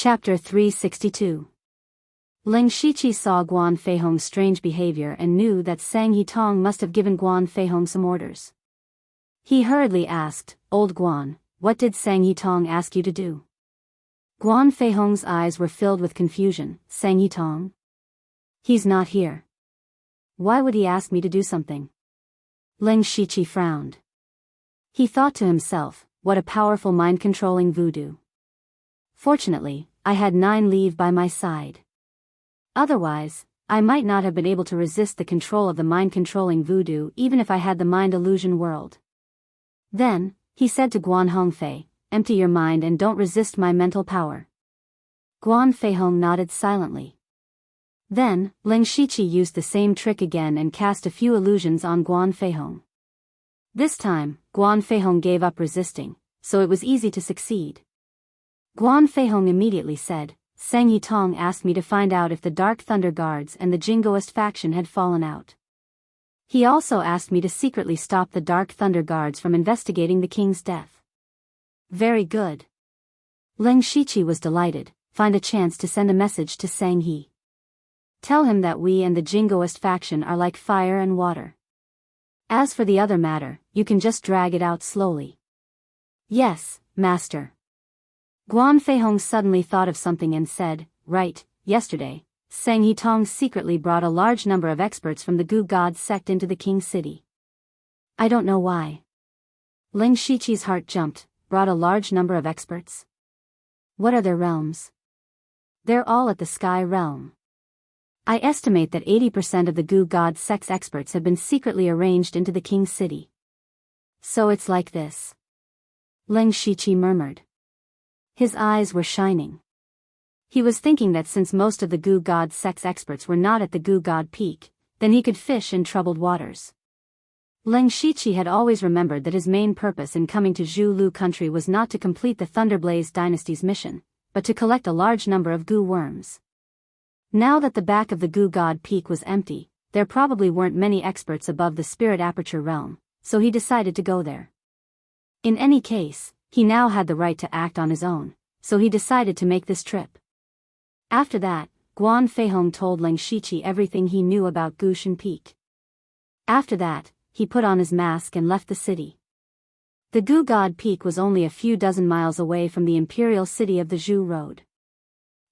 Chapter 362. Ling Shiqi saw Guan Feihong's strange behavior and knew that Sang Yitong must have given Guan Feihong some orders. He hurriedly asked, "Old Guan, what did Sang Yitong ask you to do?" Guan Feihong's eyes were filled with confusion. "Sang Yitong? He's not here. Why would he ask me to do something?" Ling Shiqi frowned. He thought to himself, what a powerful mind-controlling voodoo. Fortunately, I had 9 leave by my side. Otherwise, I might not have been able to resist the control of the mind-controlling voodoo even if I had the mind illusion world. Then, he said to Guan Hongfei, "Empty your mind and don't resist my mental power." Guan Feihong nodded silently. Then, Ling Shiqi used the same trick again and cast a few illusions on Guan Feihong. This time, Guan Feihong gave up resisting, so it was easy to succeed. Guan Feihong immediately said, "Sang Yitong asked me to find out if the Dark Thunder Guards and the Jingoist faction had fallen out. He also asked me to secretly stop the Dark Thunder Guards from investigating the king's death." Very good. Ling Shiqi was delighted. Find a chance to send a message to Sang He. Tell him that we and the Jingoist faction are like fire and water. As for the other matter, you can just drag it out slowly. Yes, master. Guan Feihong suddenly thought of something and said, "Right, yesterday, Sang Yitong secretly brought a large number of experts from the Gu God sect into the king's city. I don't know why." Ling Shiqi's heart jumped. Brought a large number of experts? What are their realms? They're all at the Sky Realm. I estimate that 80% of the Gu God sect's experts have been secretly arranged into the king's city. So it's like this. Ling Shiqi murmured. His eyes were shining. He was thinking that since most of the Gu God sect's experts were not at the Gu God Peak, then he could fish in troubled waters. Ling Shiqi had always remembered that his main purpose in coming to Zhu Lu country was not to complete the Thunderblaze dynasty's mission, but to collect a large number of Gu worms. Now that the back of the Gu God Peak was empty, there probably weren't many experts above the Spirit Aperture realm, so he decided to go there. In any case, he now had the right to act on his own, so he decided to make this trip. After that, Guan Feihong told Ling Shiqi everything he knew about Gushan Peak. After that, he put on his mask and left the city. The Gu God Peak was only a few dozen miles away from the imperial city of the Zhu Road.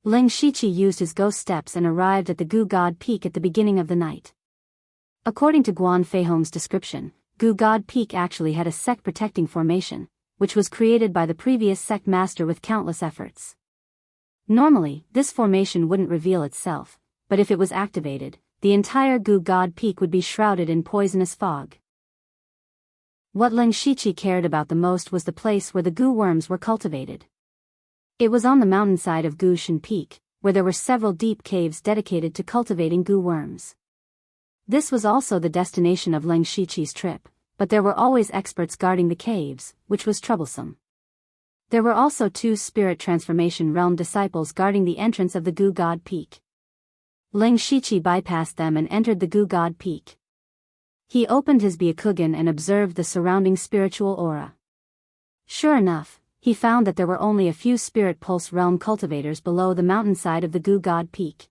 Ling Shiqi used his ghost steps and arrived at the Gu God Peak at the beginning of the night. According to Guan Feihong's description, Gu God Peak actually had a sect protecting formation, which was created by the previous sect master with countless efforts. Normally, this formation wouldn't reveal itself, but if it was activated, the entire Gu God Peak would be shrouded in poisonous fog. What Ling Shiqi cared about the most was the place where the Gu worms were cultivated. It was on the mountainside of Gushan Peak, where there were several deep caves dedicated to cultivating Gu worms. This was also the destination of Ling Shiqi's trip, but there were always experts guarding the caves, which was troublesome. There were also 2 Spirit Transformation Realm disciples guarding the entrance of the Gu God Peak. Ling Shiqi bypassed them and entered the Gu God Peak. He opened his Byakugan and observed the surrounding spiritual aura. Sure enough, he found that there were only a few Spirit Pulse Realm cultivators below the mountainside of the Gu God Peak.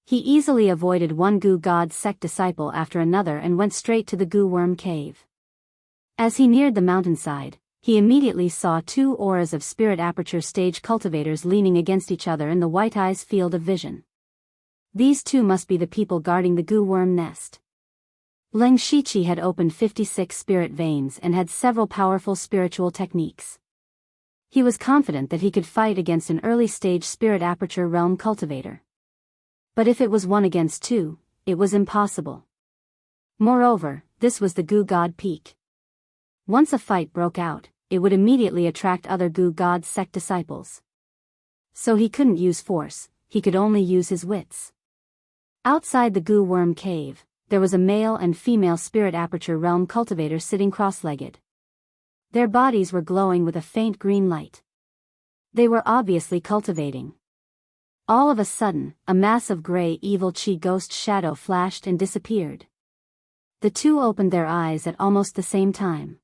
He easily avoided one Gu God sect disciple after another and went straight to the Gu Worm Cave. As he neared the mountainside, he immediately saw 2 auras of Spirit Aperture stage cultivators leaning against each other in the White Eye's field of vision. These 2 must be the people guarding the Gu Worm nest. Ling Shiqi had opened 56 spirit veins and had several powerful spiritual techniques. He was confident that he could fight against an early-stage Spirit Aperture realm cultivator. But if it was 1 against 2, it was impossible. Moreover, this was the Gu God Peak. Once a fight broke out, it would immediately attract other Gu God sect disciples. So he couldn't use force, he could only use his wits. Outside the Gu Worm Cave, there was a male and female Spirit Aperture realm cultivator sitting cross-legged. Their bodies were glowing with a faint green light. They were obviously cultivating. All of a sudden, a mass of gray evil chi ghost shadow flashed and disappeared. The 2 opened their eyes at almost the same time.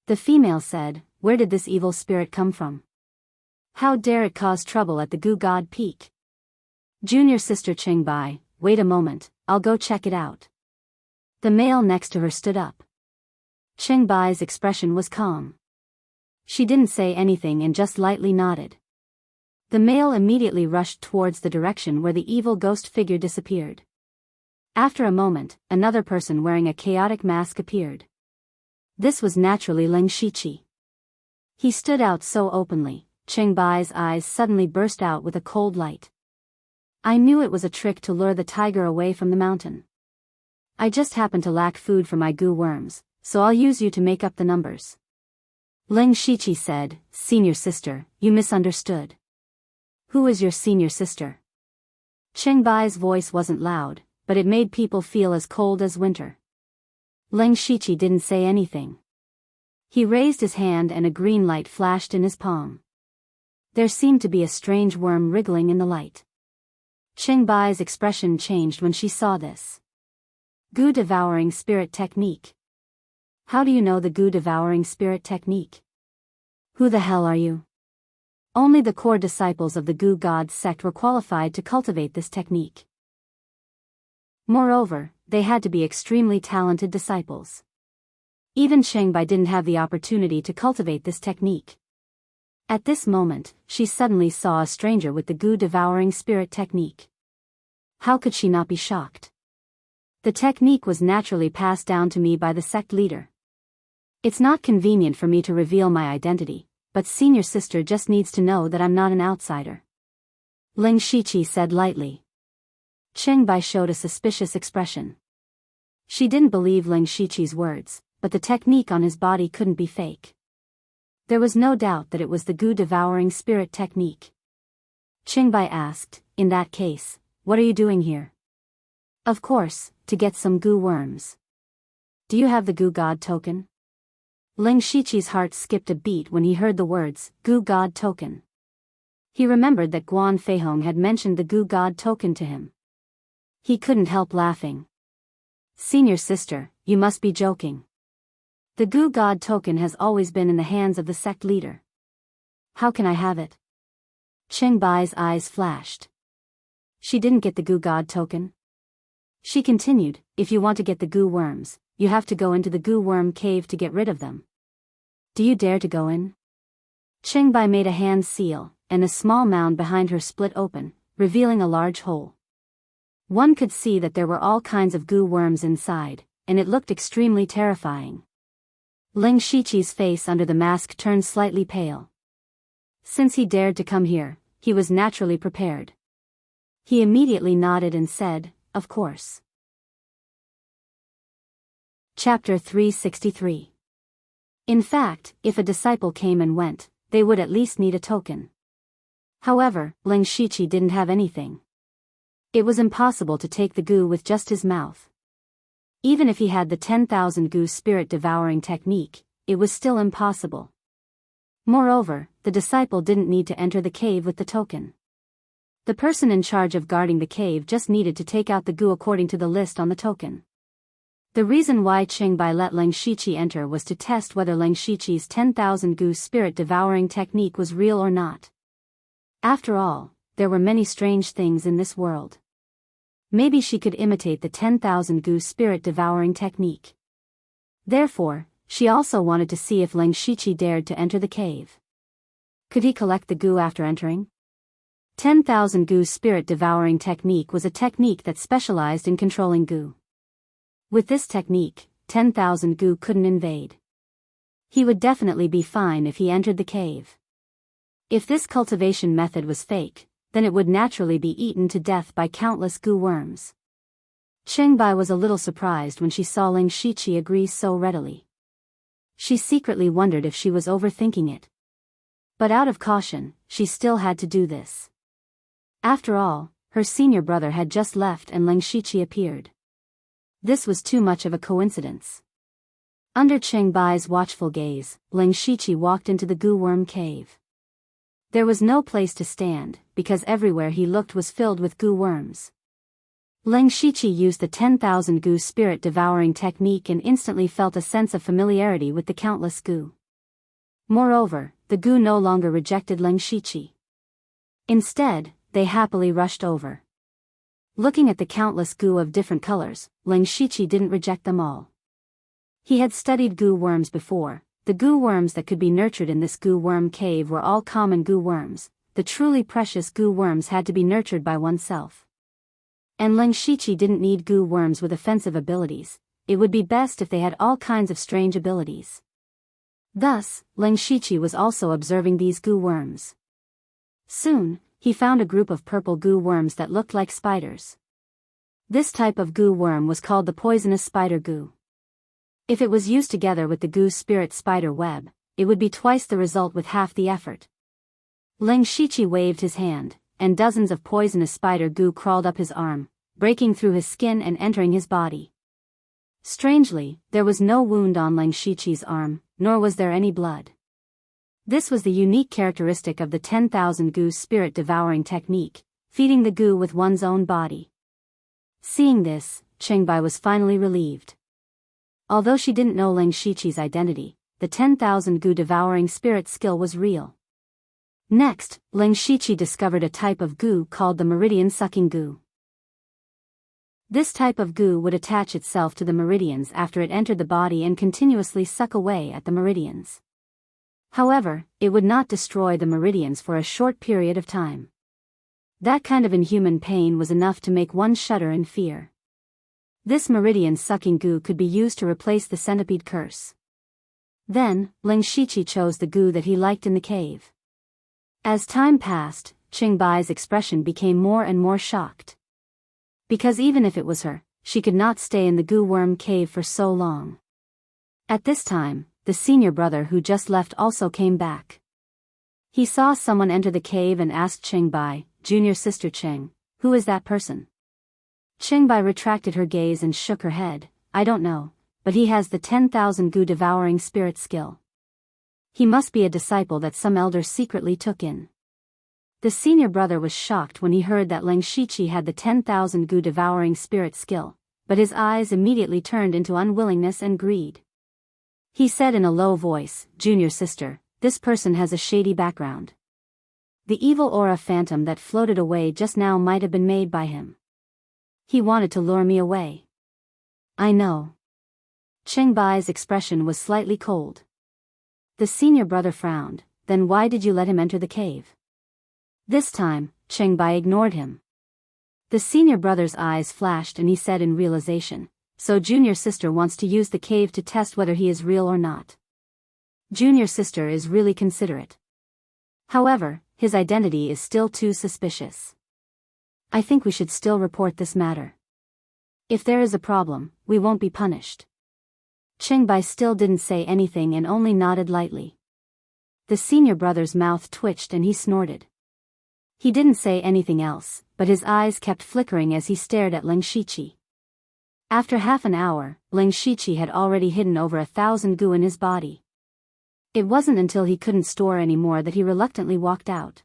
The female said, "Where did this evil spirit come from?" How dare it cause trouble at the Goo God Peak? Junior sister Qingbai, wait a moment, I'll go check it out. The male next to her stood up. Qingbai's expression was calm. She didn't say anything and just lightly nodded. The male immediately rushed towards the direction where the evil ghost figure disappeared. After a moment, another person wearing a chaotic mask appeared. This was naturally Ling Shiqi. He stood out so openly, Qingbai's eyes suddenly burst out with a cold light. I knew it was a trick to lure the tiger away from the mountain. I just happen to lack food for my goo worms, so I'll use you to make up the numbers. Ling Shiqi said, Senior sister, you misunderstood. Who is your senior sister? Qingbai's voice wasn't loud, but it made people feel as cold as winter. Ling Shiqi didn't say anything. He raised his hand and a green light flashed in his palm. There seemed to be a strange worm wriggling in the light. Qingbai's expression changed when she saw this. Goo devouring spirit technique. How do you know the goo devouring spirit technique? Who the hell are you? Only the core disciples of the Goo God sect were qualified to cultivate this technique. Moreover, they had to be extremely talented disciples. Even Qingbai didn't have the opportunity to cultivate this technique. At this moment, she suddenly saw a stranger with the goo devouring spirit technique. How could she not be shocked? The technique was naturally passed down to me by the sect leader. It's not convenient for me to reveal my identity, but senior sister just needs to know that I'm not an outsider. Ling Shiqi said lightly. Qingbai showed a suspicious expression. She didn't believe Ling Shiqi's words, but the technique on his body couldn't be fake. There was no doubt that it was the goo devouring spirit technique. Qingbai asked, in that case, what are you doing here? Of course, to get some goo worms. Do you have the Goo God token? Ling Shiqi's heart skipped a beat when he heard the words, Goo God token. He remembered that Guan Feihong had mentioned the Goo God token to him. He couldn't help laughing. Senior sister, you must be joking. The Goo God token has always been in the hands of the sect leader. How can I have it? Qingbai's eyes flashed. She didn't get the Goo God token. She continued, if you want to get the goo worms, you have to go into the goo worm cave to get rid of them. Do you dare to go in? Qingbai made a hand seal, and a small mound behind her split open, revealing a large hole. One could see that there were all kinds of goo worms inside, and it looked extremely terrifying. Ling Shiqi's face under the mask turned slightly pale. Since he dared to come here, he was naturally prepared. He immediately nodded and said, of course. Chapter 363. In fact, if a disciple came and went, they would at least need a token. However, Ling Shiqi didn't have anything. It was impossible to take the goo with just his mouth. Even if he had the 10,000 goo spirit devouring technique, it was still impossible. Moreover, the disciple didn't need to enter the cave with the token. The person in charge of guarding the cave just needed to take out the goo according to the list on the token. The reason why Qingbai let Ling Shiqi enter was to test whether Ling Shiqi's 10,000 goo spirit devouring technique was real or not. After all, there were many strange things in this world. Maybe she could imitate the 10,000 goo spirit devouring technique. Therefore, she also wanted to see if Ling Shiqi dared to enter the cave. Could he collect the goo after entering? 10,000 goo spirit devouring technique was a technique that specialized in controlling goo. With this technique, 10,000 goo couldn't invade. He would definitely be fine if he entered the cave. If this cultivation method was fake, then it would naturally be eaten to death by countless goo worms. Qingbai was a little surprised when she saw Ling Shiqi agree so readily. She secretly wondered if she was overthinking it. But out of caution, she still had to do this. After all, her senior brother had just left and Ling Shiqi appeared. This was too much of a coincidence. Under Qingbai's watchful gaze, Ling Shiqi walked into the goo worm cave. There was no place to stand, because everywhere he looked was filled with goo worms. Ling Shiqi used the 10,000 goo spirit devouring technique and instantly felt a sense of familiarity with the countless goo. Moreover, the goo no longer rejected Ling Shiqi. Instead, they happily rushed over. Looking at the countless goo of different colors, Ling Shiqi didn't reject them all. He had studied goo worms before. The goo worms that could be nurtured in this goo worm cave were all common goo worms. The truly precious goo worms had to be nurtured by oneself. And Ling Shiqi didn't need goo worms with offensive abilities. It would be best if they had all kinds of strange abilities. Thus, Ling Shiqi was also observing these goo worms. Soon, he found a group of purple goo worms that looked like spiders. This type of goo worm was called the poisonous spider goo. If it was used together with the goo spirit spider web, it would be twice the result with half the effort. Ling Shiqi waved his hand, and dozens of poisonous spider goo crawled up his arm, breaking through his skin and entering his body. Strangely, there was no wound on Ling Shiqi's arm, nor was there any blood. This was the unique characteristic of the 10,000 goo spirit devouring technique, feeding the goo with one's own body. Seeing this, Qingbai was finally relieved. Although she didn't know Ling Shiqi's identity, the 10,000 goo devouring spirit skill was real. Next, Ling Shiqi discovered a type of goo called the meridian-sucking goo. This type of goo would attach itself to the meridians after it entered the body and continuously suck away at the meridians. However, it would not destroy the meridians for a short period of time. That kind of inhuman pain was enough to make one shudder in fear. This meridian-sucking goo could be used to replace the centipede curse. Then, Ling Shiqi chose the goo that he liked in the cave. As time passed, Qingbai's expression became more and more shocked. Because even if it was her, she could not stay in the goo worm cave for so long. At this time, the senior brother who just left also came back. He saw someone enter the cave and asked Qingbai, "Junior sister Qing, who is that person?" Qingbai retracted her gaze and shook her head. "I don't know, but he has the 10,000 goo devouring spirit skill. He must be a disciple that some elder secretly took in." The senior brother was shocked when he heard that Ling Shiqi had the 10,000 goo devouring spirit skill, but his eyes immediately turned into unwillingness and greed. He said in a low voice, "Junior sister, this person has a shady background. The evil aura phantom that floated away just now might have been made by him. He wanted to lure me away." "I know." Qingbai's expression was slightly cold. The senior brother frowned. "Then why did you let him enter the cave?" This time, Qingbai ignored him. The senior brother's eyes flashed and he said in realization, "So junior sister wants to use the cave to test whether he is real or not. Junior sister is really considerate. However, his identity is still too suspicious. I think we should still report this matter. If there is a problem, we won't be punished." Qingbai still didn't say anything and only nodded lightly. The senior brother's mouth twitched and he snorted. He didn't say anything else, but his eyes kept flickering as he stared at Ling Shiqi. After half an hour, Ling Shiqi had already hidden over 1,000 goo in his body. It wasn't until he couldn't store any more that he reluctantly walked out.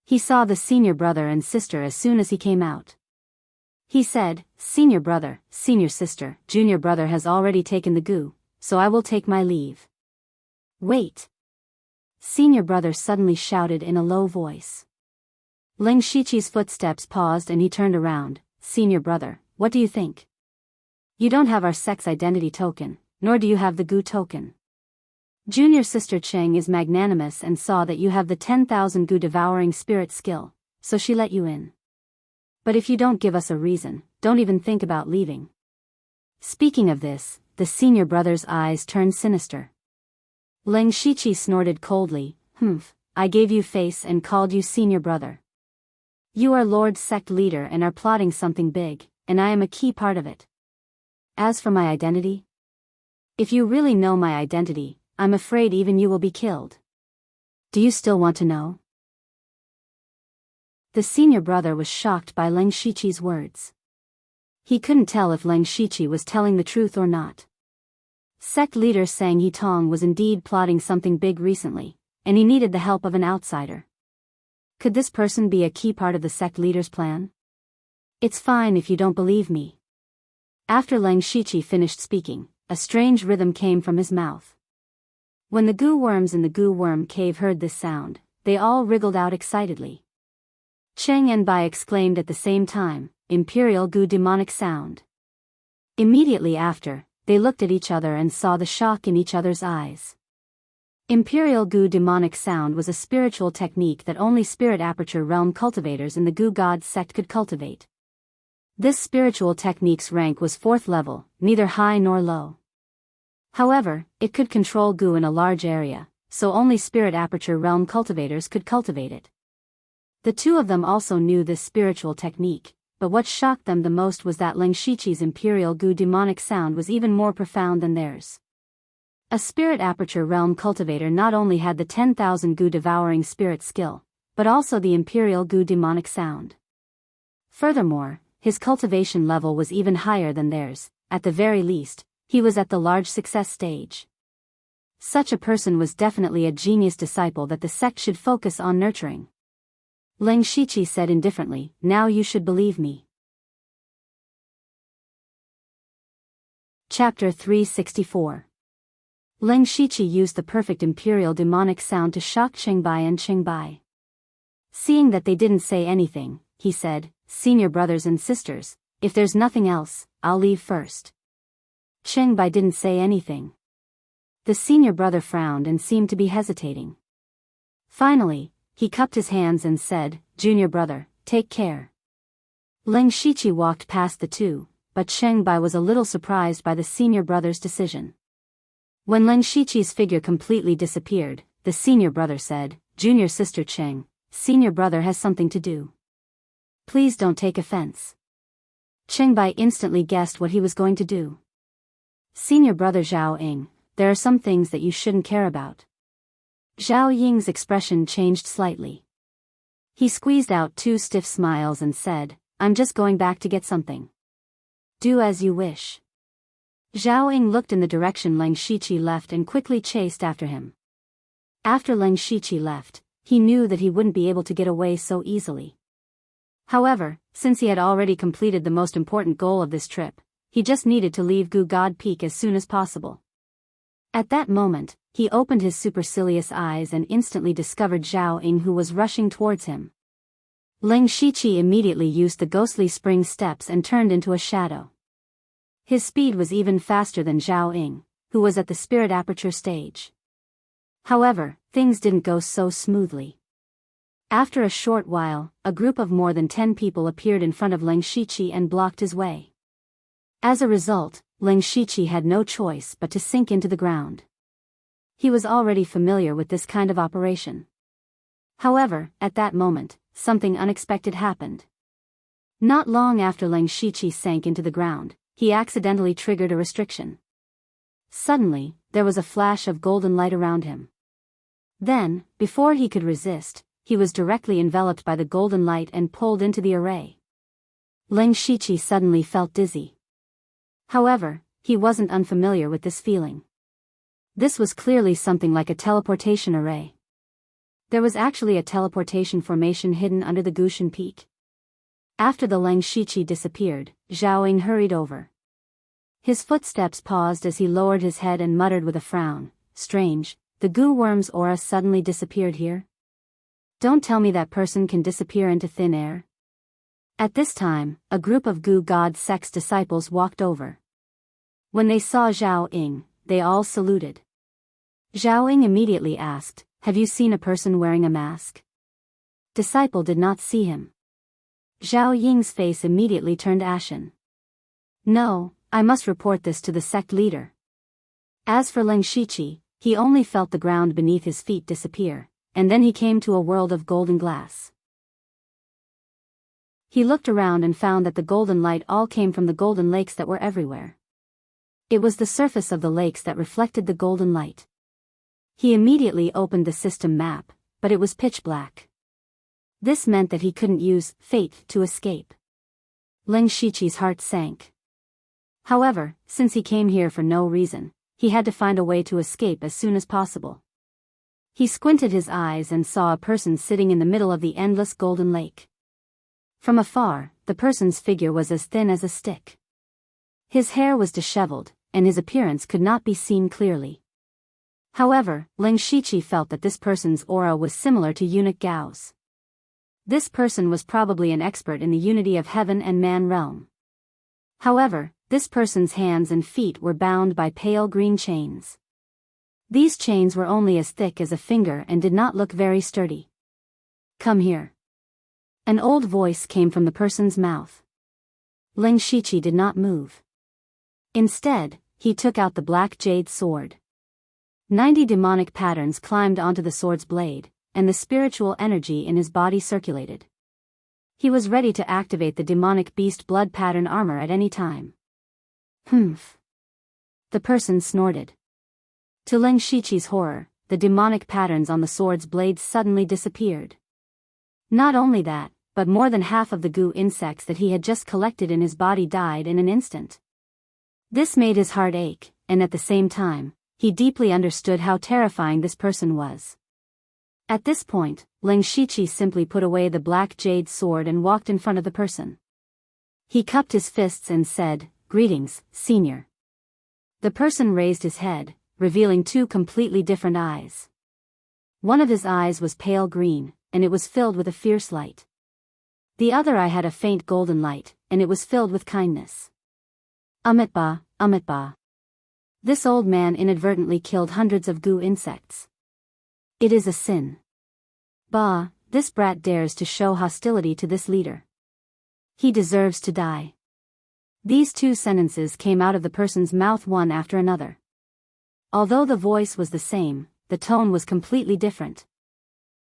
He saw the senior brother and sister as soon as he came out. He said, "Senior brother, senior sister, junior brother has already taken the goo, so I will take my leave." "Wait!" Senior brother suddenly shouted in a low voice. Ling Shiqi's footsteps paused and he turned around. "Senior brother, what do you think? You don't have our sex identity token, nor do you have the goo token. Junior sister Cheng is magnanimous and saw that you have the 10,000 goo devouring spirit skill, so she let you in. But if you don't give us a reason, don't even think about leaving." Speaking of this, the senior brother's eyes turned sinister. Ling Shiqi snorted coldly, "Humph, I gave you face and called you senior brother. You are Lord sect leader and are plotting something big, and I am a key part of it. As for my identity? If you really know my identity, I'm afraid even you will be killed. Do you still want to know?" The senior brother was shocked by Ling Shiqi's words. He couldn't tell if Ling Shiqi was telling the truth or not. Sect leader Sang Yitong was indeed plotting something big recently, and he needed the help of an outsider. Could this person be a key part of the sect leader's plan? It's fine if you don't believe me. After Ling Shiqi finished speaking, a strange rhythm came from his mouth. When the goo worms in the goo worm cave heard this sound, they all wriggled out excitedly. Cheng and Bai exclaimed at the same time, Imperial Gu demonic sound. Immediately after, they looked at each other and saw the shock in each other's eyes. Imperial Gu demonic sound was a spiritual technique that only spirit aperture realm cultivators in the Gu God sect could cultivate. This spiritual technique's rank was 4th level, neither high nor low. However, it could control Gu in a large area, so only spirit aperture realm cultivators could cultivate it. The two of them also knew this spiritual technique, but what shocked them the most was that Ling Shiqi's Imperial Gu demonic sound was even more profound than theirs. A spirit aperture realm cultivator not only had the 10,000 Gu devouring spirit skill, but also the Imperial Gu demonic sound. Furthermore, his cultivation level was even higher than theirs. At the very least, he was at the large success stage. Such a person was definitely a genius disciple that the sect should focus on nurturing. Ling Shiqi said indifferently, now you should believe me. Chapter 364. Ling Shiqi used the perfect imperial demonic sound to shock Qingbai and Qingbai. Seeing that they didn't say anything, he said, Senior brothers and sisters, if there's nothing else, I'll leave first. Qingbai didn't say anything. The senior brother frowned and seemed to be hesitating. Finally, he cupped his hands and said, Junior brother, take care. Ling Shiqi walked past the two, but Qingbai was a little surprised by the senior brother's decision. When Ling Shiqi's figure completely disappeared, the senior brother said, Junior sister Qing, senior brother has something to do. Please don't take offense. Qingbai instantly guessed what he was going to do. Senior brother Zhao Ying, there are some things that you shouldn't care about. Zhao Ying's expression changed slightly. He squeezed out 2 stiff smiles and said, I'm just going back to get something. Do as you wish. Zhao Ying looked in the direction Ling Shiqi left and quickly chased after him. After Ling Shiqi left, he knew that he wouldn't be able to get away so easily. However, since he had already completed the most important goal of this trip, he just needed to leave Gu God Peak as soon as possible. At that moment, he opened his supercilious eyes and instantly discovered Zhao Ying, who was rushing towards him. Ling Shiqi immediately used the ghostly spring steps and turned into a shadow. His speed was even faster than Zhao Ying, who was at the spirit aperture stage. However, things didn't go so smoothly. After a short while, a group of more than 10 people appeared in front of Ling Shiqi and blocked his way. As a result, Ling Shiqi had no choice but to sink into the ground. He was already familiar with this kind of operation. However, at that moment, something unexpected happened. Not long after Ling Shiqi sank into the ground, he accidentally triggered a restriction. Suddenly, there was a flash of golden light around him. Then, before he could resist, he was directly enveloped by the golden light and pulled into the array. Ling Shiqi suddenly felt dizzy. However, he wasn't unfamiliar with this feeling. This was clearly something like a teleportation array. There was actually a teleportation formation hidden under the Gushan Peak. After the Ling Shiqi disappeared, Zhao Ying hurried over. His footsteps paused as he lowered his head and muttered with a frown, Strange, the Gu worm's aura suddenly disappeared here? Don't tell me that person can disappear into thin air. At this time, a group of Gu God sect's disciples walked over. When they saw Zhao Ying, they all saluted. Zhao Ying immediately asked, Have you seen a person wearing a mask? Disciple did not see him. Zhao Ying's face immediately turned ashen. No, I must report this to the sect leader. As for Ling Shiqi, he only felt the ground beneath his feet disappear, and then he came to a world of golden glass. He looked around and found that the golden light all came from the golden lakes that were everywhere. It was the surface of the lakes that reflected the golden light. He immediately opened the system map, but it was pitch black. This meant that he couldn't use fate to escape. Ling Shiqi's heart sank. However, since he came here for no reason, he had to find a way to escape as soon as possible. He squinted his eyes and saw a person sitting in the middle of the endless golden lake. From afar, the person's figure was as thin as a stick. His hair was disheveled, and his appearance could not be seen clearly. However, Ling Shiqi felt that this person's aura was similar to eunuch Gao's. This person was probably an expert in the unity of heaven and man realm. However, this person's hands and feet were bound by pale green chains. These chains were only as thick as a finger and did not look very sturdy. "Come here." An old voice came from the person's mouth. Ling Shiqi did not move. Instead, he took out the black jade sword. 90 demonic patterns climbed onto the sword's blade, and the spiritual energy in his body circulated. He was ready to activate the demonic beast blood pattern armor at any time. "Humph." The person snorted. To Ling Shiqi's horror, the demonic patterns on the sword's blade suddenly disappeared. Not only that, but more than half of the goo insects that he had just collected in his body died in an instant. This made his heart ache, and at the same time, he deeply understood how terrifying this person was. At this point, Ling Shiqi simply put away the black jade sword and walked in front of the person. He cupped his fists and said, "Greetings, Senior." The person raised his head, revealing two completely different eyes. One of his eyes was pale green, and it was filled with a fierce light. The other eye had a faint golden light, and it was filled with kindness. Amitba, Amitba. This old man inadvertently killed hundreds of goo insects. It is a sin. Bah, this brat dares to show hostility to this leader. He deserves to die. These two sentences came out of the person's mouth one after another. Although the voice was the same, the tone was completely different.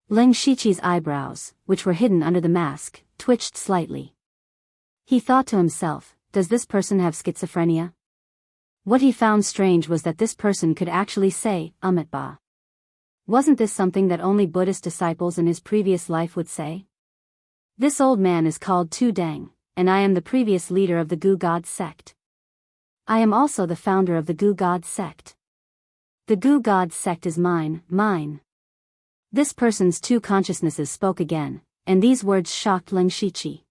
Ling Shiqi's eyebrows, which were hidden under the mask, twitched slightly. He thought to himself, does this person have schizophrenia? What he found strange was that this person could actually say, Amitba. Wasn't this something that only Buddhist disciples in his previous life would say? This old man is called Tu Dang, and I am the previous leader of the Gu God sect. I am also the founder of the Gu God sect. The Gu God sect is mine, mine. This person's two consciousnesses spoke again, and these words shocked Ling Shiqi.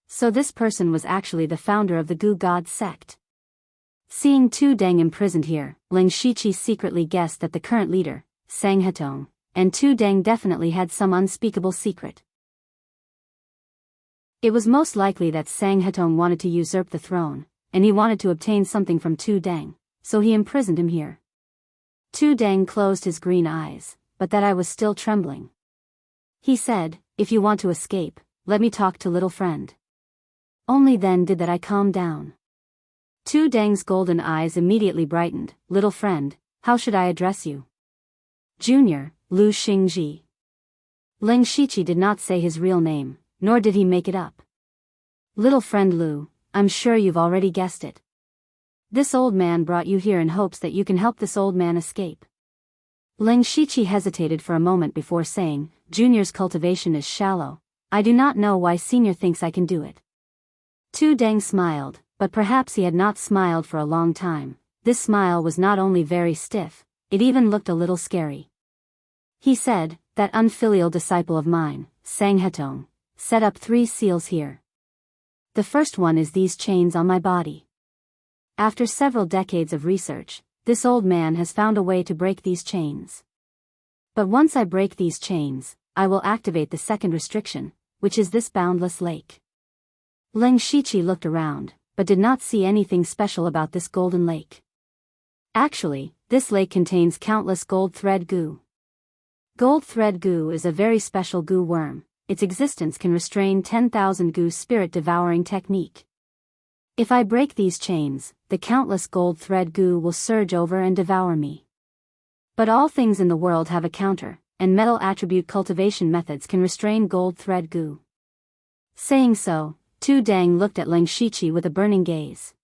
So this person was actually the founder of the Gu God sect. Seeing Tu Dang imprisoned here, Ling Shiqi secretly guessed that the current leader, Sang Hetong, and Tu Dang definitely had some unspeakable secret. It was most likely that Sang Hetong wanted to usurp the throne, and he wanted to obtain something from Tu Dang, so he imprisoned him here. Tu Dang closed his green eyes, but that eye was still trembling. He said, "If you want to escape, let me talk to little friend." Only then did that eye calm down. Tu Dang's golden eyes immediately brightened. "Little friend, how should I address you?" "Junior, Lu Xingji." Ling Shiqi did not say his real name, nor did he make it up. "Little friend Lu, I'm sure you've already guessed it. This old man brought you here in hopes that you can help this old man escape." Ling Shiqi hesitated for a moment before saying, "Junior's cultivation is shallow. I do not know why Senior thinks I can do it." Tu Dang smiled, but perhaps he had not smiled for a long time. This smile was not only very stiff, it even looked a little scary. He said, "That unfilial disciple of mine, Sang Hetong, set up 3 seals here. The first one is these chains on my body. After several decades of research, this old man has found a way to break these chains. But once I break these chains, I will activate the second restriction, which is this boundless lake." Ling Shiqi looked around, but did not see anything special about this golden lake. Actually, this lake contains countless gold thread goo. Gold thread goo is a very special goo worm. Its existence can restrain 10,000 goo spirit devouring technique. If I break these chains, the countless gold thread goo will surge over and devour me. But all things in the world have a counter, and metal attribute cultivation methods can restrain gold thread goo. Saying so, Tu Dang looked at Ling Shiqi with a burning gaze.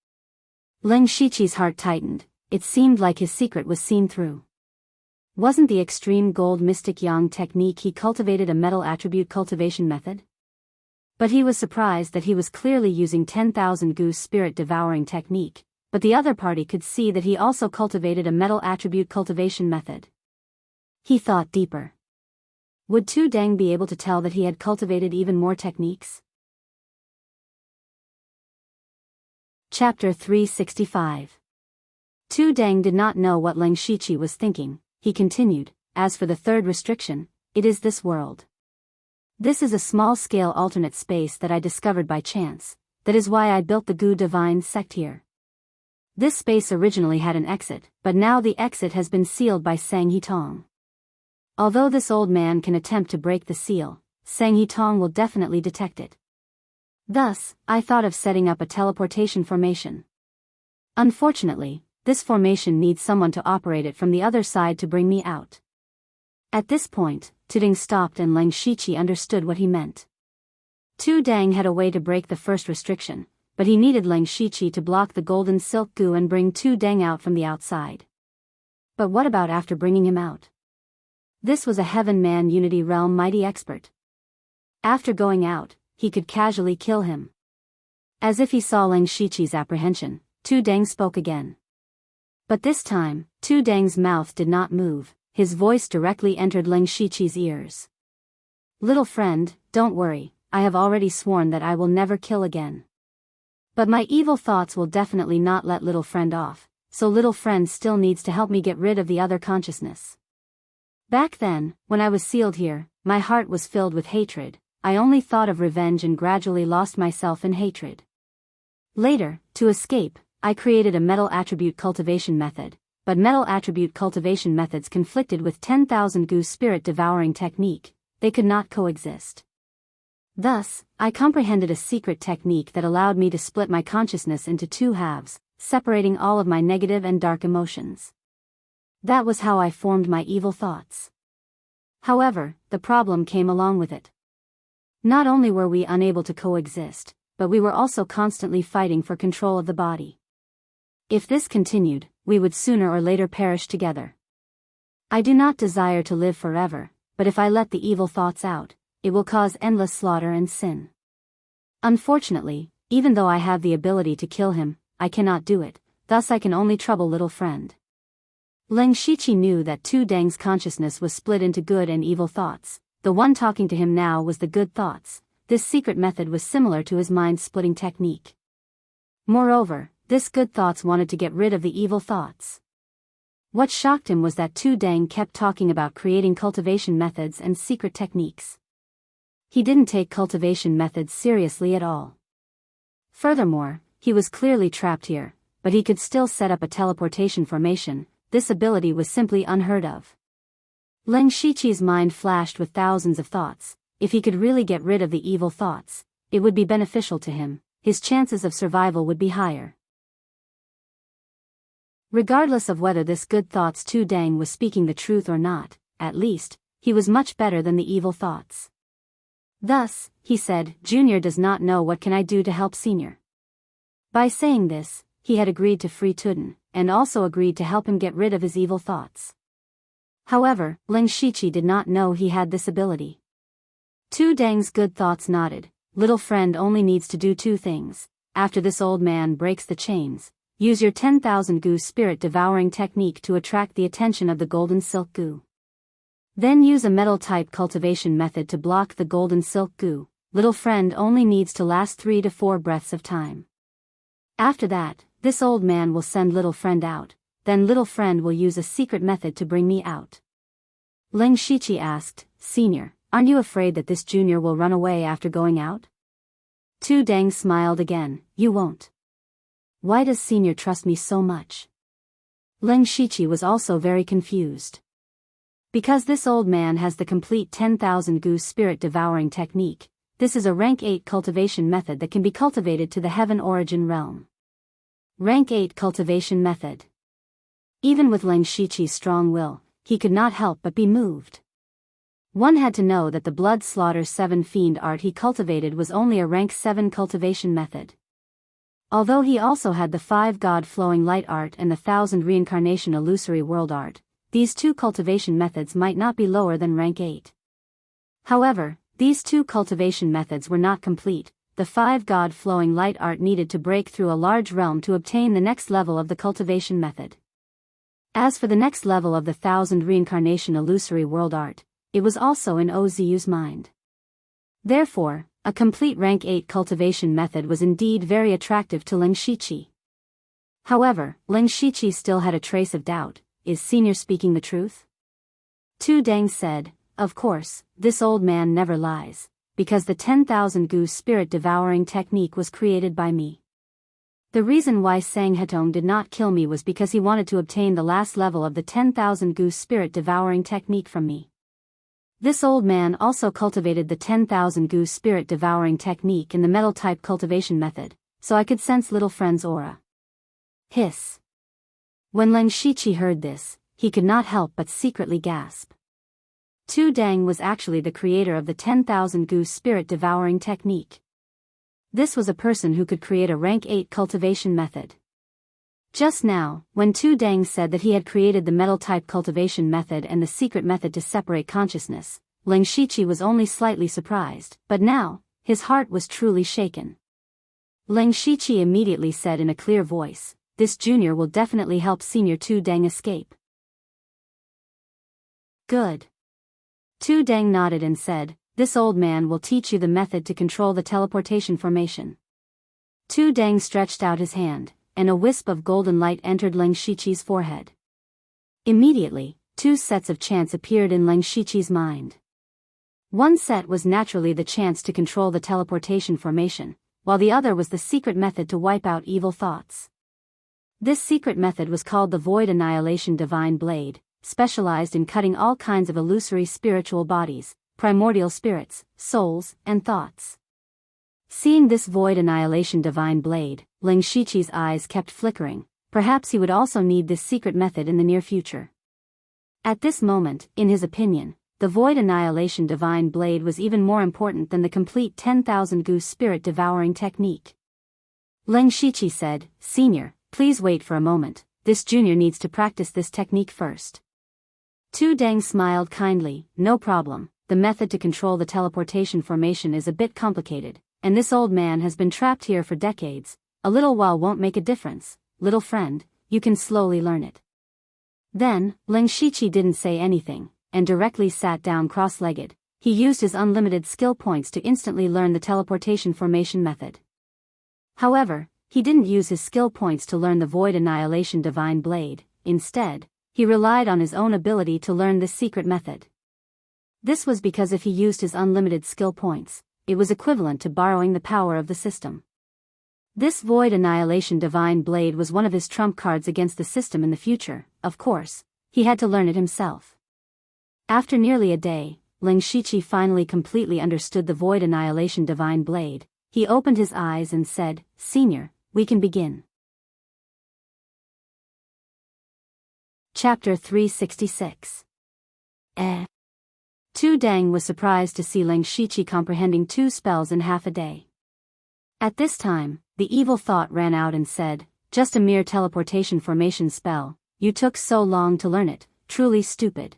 Ling Shiqi's heart tightened. It seemed like his secret was seen through. Wasn't the extreme gold mystic yang technique he cultivated a metal attribute cultivation method? But he was surprised that he was clearly using 10,000 goose spirit devouring technique, but the other party could see that he also cultivated a metal attribute cultivation method. He thought deeper. Would Tu Dang be able to tell that he had cultivated even more techniques? Chapter 365. Tu Dang did not know what Ling Shiqi was thinking. He continued, "As for the third restriction, it is this world. This is a small-scale alternate space that I discovered by chance. That is why I built the Gu Divine sect here. This space originally had an exit, but now the exit has been sealed by Sang Hitong. Although this old man can attempt to break the seal, Sang Hitong will definitely detect it. Thus, I thought of setting up a teleportation formation. Unfortunately, this formation needs someone to operate it from the other side to bring me out. At this point, Tuding stopped and Leng Shiqi understood what he meant. Tu Dang had a way to break the first restriction, but he needed Leng Shiqi to block the golden silk goo and bring Tu Dang out from the outside. But what about after bringing him out? This was a Heaven Man Unity Realm mighty expert. After going out, he could casually kill him. As if he saw Leng Shiqi's apprehension, Tu Dang spoke again. But this time, Tu Dang's mouth did not move, his voice directly entered Leng Shiqi's ears. Little friend, don't worry, I have already sworn that I will never kill again. But my evil thoughts will definitely not let little friend off, so little friend still needs to help me get rid of the other consciousness. Back then, when I was sealed here, my heart was filled with hatred. I only thought of revenge and gradually lost myself in hatred. Later, to escape, I created a metal attribute cultivation method, but metal attribute cultivation methods conflicted with 10,000 Gu spirit devouring technique. They could not coexist. Thus, I comprehended a secret technique that allowed me to split my consciousness into two halves, separating all of my negative and dark emotions. That was how I formed my evil thoughts. However, the problem came along with it. Not only were we unable to coexist, but we were also constantly fighting for control of the body. If this continued, we would sooner or later perish together. I do not desire to live forever, but if I let the evil thoughts out, it will cause endless slaughter and sin. Unfortunately, even though I have the ability to kill him, I cannot do it, thus I can only trouble little friend. Leng Shiqi knew that Tu Dang's consciousness was split into good and evil thoughts. The one talking to him now was the good thoughts. This secret method was similar to his mind-splitting technique. Moreover, this good thoughts wanted to get rid of the evil thoughts. What shocked him was that Tu Dang kept talking about creating cultivation methods and secret techniques. He didn't take cultivation methods seriously at all. Furthermore, he was clearly trapped here, but he could still set up a teleportation formation. This ability was simply unheard of. Leng Shiqi's mind flashed with thousands of thoughts. If he could really get rid of the evil thoughts, it would be beneficial to him. His chances of survival would be higher. Regardless of whether this good thoughts Tu Dang was speaking the truth or not, at least, he was much better than the evil thoughts. Thus, he said, Junior does not know what can I do to help Senior. By saying this, he had agreed to free Tudin, and also agreed to help him get rid of his evil thoughts. However, Leng Shiqi did not know he had this ability. Tu Dang's good thoughts nodded. Little friend only needs to do two things. After this old man breaks the chains, use your 10,000 Gu spirit devouring technique to attract the attention of the golden silk goo. Then use a metal type cultivation method to block the golden silk goo. Little friend only needs to last 3 to 4 breaths of time. After that, this old man will send little friend out, then little friend will use a secret method to bring me out. Leng Shiqi asked, Senior, aren't you afraid that this junior will run away after going out? Tu Dang smiled again, you won't. Why does Senior trust me so much? Leng Shiqi was also very confused. Because this old man has the complete 10,000 Gu spirit devouring technique, this is a rank 8 cultivation method that can be cultivated to the heaven origin realm. Rank 8 cultivation method. Even with Leng Shiqi's strong will, he could not help but be moved. One had to know that the blood slaughter 7 fiend art he cultivated was only a rank 7 cultivation method. Although he also had the 5 god flowing light art and the 1000 reincarnation illusory world art, these two cultivation methods might not be lower than rank 8. However, these two cultivation methods were not complete. The 5 god flowing light art needed to break through a large realm to obtain the next level of the cultivation method. As for the next level of the 1000 reincarnation illusory world art, it was also in Ozu's mind. Therefore, a complete rank 8 cultivation method was indeed very attractive to Leng Shiqi. However, Leng Shiqi still had a trace of doubt. Is Senior speaking the truth? Tu Dang said, Of course, this old man never lies, because the 10,000 gu spirit devouring technique was created by me. The reason why Sang Hetong did not kill me was because he wanted to obtain the last level of the 10,000 gu spirit devouring technique from me. This old man also cultivated the 10,000 gu spirit devouring technique in the metal type cultivation method, so I could sense little friend's aura. Hiss. When Leng Shiqi heard this, he could not help but secretly gasp. Tu Dang was actually the creator of the 10,000 gu spirit devouring technique. This was a person who could create a rank 8 cultivation method. Just now, when Tu Dang said that he had created the metal type cultivation method and the secret method to separate consciousness, Leng Shiqi was only slightly surprised, but now, his heart was truly shaken. Leng Shiqi immediately said in a clear voice, "This junior will definitely help senior Tu Dang escape." Good. Tu Dang nodded and said, "This old man will teach you the method to control the teleportation formation." Tu Dang stretched out his hand, and a wisp of golden light entered Leng Shiqi's forehead. Immediately, two sets of chants appeared in Leng Shiqi's mind. One set was naturally the chants to control the teleportation formation, while the other was the secret method to wipe out evil thoughts. This secret method was called the Void Annihilation Divine Blade, specialized in cutting all kinds of illusory spiritual bodies, primordial spirits, souls, and thoughts. Seeing this Void Annihilation Divine Blade, Leng Shiqi's eyes kept flickering. Perhaps he would also need this secret method in the near future. At this moment, in his opinion, the Void Annihilation Divine Blade was even more important than the complete 10,000 gu spirit devouring technique. Leng Shiqi said, "Senior, please wait for a moment, this junior needs to practice this technique first." Tu Dang smiled kindly, "No problem, the method to control the teleportation formation is a bit complicated, and this old man has been trapped here for decades. A little while won't make a difference, little friend, you can slowly learn it." Then, Leng Shiqi didn't say anything, and directly sat down cross-legged. He used his unlimited skill points to instantly learn the teleportation formation method. However, he didn't use his skill points to learn the Void Annihilation Divine Blade. Instead, he relied on his own ability to learn this secret method. This was because if he used his unlimited skill points, it was equivalent to borrowing the power of the system. This Void Annihilation Divine Blade was one of his trump cards against the system in the future. Of course, he had to learn it himself. After nearly a day, Leng Shiqi finally completely understood the Void Annihilation Divine Blade. He opened his eyes and said, "Senior, we can begin." Chapter 366. Tu Dang was surprised to see Leng Shiqi comprehending 2 spells in half a day. At this time, the evil thought ran out and said, "Just a mere teleportation formation spell, you took so long to learn it, truly stupid."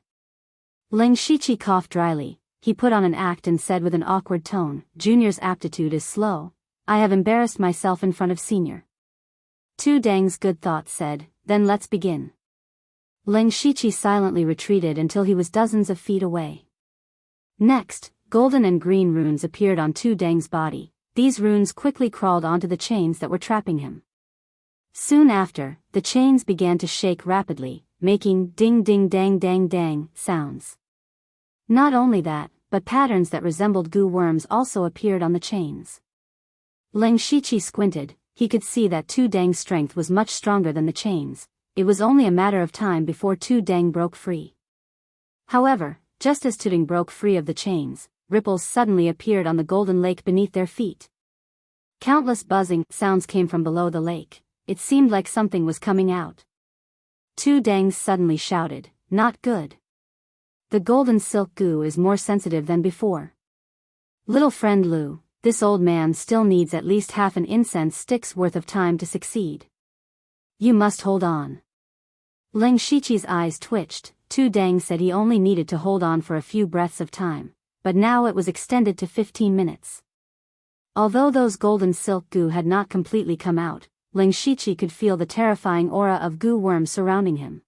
Leng Shiqi coughed dryly. He put on an act and said with an awkward tone, "Junior's aptitude is slow. I have embarrassed myself in front of senior." Tu Dang's good thought said, "Then let's begin." Leng Shiqi silently retreated until he was dozens of feet away. Next, golden and green runes appeared on Tu Dang's body. These runes quickly crawled onto the chains that were trapping him. Soon after, the chains began to shake rapidly, making ding ding dang dang dang sounds. Not only that, but patterns that resembled goo worms also appeared on the chains. Leng Shiqi squinted. He could see that Tu Dang's strength was much stronger than the chains. It was only a matter of time before Tu Dang broke free. However, just as Tu Dang broke free of the chains, ripples suddenly appeared on the golden lake beneath their feet. Countless buzzing sounds came from below the lake. It seemed like something was coming out. Tu Dang suddenly shouted, "Not good. The golden silk goo is more sensitive than before. Little friend Lu, this old man still needs at least half an incense stick's worth of time to succeed. You must hold on." Leng Shiqi's eyes twitched. Tu Dang said he only needed to hold on for a few breaths of time, but now it was extended to 15 minutes. Although those golden silk goo had not completely come out, Leng Shiqi could feel the terrifying aura of goo worms surrounding him.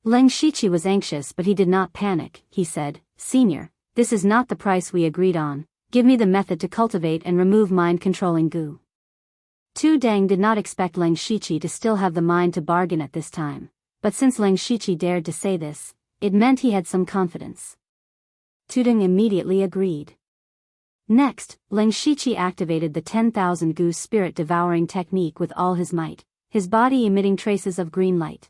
Leng Shiqi was anxious, but he did not panic. He said, "Senior, this is not the price we agreed on. Give me the method to cultivate and remove mind-controlling goo." Tu Dang did not expect Leng Shiqi to still have the mind to bargain at this time, but since Leng Shiqi dared to say this, it meant he had some confidence. Tudong immediately agreed. Next, Ling Shiqi activated the 10,000 Gu spirit devouring technique with all his might, his body emitting traces of green light.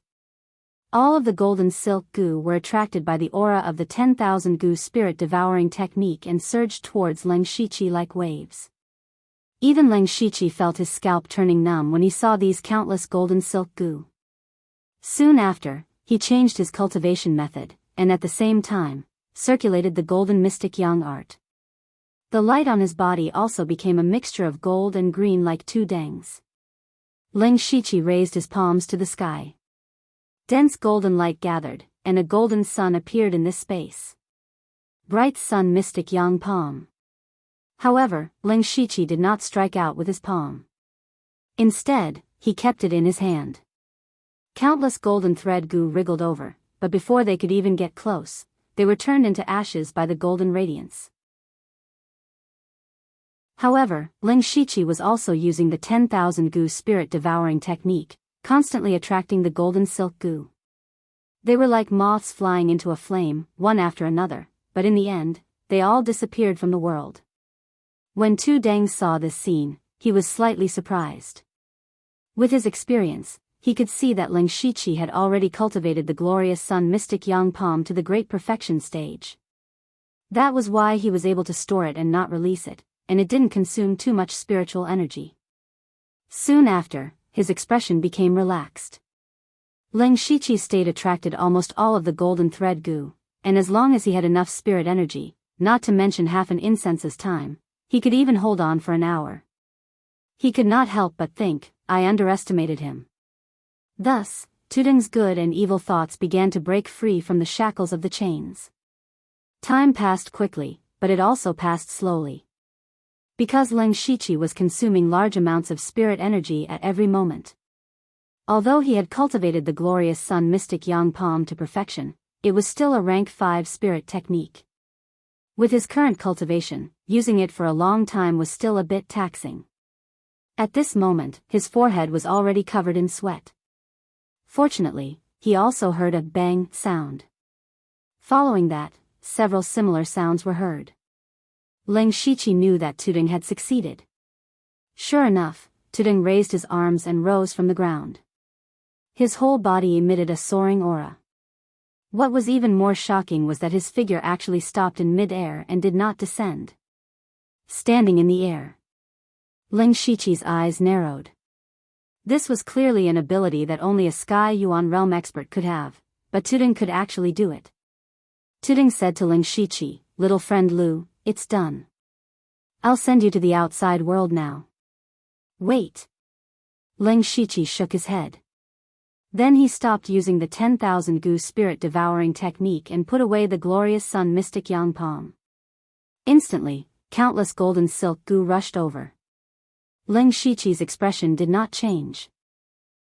All of the golden silk Gu were attracted by the aura of the 10,000 Gu spirit devouring technique and surged towards Ling Shiqi like waves. Even Ling Shiqi felt his scalp turning numb when he saw these countless golden silk Gu. Soon after, he changed his cultivation method, and at the same time, circulated the golden mystic yang art. The light on his body also became a mixture of gold and green like two dangs. Ling Shiqi raised his palms to the sky. Dense golden light gathered, and a golden sun appeared in this space. Bright sun mystic yang palm. However, Ling Shiqi did not strike out with his palm. Instead, he kept it in his hand. Countless golden thread Gu wriggled over, but before they could even get close, they were turned into ashes by the golden radiance. However, Ling Shiqi was also using the 10,000 Gu spirit devouring technique, constantly attracting the golden silk Gu. They were like moths flying into a flame, one after another, but in the end, they all disappeared from the world. When Tu Deng saw this scene, he was slightly surprised. With his experience, he could see that Ling Shiqi had already cultivated the glorious sun mystic yang palm to the great perfection stage. That was why he was able to store it and not release it, and it didn't consume too much spiritual energy. Soon after, his expression became relaxed. Ling Shiqi's state attracted almost all of the golden thread Gu, and as long as he had enough spirit energy, not to mention half an incense's time, he could even hold on for an hour. He could not help but think, I underestimated him. Thus, Tudong's good and evil thoughts began to break free from the shackles of the chains. Time passed quickly, but it also passed slowly. Because Ling Shiqi was consuming large amounts of spirit energy at every moment. Although he had cultivated the glorious sun mystic yang palm to perfection, it was still a rank 5 spirit technique. With his current cultivation, using it for a long time was still a bit taxing. At this moment, his forehead was already covered in sweat. Fortunately, he also heard a bang sound. Following that, several similar sounds were heard. Ling Shiqi knew that Tudong had succeeded. Sure enough, Tudong raised his arms and rose from the ground. His whole body emitted a soaring aura. What was even more shocking was that his figure actually stopped in mid-air and did not descend. Standing in the air. Ling Shiqi's eyes narrowed. This was clearly an ability that only a Sky Yuan realm expert could have, but Tudong could actually do it. Tudong said to Ling Shiqi, "Little friend Lu, it's done. I'll send you to the outside world now." Wait. Ling Shiqi shook his head. Then he stopped using the 10,000 Gu spirit devouring technique and put away the glorious sun mystic yang palm. Instantly, countless golden silk Gu rushed over. Ling Shiqi's expression did not change.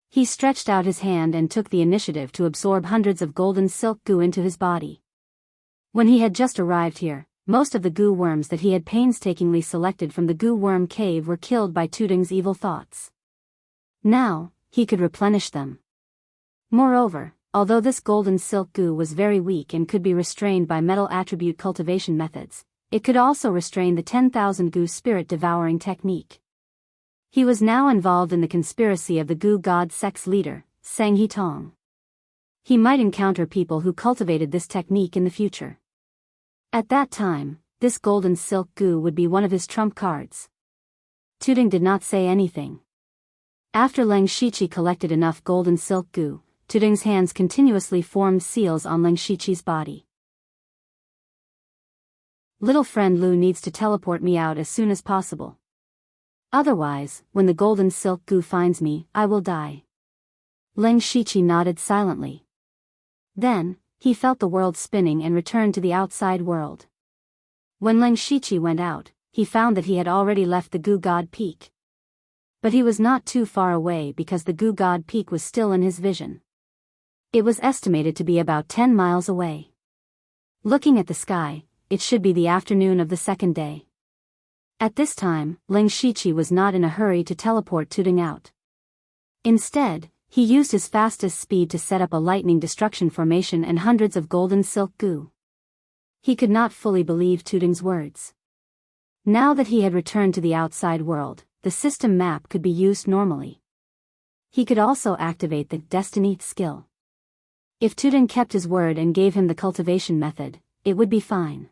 He stretched out his hand and took the initiative to absorb hundreds of golden silk Gu into his body. When he had just arrived here, most of the Gu worms that he had painstakingly selected from the Gu worm cave were killed by Tudong's evil thoughts. Now, he could replenish them. Moreover, although this golden silk Gu was very weak and could be restrained by metal attribute cultivation methods, it could also restrain the 10,000 Gu spirit devouring technique. He was now involved in the conspiracy of the Gu god sect's leader, Sang He Tong. He might encounter people who cultivated this technique in the future. At that time, this golden silk Gu would be one of his trump cards. Tudong did not say anything. After Ling Shiqi collected enough golden silk Gu, Tudong's hands continuously formed seals on Ling Shiqi's body. Little friend Lu needs to teleport me out as soon as possible. Otherwise, when the golden silk Gu finds me, I will die. Ling Shiqi nodded silently. Then, he felt the world spinning and returned to the outside world. When Ling Shiqi went out, he found that he had already left the Gu God Peak. But he was not too far away because the Gu God Peak was still in his vision. It was estimated to be about 10 miles away. Looking at the sky, it should be the afternoon of the second day. At this time, Ling Shiqi was not in a hurry to teleport Tudong out. Instead, he used his fastest speed to set up a lightning destruction formation and hundreds of golden silk Gu. He could not fully believe Tuding's words. Now that he had returned to the outside world, the system map could be used normally. He could also activate the Destiny skill. If Tuding kept his word and gave him the cultivation method, it would be fine.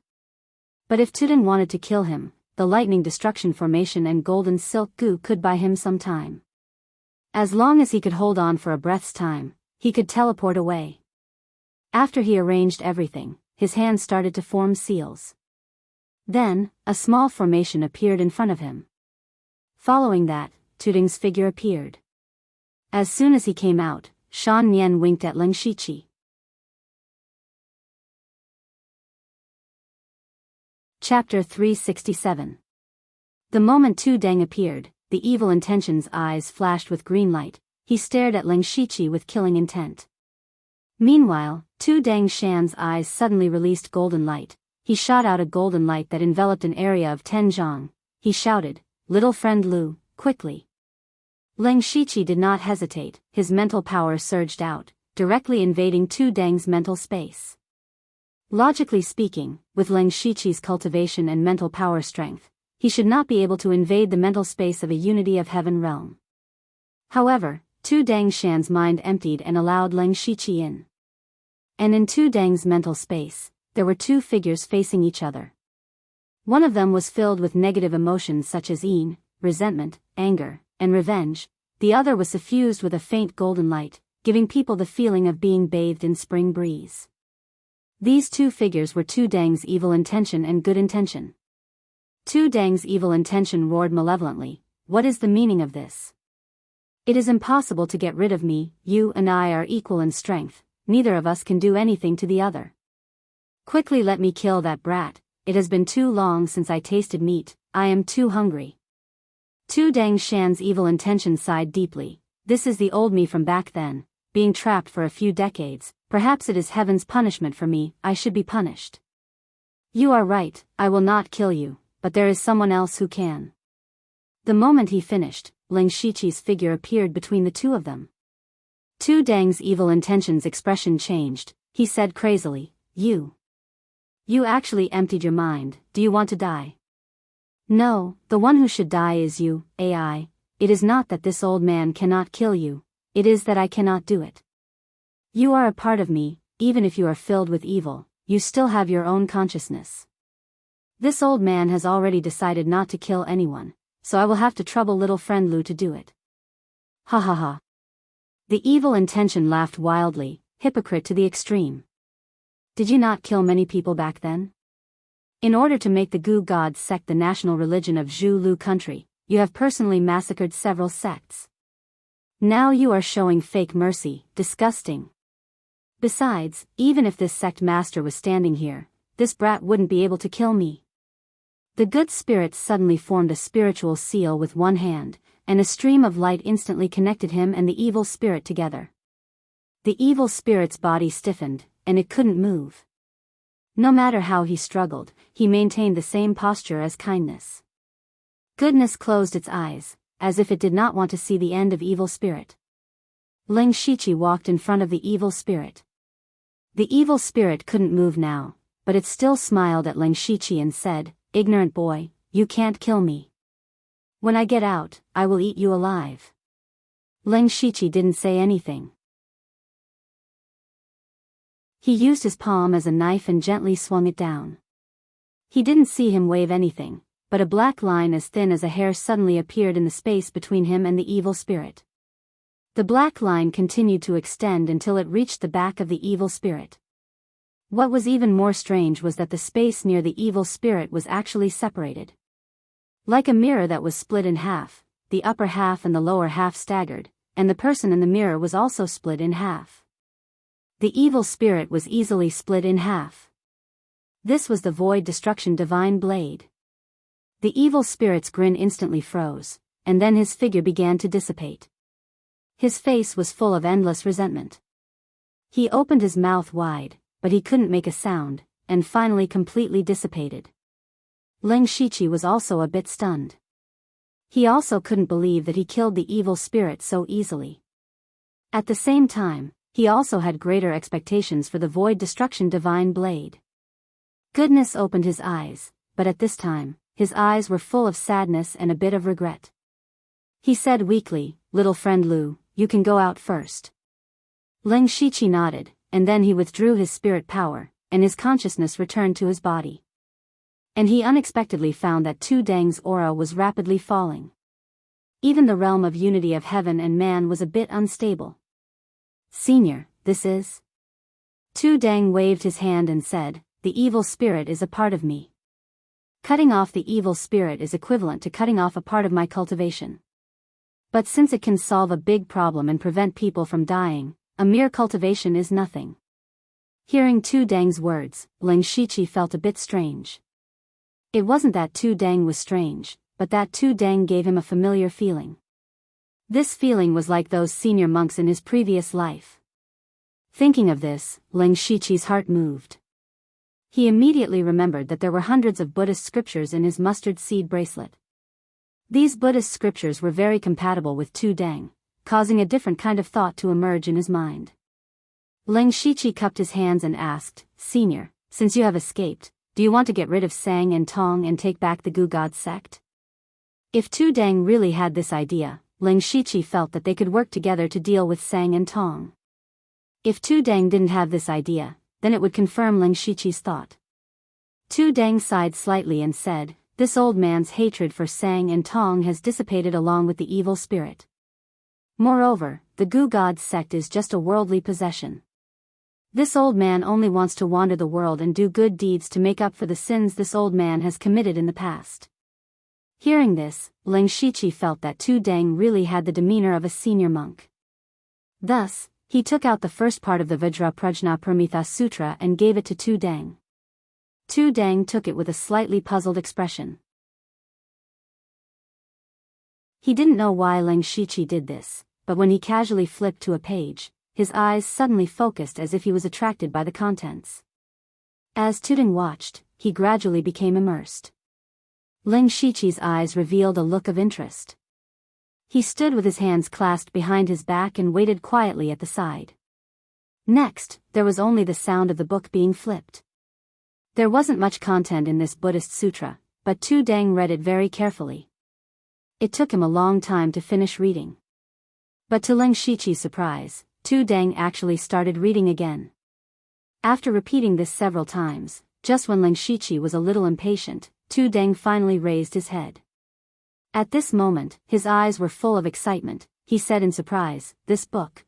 But if Tuding wanted to kill him, the lightning destruction formation and golden silk goo could buy him some time. As long as he could hold on for a breath's time, he could teleport away. After he arranged everything, his hands started to form seals. Then, a small formation appeared in front of him. Following that, Tuding's figure appeared. As soon as he came out, Shan Nian winked at Ling Shiqi. Chapter 367. The moment Tu Deng appeared, the evil intention's eyes flashed with green light. He stared at Ling Shiqi with killing intent. Meanwhile, Tu Deng Shan's eyes suddenly released golden light. He shot out a golden light that enveloped an area of 10 zhang. He shouted, "Little friend Lu, quickly." Ling Shiqi did not hesitate. His mental power surged out, directly invading Tu Deng's mental space. Logically speaking, with Ling Shiqi's cultivation and mental power strength, he should not be able to invade the mental space of a unity of heaven realm. However, Tu Deng Shan's mind emptied and allowed Ling Shiqi in. And in Tu Deng's mental space, there were two figures facing each other. One of them was filled with negative emotions such as resentment, anger, and revenge. The other was suffused with a faint golden light, giving people the feeling of being bathed in spring breeze. These two figures were Tu Deng's evil intention and good intention. Tu Deng's evil intention roared malevolently, "What is the meaning of this? It is impossible to get rid of me. You and I are equal in strength. Neither of us can do anything to the other. Quickly let me kill that brat. It has been too long since I tasted meat. I am too hungry." Tu Deng Shan's evil intention sighed deeply. "This is the old me from back then, being trapped for a few decades. Perhaps it is heaven's punishment for me. I should be punished." "You are right, I will not kill you, but there is someone else who can." The moment he finished, Ling Shiqi's figure appeared between the two of them. Tu Deng's evil intention's expression changed. He said crazily, You actually emptied your mind. Do you want to die?" "No, the one who should die is you, AI. It is not that this old man cannot kill you, it is that I cannot do it. You are a part of me. Even if you are filled with evil, you still have your own consciousness. This old man has already decided not to kill anyone, so I will have to trouble little friend Lu to do it." Ha ha ha. The evil intention laughed wildly, hypocrite to the extreme. "Did you not kill many people back then? In order to make the Gu God sect the national religion of Zhu Lu country, you have personally massacred several sects. Now you are showing fake mercy. Disgusting. Besides, even if this sect master was standing here, this brat wouldn't be able to kill me." The good spirit suddenly formed a spiritual seal with one hand, and a stream of light instantly connected him and the evil spirit together. The evil spirit's body stiffened, and it couldn't move. No matter how he struggled, he maintained the same posture as kindness. Goodness closed its eyes, as if it did not want to see the end of evil spirit. Ling Shiqi walked in front of the evil spirit. The evil spirit couldn't move now, but it still smiled at Ling Shiqi and said, "Ignorant boy, you can't kill me. When I get out, I will eat you alive." Ling Shiqi didn't say anything. He used his palm as a knife and gently swung it down. He didn't see him wave anything, but a black line as thin as a hair suddenly appeared in the space between him and the evil spirit. The black line continued to extend until it reached the back of the evil spirit. What was even more strange was that the space near the evil spirit was actually separated. Like a mirror that was split in half, the upper half and the lower half staggered, and the person in the mirror was also split in half. The evil spirit was easily split in half. This was the void destruction divine blade. The evil spirit's grin instantly froze, and then his figure began to dissipate. His face was full of endless resentment. He opened his mouth wide, but he couldn't make a sound, and finally completely dissipated. Ling Shiqi was also a bit stunned. He also couldn't believe that he killed the evil spirit so easily. At the same time, he also had greater expectations for the void destruction divine blade. Goodness opened his eyes, but at this time, his eyes were full of sadness and a bit of regret. He said weakly, "Little friend Lu, you can go out first." Ling Shiqi nodded, and then he withdrew his spirit power, and his consciousness returned to his body. And he unexpectedly found that Tu Dang's aura was rapidly falling. Even the realm of unity of heaven and man was a bit unstable. "Senior, this is..." Tu Dang waved his hand and said, "The evil spirit is a part of me. Cutting off the evil spirit is equivalent to cutting off a part of my cultivation. But since it can solve a big problem and prevent people from dying, a mere cultivation is nothing." Hearing Tu Dang's words, Ling Shiqi felt a bit strange. It wasn't that Tu Dang was strange, but that Tu Dang gave him a familiar feeling. This feeling was like those senior monks in his previous life. Thinking of this, Ling Shiqi's heart moved. He immediately remembered that there were hundreds of Buddhist scriptures in his mustard seed bracelet. These Buddhist scriptures were very compatible with Tu Dang, causing a different kind of thought to emerge in his mind. Ling Shiqi cupped his hands and asked, "Senior, since you have escaped, do you want to get rid of Sang and Tong and take back the Gu God sect?" If Tu Dang really had this idea, Ling Shiqi felt that they could work together to deal with Sang and Tong. If Tu Dang didn't have this idea, then it would confirm Ling Shiqi's thought. Tu Dang sighed slightly and said, "This old man's hatred for Sang and Tong has dissipated along with the evil spirit. Moreover, the Gu God sect is just a worldly possession. This old man only wants to wander the world and do good deeds to make up for the sins this old man has committed in the past." Hearing this, Ling Shiqi felt that Tu Dang really had the demeanor of a senior monk. Thus, he took out the first part of the Vajraprajna Sutra and gave it to Tu Dang. Tu Dang took it with a slightly puzzled expression. He didn't know why Ling Shiqi did this, but when he casually flipped to a page, his eyes suddenly focused as if he was attracted by the contents. As Tu Dang watched, he gradually became immersed. Ling Shiqi's eyes revealed a look of interest. He stood with his hands clasped behind his back and waited quietly at the side. Next, there was only the sound of the book being flipped. There wasn't much content in this Buddhist sutra, but Tu Dang read it very carefully. It took him a long time to finish reading. But to Ling Shiqi's surprise, Tu Dang actually started reading again. After repeating this several times, just when Ling Shiqi was a little impatient, Tu Dang finally raised his head. At this moment, his eyes were full of excitement. He said in surprise, this book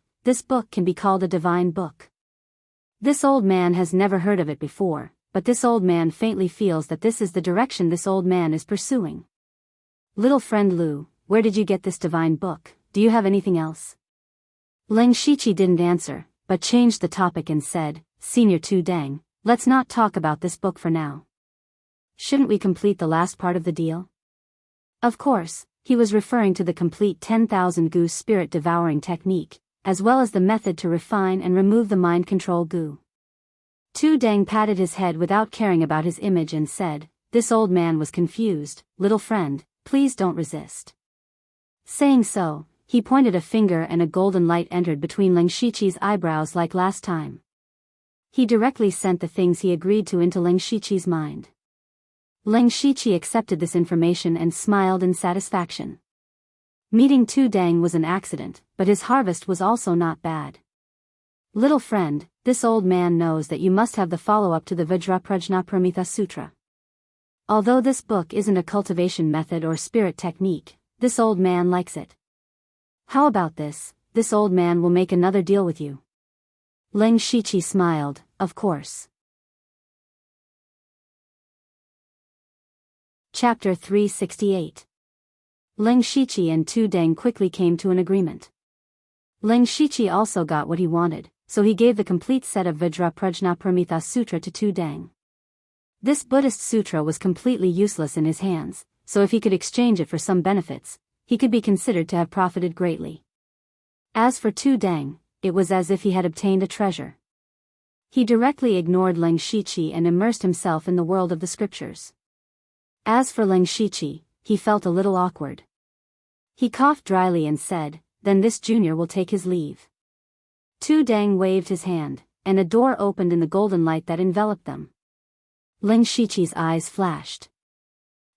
can be called a divine book. This old man has never heard of it before, but this old man faintly feels that this is the direction this old man is pursuing. Little friend Lu, where did you get this divine book? Do you have anything else?" Ling Shiqi didn't answer, but changed the topic and said, "Senior Tu Dang, let's not talk about this book for now. Shouldn't we complete the last part of the deal?" Of course, he was referring to the complete 10,000 Gu spirit devouring technique, as well as the method to refine and remove the mind control Gu. Tu Dang patted his head without caring about his image and said, "This old man was confused, little friend, please don't resist." Saying so, he pointed a finger and a golden light entered between Ling Shiqi's eyebrows like last time. He directly sent the things he agreed to into Ling Shiqi's mind. Ling Shiqi accepted this information and smiled in satisfaction. Meeting Tu Dang was an accident, but his harvest was also not bad. "Little friend, this old man knows that you must have the follow-up to the Vajraprajna Sutra. Although this book isn't a cultivation method or spirit technique, this old man likes it. How about this? This old man will make another deal with you." Ling Shiqi smiled, "Of course." Chapter 368. Ling Shiqi and Tu Dang quickly came to an agreement. Ling Shiqi also got what he wanted, so he gave the complete set of Vajraprajna Sutra to Tu Dang. This Buddhist sutra was completely useless in his hands, so if he could exchange it for some benefits, he could be considered to have profited greatly. As for Tu Dang, it was as if he had obtained a treasure. He directly ignored Ling Shiqi and immersed himself in the world of the scriptures. As for Ling Shiqi, he felt a little awkward. He coughed dryly and said, "Then this junior will take his leave." Tu Dang waved his hand, and a door opened in the golden light that enveloped them. Ling Shiqi's eyes flashed.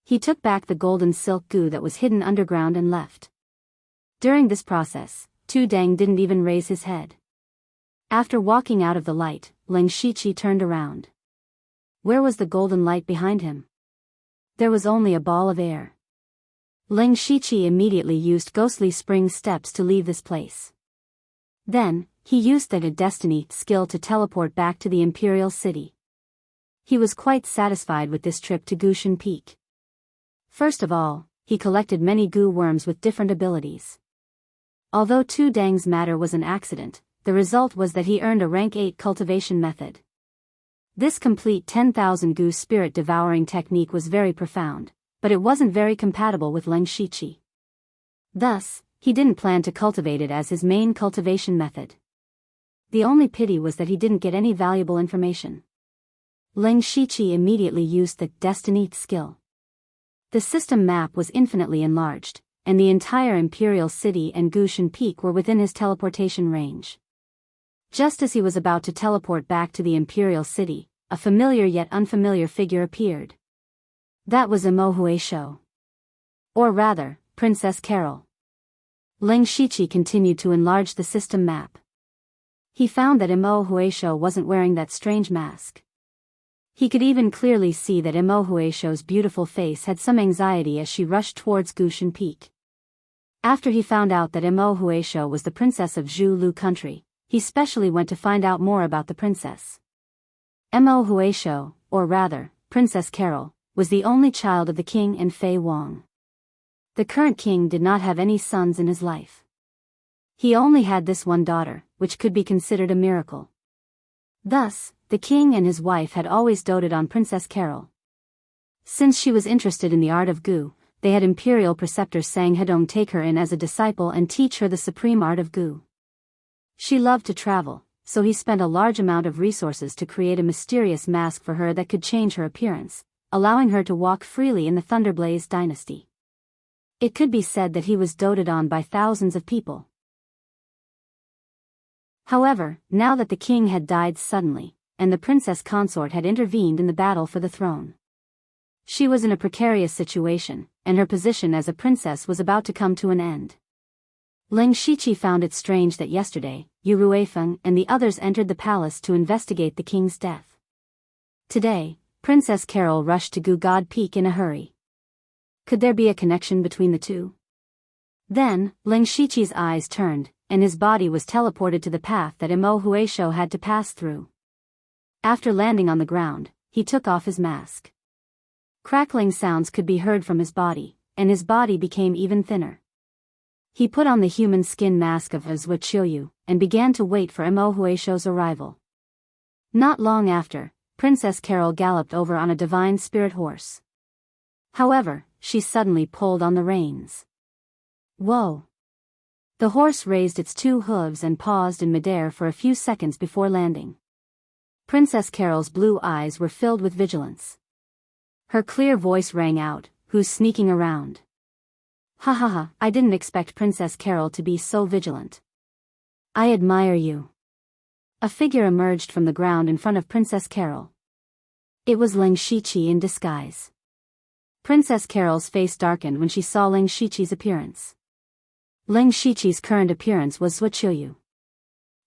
He took back the golden silk goo that was hidden underground and left. During this process, Tu Deng didn't even raise his head. After walking out of the light, Ling Shiqi turned around. Where was the golden light behind him? There was only a ball of air. Ling Shiqi immediately used ghostly spring steps to leave this place. Then, he used the destiny skill to teleport back to the imperial city. He was quite satisfied with this trip to Gushan Peak. First of all, he collected many goo worms with different abilities. Although Tu Deng's matter was an accident, the result was that he earned a rank 8 cultivation method. This complete 10,000 goo spirit devouring technique was very profound, but it wasn't very compatible with Ling Shiqi. Thus, he didn't plan to cultivate it as his main cultivation method. The only pity was that he didn't get any valuable information. Ling Shiqi immediately used the destiny skill. The system map was infinitely enlarged, and the entire imperial city and Gushan Peak were within his teleportation range. Just as he was about to teleport back to the imperial city, a familiar yet unfamiliar figure appeared. That was Imo Huaishou. Or rather, Princess Carol. Ling Shiqi continued to enlarge the system map. He found that Imo Huaishou wasn't wearing that strange mask. He could even clearly see that Imo Huaishou's beautiful face had some anxiety as she rushed towards Gushan Peak. After he found out that Imo Huaishou was the princess of Zhu Lu country, he specially went to find out more about the princess. Imo Huaishou, or rather, Princess Carol, was the only child of the king and Fei Wang. The current king did not have any sons in his life. He only had this one daughter, which could be considered a miracle. Thus, the king and his wife had always doted on Princess Carol. Since she was interested in the art of goo, they had imperial preceptor Sang Hedong take her in as a disciple and teach her the supreme art of goo. She loved to travel, so he spent a large amount of resources to create a mysterious mask for her that could change her appearance, allowing her to walk freely in the Thunderblaze dynasty. It could be said that he was doted on by thousands of people. However, now that the king had died suddenly, and the princess consort had intervened in the battle for the throne, she was in a precarious situation, and her position as a princess was about to come to an end. Ling Shiqi found it strange that yesterday, Yu Ruifeng and the others entered the palace to investigate the king's death. Today, Princess Carol rushed to Gu God Peak in a hurry. Could there be a connection between the two? Then, Ling Shiqi's eyes turned, and his body was teleported to the path that Imo Huaishou had to pass through. After landing on the ground, he took off his mask. Crackling sounds could be heard from his body, and his body became even thinner. He put on the human skin mask of Zhuqiu, and began to wait for Imo Huaishou's arrival. Not long after, Princess Carol galloped over on a divine spirit horse. However, she suddenly pulled on the reins. Whoa! The horse raised its 2 hooves and paused in midair for a few seconds before landing. Princess Carol's blue eyes were filled with vigilance. Her clear voice rang out, "Who's sneaking around?" "Ha ha ha, I didn't expect Princess Carol to be so vigilant. I admire you." A figure emerged from the ground in front of Princess Carol. It was Ling Shiqi in disguise. Princess Carol's face darkened when she saw Ling Shiqi's appearance. Ling Shiqi's current appearance was Zhuqiu.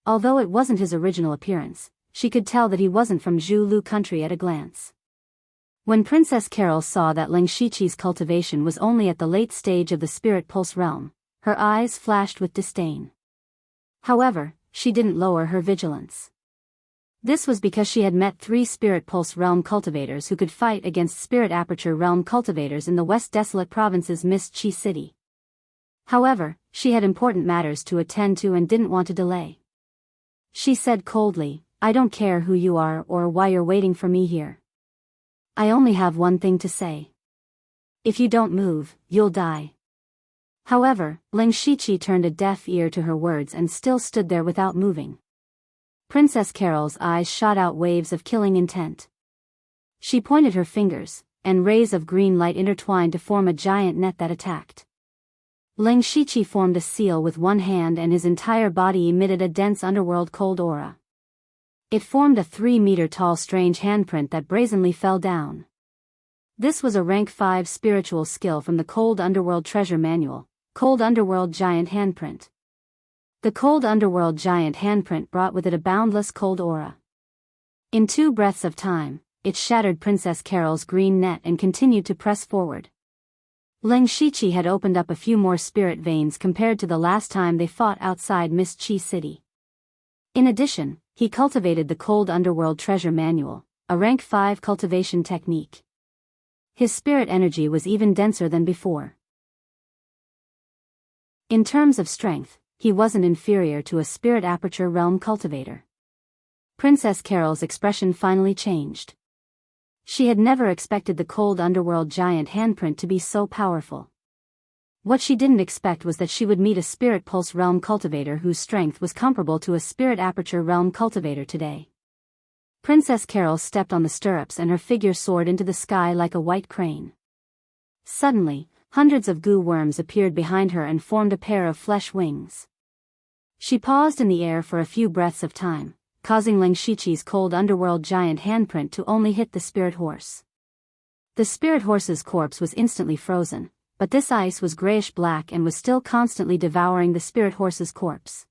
Although it wasn't his original appearance, she could tell that he wasn't from Zhu Lu country at a glance. When Princess Carol saw that Ling Shiqi's cultivation was only at the late stage of the Spirit Pulse realm, her eyes flashed with disdain. However, she didn't lower her vigilance. This was because she had met 3 Spirit Pulse realm cultivators who could fight against Spirit Aperture realm cultivators in the West Desolate Province's Mist Chi City. However, she had important matters to attend to and didn't want to delay. She said coldly, "I don't care who you are or why you're waiting for me here. I only have one thing to say. If you don't move, you'll die." However, Ling Shiqi turned a deaf ear to her words and still stood there without moving. Princess Carol's eyes shot out waves of killing intent. She pointed her fingers, and rays of green light intertwined to form a giant net that attacked. Ling Shiqi formed a seal with one hand and his entire body emitted a dense underworld cold aura. It formed a 3-meter-tall strange handprint that brazenly fell down. This was a rank 5 spiritual skill from the Cold Underworld Treasure Manual, Cold Underworld Giant Handprint. The Cold Underworld Giant Handprint brought with it a boundless cold aura. In 2 breaths of time, it shattered Princess Carol's green net and continued to press forward. Leng Shiqi had opened up a few more spirit veins compared to the last time they fought outside Mist Chi City. In addition, he cultivated the Cold Underworld Treasure Manual, a rank 5 cultivation technique. His spirit energy was even denser than before. In terms of strength, he wasn't inferior to a Spirit Aperture Realm cultivator. Princess Carol's expression finally changed. She had never expected the Cold Underworld Giant Handprint to be so powerful. What she didn't expect was that she would meet a Spirit Pulse Realm cultivator whose strength was comparable to a Spirit Aperture Realm cultivator today. Princess Carol stepped on the stirrups and her figure soared into the sky like a white crane. Suddenly, hundreds of goo worms appeared behind her and formed a pair of flesh wings. She paused in the air for a few breaths of time, causing Leng Shiqi's Cold Underworld Giant Handprint to only hit the spirit horse. The spirit horse's corpse was instantly frozen, but this ice was grayish-black and was still constantly devouring the spirit horse's corpse.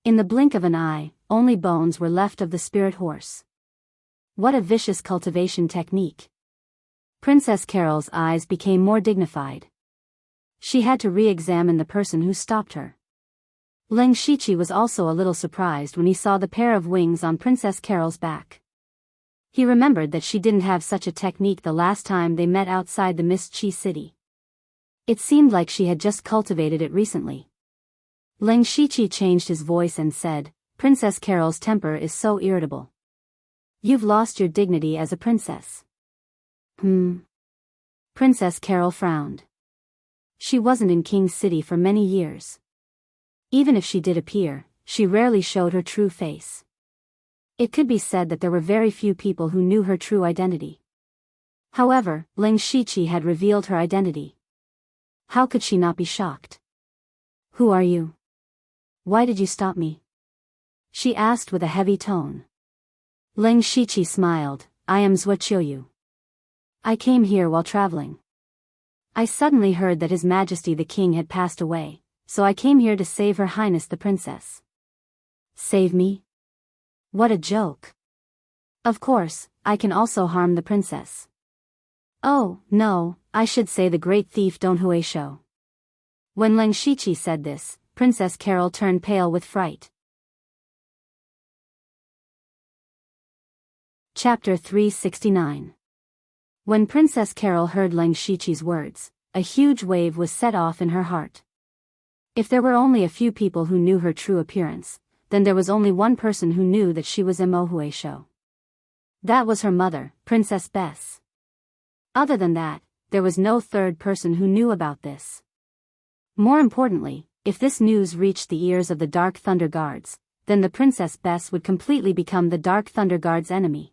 In the blink of an eye, only bones were left of the spirit horse. What a vicious cultivation technique! Princess Carol's eyes became more dignified. She had to re-examine the person who stopped her. Leng Shiqi was also a little surprised when he saw the pair of wings on Princess Carol's back. He remembered that she didn't have such a technique the last time they met outside the Mist Chi City. It seemed like she had just cultivated it recently. Leng Shiqi changed his voice and said, "Princess Carol's temper is so irritable. You've lost your dignity as a princess." Princess Carol frowned. She wasn't in King's City for many years. Even if she did appear, she rarely showed her true face. It could be said that there were very few people who knew her true identity. However, Leng Shiqi had revealed her identity. How could she not be shocked? "Who are you? Why did you stop me?" she asked with a heavy tone. Leng Shiqi smiled. "I am Zhuo Qiuyu. I came here while traveling. I suddenly heard that His Majesty the King had passed away, so I came here to save Her Highness the Princess." "Save me? What a joke. Of course, I can also harm the princess." "Oh, no, I should say the great thief Don Huisho." When Leng Shiqi said this, Princess Carol turned pale with fright. Chapter 369. When Princess Carol heard Leng Shiqi's words, a huge wave was set off in her heart. If there were only a few people who knew her true appearance, then there was only one person who knew that she was Imo Huisho. That was her mother, Princess Bess. Other than that, there was no third person who knew about this. More importantly, if this news reached the ears of the Dark Thunder Guards, then the Princess Bess would completely become the Dark Thunder Guards' enemy.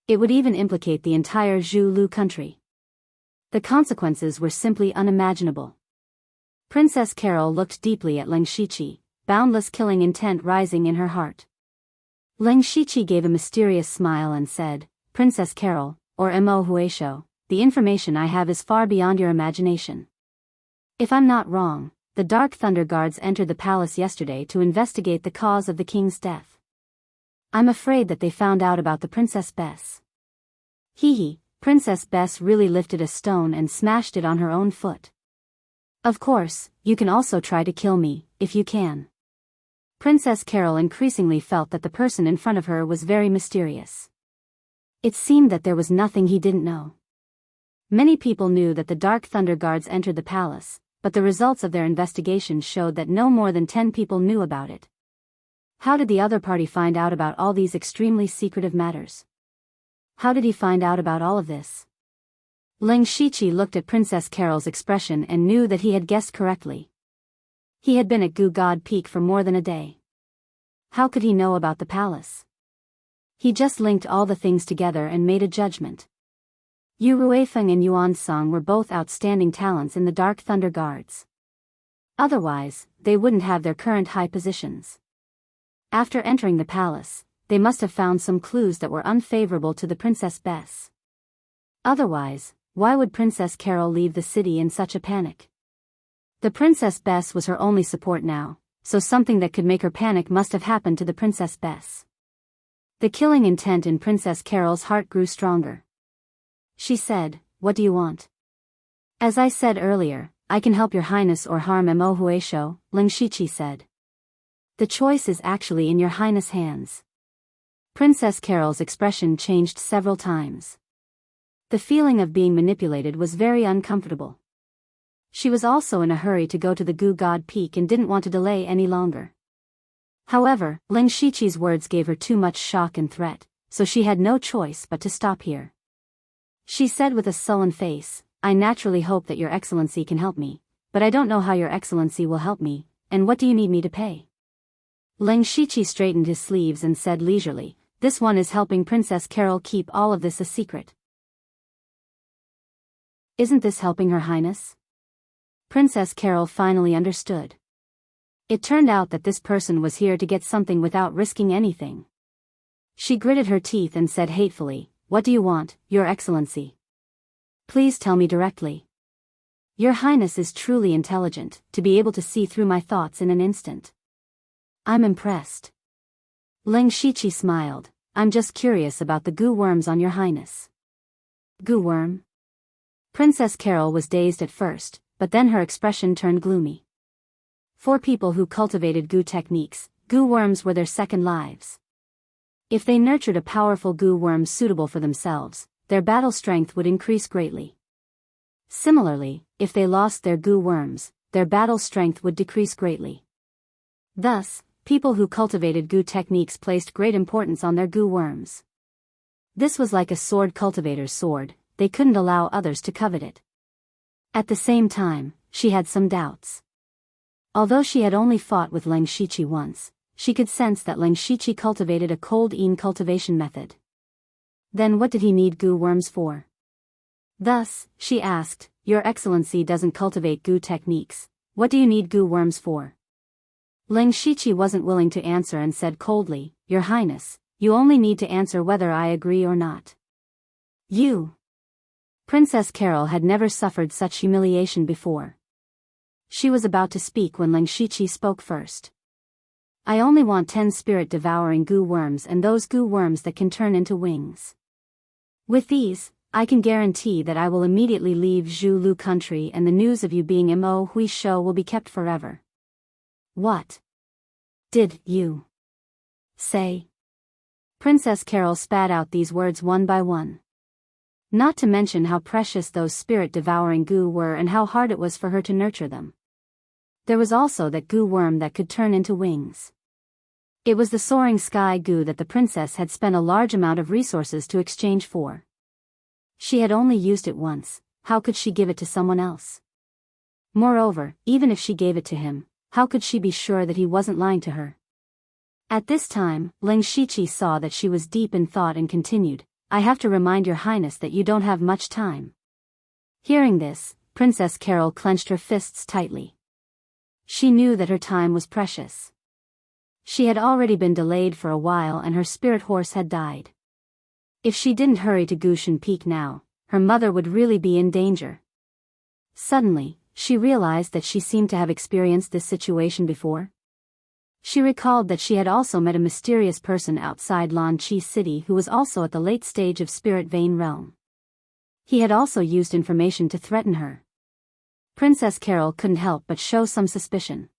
It would even implicate the entire Zhu Lu country. The consequences were simply unimaginable. Princess Carol looked deeply at Leng Shiqi, boundless killing intent rising in her heart. Leng Shiqi gave a mysterious smile and said, "Princess Carol, or Imo Huisho, the information I have is far beyond your imagination. If I'm not wrong, the Dark Thunder Guards entered the palace yesterday to investigate the cause of the king's death. I'm afraid that they found out about the Princess Bess." Hee. Princess Bess really lifted a stone and smashed it on her own foot. "Of course, you can also try to kill me, if you can." Princess Carol increasingly felt that the person in front of her was very mysterious. It seemed that there was nothing he didn't know. Many people knew that the Dark Thunder Guards entered the palace, but the results of their investigation showed that no more than 10 people knew about it. How did the other party find out about all these extremely secretive matters? How did he find out about all of this? Leng Shiqi looked at Princess Carol's expression and knew that he had guessed correctly. He had been at Gu God Peak for more than a day. How could he know about the palace? He just linked all the things together and made a judgment. Yu Ruifeng and Yuan Song were both outstanding talents in the Dark Thunder Guards. Otherwise, they wouldn't have their current high positions. After entering the palace, they must have found some clues that were unfavorable to the Princess Bess. Otherwise, why would Princess Carol leave the city in such a panic? The Princess Bess was her only support now, so something that could make her panic must have happened to the Princess Bess. The killing intent in Princess Carol's heart grew stronger. She said, "What do you want?" "As I said earlier, I can help your highness or harm Mo Huisho," Ling Shiqi said. "The choice is actually in your highness' hands." Princess Carol's expression changed several times. The feeling of being manipulated was very uncomfortable. She was also in a hurry to go to the Goo God Peak and didn't want to delay any longer. However, Ling Shiqi's words gave her too much shock and threat, so she had no choice but to stop here. She said with a sullen face, "I naturally hope that your excellency can help me, but I don't know how your excellency will help me, and what do you need me to pay?" Ling Shiqi straightened his sleeves and said leisurely, "This one is helping Princess Carol keep all of this a secret." "Isn't this helping her highness?" Princess Carol finally understood. It turned out that this person was here to get something without risking anything. She gritted her teeth and said hatefully, "What do you want, your excellency? Please tell me directly. Your highness is truly intelligent, to be able to see through my thoughts in an instant. I'm impressed." Ling Shiqi smiled, "I'm just curious about the goo worms on your highness." Goo worm? Princess Carol was dazed at first, but then her expression turned gloomy. For people who cultivated goo techniques, goo worms were their second lives. If they nurtured a powerful goo worm suitable for themselves, their battle strength would increase greatly. Similarly, if they lost their goo worms, their battle strength would decrease greatly. Thus, people who cultivated goo techniques placed great importance on their goo worms. This was like a sword cultivator's sword, they couldn't allow others to covet it. At the same time, she had some doubts. Although she had only fought with Ling Shiqi once, she could sense that Ling Shiqi cultivated a cold-een cultivation method. Then what did he need goo worms for? Thus, she asked, "Your excellency doesn't cultivate goo techniques, what do you need goo worms for?" Ling Shiqi wasn't willing to answer and said coldly, "Your highness, you only need to answer whether I agree or not." "You." Princess Carol had never suffered such humiliation before. She was about to speak when Ling Shiqi spoke first. "I only want 10 spirit-devouring goo worms and those goo worms that can turn into wings. With these, I can guarantee that I will immediately leave Zhu Lu country and the news of you being Mo Huisho will be kept forever." "What did you say?" Princess Carol spat out these words one by one. Not to mention how precious those spirit-devouring goo were and how hard it was for her to nurture them. There was also that goo worm that could turn into wings. It was the soaring sky goo that the princess had spent a large amount of resources to exchange for. She had only used it once, how could she give it to someone else? Moreover, even if she gave it to him, how could she be sure that he wasn't lying to her? At this time, Ling Shiqi saw that she was deep in thought and continued, "I have to remind your highness that you don't have much time." Hearing this, Princess Carol clenched her fists tightly. She knew that her time was precious. She had already been delayed for a while and her spirit horse had died. If she didn't hurry to Gushan Peak now, her mother would really be in danger. Suddenly, she realized that she seemed to have experienced this situation before. She recalled that she had also met a mysterious person outside Lan Chi City who was also at the late stage of Spirit Vein Realm. He had also used information to threaten her. Princess Carol couldn't help but show some suspicion.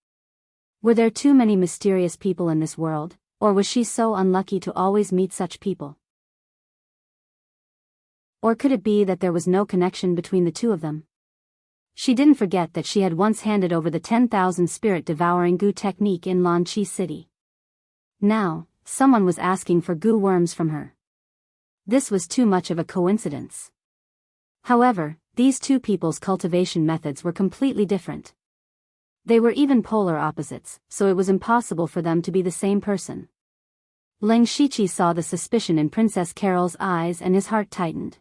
Were there too many mysterious people in this world, or was she so unlucky to always meet such people? Or could it be that there was no connection between the two of them? She didn't forget that she had once handed over the 10,000 spirit-devouring goo technique in Lan Chi City. Now, someone was asking for goo worms from her. This was too much of a coincidence. However, these two people's cultivation methods were completely different. They were even polar opposites, so it was impossible for them to be the same person. Ling Shiqi saw the suspicion in Princess Carol's eyes and his heart tightened.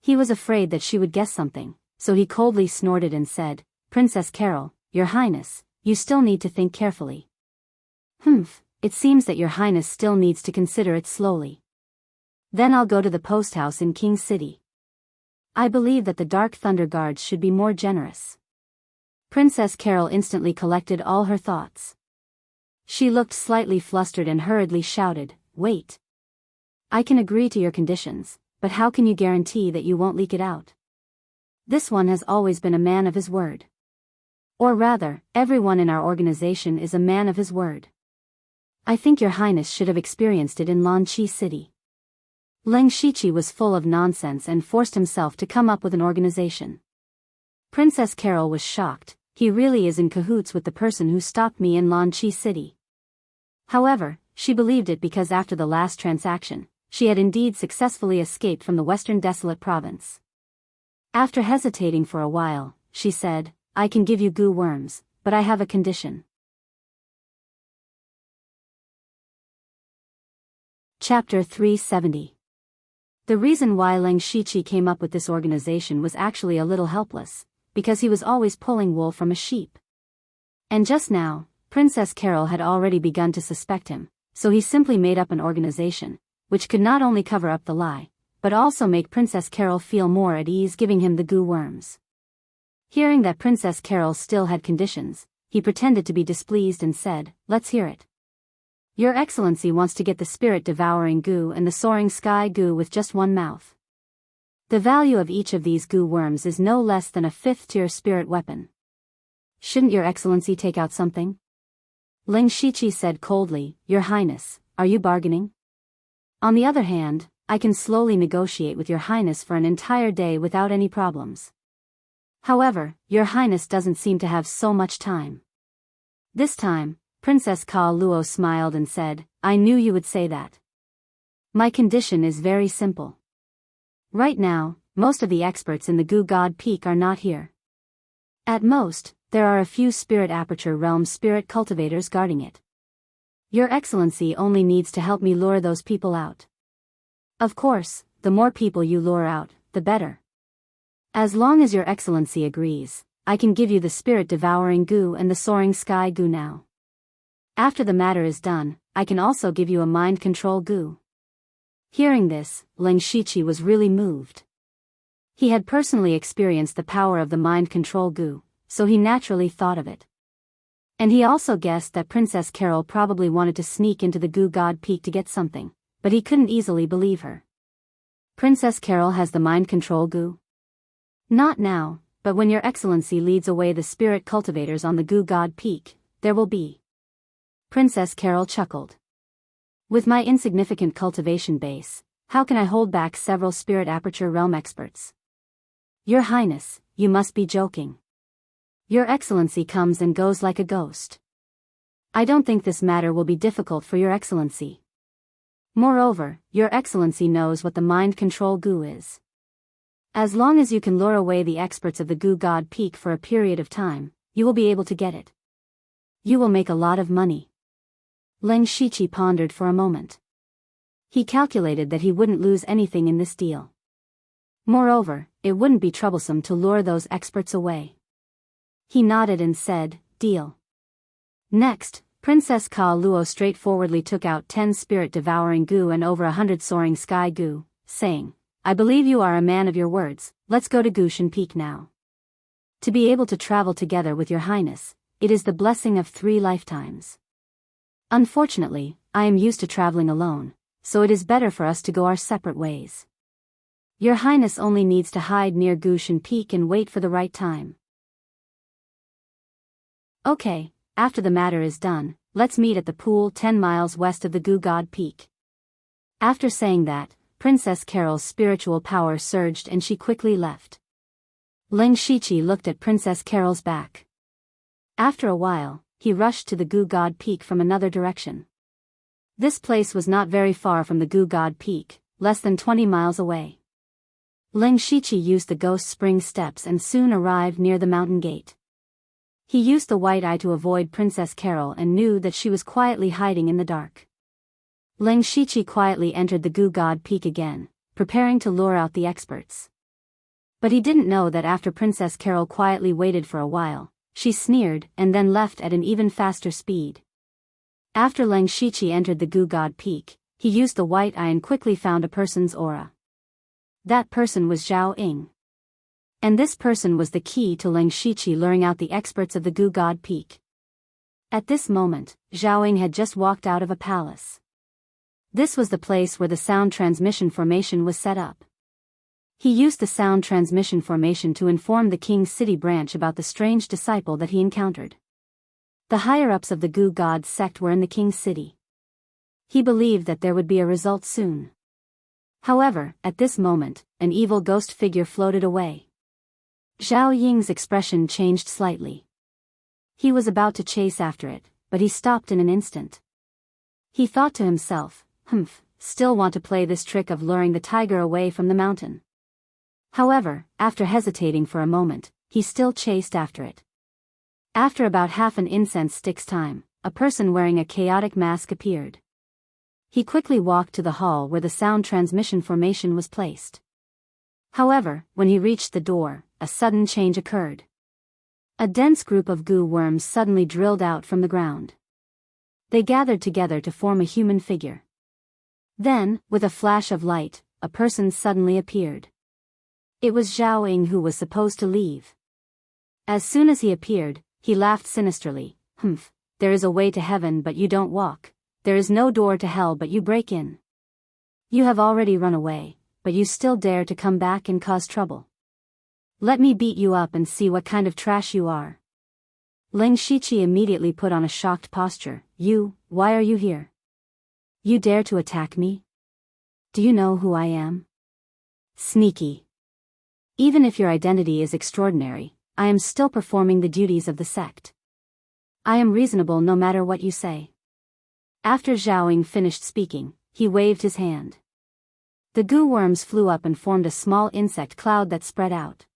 He was afraid that she would guess something, so he coldly snorted and said, "Princess Carol, your highness, you still need to think carefully." "Humph, it seems that your highness still needs to consider it slowly. Then I'll go to the post house in King City. I believe that the Dark Thunder Guards should be more generous. Princess Carol instantly collected all her thoughts. She looked slightly flustered and hurriedly shouted, "Wait. I can agree to your conditions, but how can you guarantee that you won't leak it out? This one has always been a man of his word. Or rather, everyone in our organization is a man of his word. I think your highness should have experienced it in Lanqi City." Leng Shiqi was full of nonsense and forced himself to come up with an organization. Princess Carol was shocked. He really is in cahoots with the person who stopped me in Lanqi City. However, she believed it because after the last transaction, she had indeed successfully escaped from the Western Desolate Province. After hesitating for a while, she said, "I can give you goo worms, but I have a condition." Chapter 370. The reason why Leng Shiqi came up with this organization was actually a little helpless, because he was always pulling wool from a sheep. And just now, Princess Carol had already begun to suspect him, so he simply made up an organization, which could not only cover up the lie, but also make Princess Carol feel more at ease giving him the goo worms. Hearing that Princess Carol still had conditions, he pretended to be displeased and said, "Let's hear it. Your Excellency wants to get the spirit-devouring goo and the soaring sky goo with just one mouth. The value of each of these goo worms is no less than a 5th-tier spirit weapon. Shouldn't your Excellency take out something?" Leng Shiqi said coldly, "Your Highness, are you bargaining? On the other hand, I can slowly negotiate with your Highness for an entire day without any problems. However, your Highness doesn't seem to have so much time." This time, Princess Ka Luo smiled and said, "I knew you would say that. My condition is very simple. Right now, most of the experts in the Goo God Peak are not here. At most, there are a few Spirit Aperture Realm spirit cultivators guarding it. Your Excellency only needs to help me lure those people out. Of course, the more people you lure out, the better. As long as your Excellency agrees, I can give you the spirit-devouring goo and the soaring sky goo now. After the matter is done, I can also give you a mind control goo." Hearing this, Leng Shiqi was really moved. He had personally experienced the power of the mind control goo, so he naturally thought of it. And he also guessed that Princess Carol probably wanted to sneak into the Goo God Peak to get something, but he couldn't easily believe her. "Princess Carol has the mind control goo?" "Not now, but when your Excellency leads away the spirit cultivators on the Goo God Peak, there will be." Princess Carol chuckled. "With my insignificant cultivation base, how can I hold back several Spirit Aperture Realm experts? Your Highness, you must be joking. Your Excellency comes and goes like a ghost. I don't think this matter will be difficult for your Excellency. Moreover, your Excellency knows what the mind control goo is. As long as you can lure away the experts of the Goo God Peak for a period of time, you will be able to get it. You will make a lot of money." Leng Shiqi pondered for a moment. He calculated that he wouldn't lose anything in this deal. Moreover, it wouldn't be troublesome to lure those experts away. He nodded and said, "Deal." Next, Princess Ka Luo straightforwardly took out 10 spirit-devouring goo and over 100 soaring sky goo, saying, "I believe you are a man of your words, let's go to Gushan Peak now. To be able to travel together with your Highness, it is the blessing of 3 lifetimes. Unfortunately, I am used to traveling alone, so it is better for us to go our separate ways. Your Highness only needs to hide near Gushan Peak and wait for the right time." "Okay, after the matter is done, let's meet at the pool 10 miles west of the Goo God Peak." After saying that, Princess Carol's spiritual power surged and she quickly left. Leng Shiqi looked at Princess Carol's back. After a while, he rushed to the Goo God Peak from another direction. This place was not very far from the Goo God Peak, less than 20 miles away. Leng Shiqi used the Ghost Spring steps and soon arrived near the mountain gate. He used the white eye to avoid Princess Carol and knew that she was quietly hiding in the dark. Leng Shiqi quietly entered the Goo God Peak again, preparing to lure out the experts. But he didn't know that after Princess Carol quietly waited for a while, she sneered and then left at an even faster speed. After Leng Shiqi entered the Goo God Peak, he used the white eye and quickly found a person's aura. That person was Zhao Ying. And this person was the key to Leng Shiqi luring out the experts of the Goo God Peak. At this moment, Zhao Ying had just walked out of a palace. This was the place where the sound transmission formation was set up. He used the sound transmission formation to inform the King's City branch about the strange disciple that he encountered. The higher-ups of the Goo God sect were in the King's City. He believed that there would be a result soon. However, at this moment, an evil ghost figure floated away. Zhao Ying's expression changed slightly. He was about to chase after it, but he stopped in an instant. He thought to himself, still want to play this trick of luring the tiger away from the mountain. However, after hesitating for a moment, he still chased after it. After about half an incense stick's time, a person wearing a chaotic mask appeared. He quickly walked to the hall where the sound transmission formation was placed. However, when he reached the door, a sudden change occurred. A dense group of goo worms suddenly drilled out from the ground. They gathered together to form a human figure. Then, with a flash of light, a person suddenly appeared. It was Zhao Ying who was supposed to leave. As soon as he appeared, he laughed sinisterly. There is a way to heaven but you don't walk. There is no door to hell but you break in. You have already run away, but you still dare to come back and cause trouble. Let me beat you up and see what kind of trash you are. Leng Shiqi immediately put on a shocked posture. Why are you here? You dare to attack me? Do you know who I am? Sneaky. Even if your identity is extraordinary, I am still performing the duties of the sect. I am reasonable no matter what you say. After Zhao Ying finished speaking, he waved his hand. The goo worms flew up and formed a small insect cloud that spread out.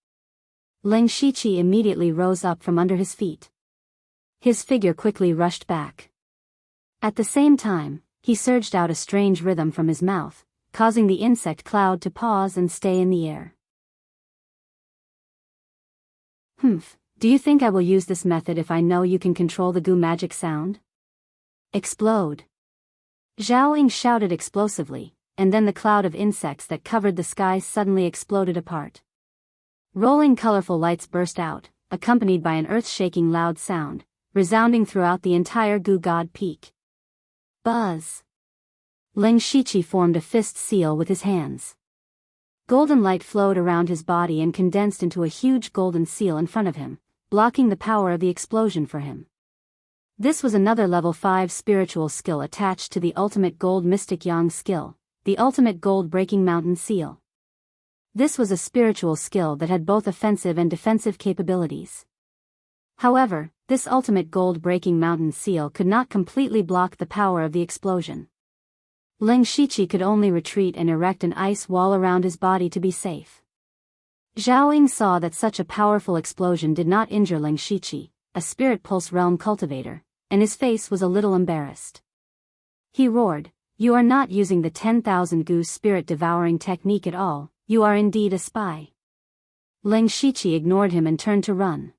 Leng Shiqi immediately rose up from under his feet. His figure quickly rushed back. At the same time, he surged out a strange rhythm from his mouth, causing the insect cloud to pause and stay in the air. Do you think I will use this method if I know you can control the goo magic sound? Explode! Zhao Ying shouted explosively, and then the cloud of insects that covered the sky suddenly exploded apart. Rolling colorful lights burst out, accompanied by an earth-shaking loud sound, resounding throughout the entire Goo God Peak. Buzz! Leng Shiqi formed a fist seal with his hands. Golden light flowed around his body and condensed into a huge golden seal in front of him, blocking the power of the explosion for him. This was another level 5 spiritual skill attached to the ultimate gold mystic yang skill, the ultimate gold breaking mountain seal. This was a spiritual skill that had both offensive and defensive capabilities. However, this ultimate gold breaking mountain seal could not completely block the power of the explosion. Leng Shiqi could only retreat and erect an ice wall around his body to be safe. Zhao Ying saw that such a powerful explosion did not injure Leng Shiqi, a spirit pulse realm cultivator, and his face was a little embarrassed. He roared, "You are not using the 10,000 goose spirit devouring technique at all, you are indeed a spy." Leng Shiqi ignored him and turned to run.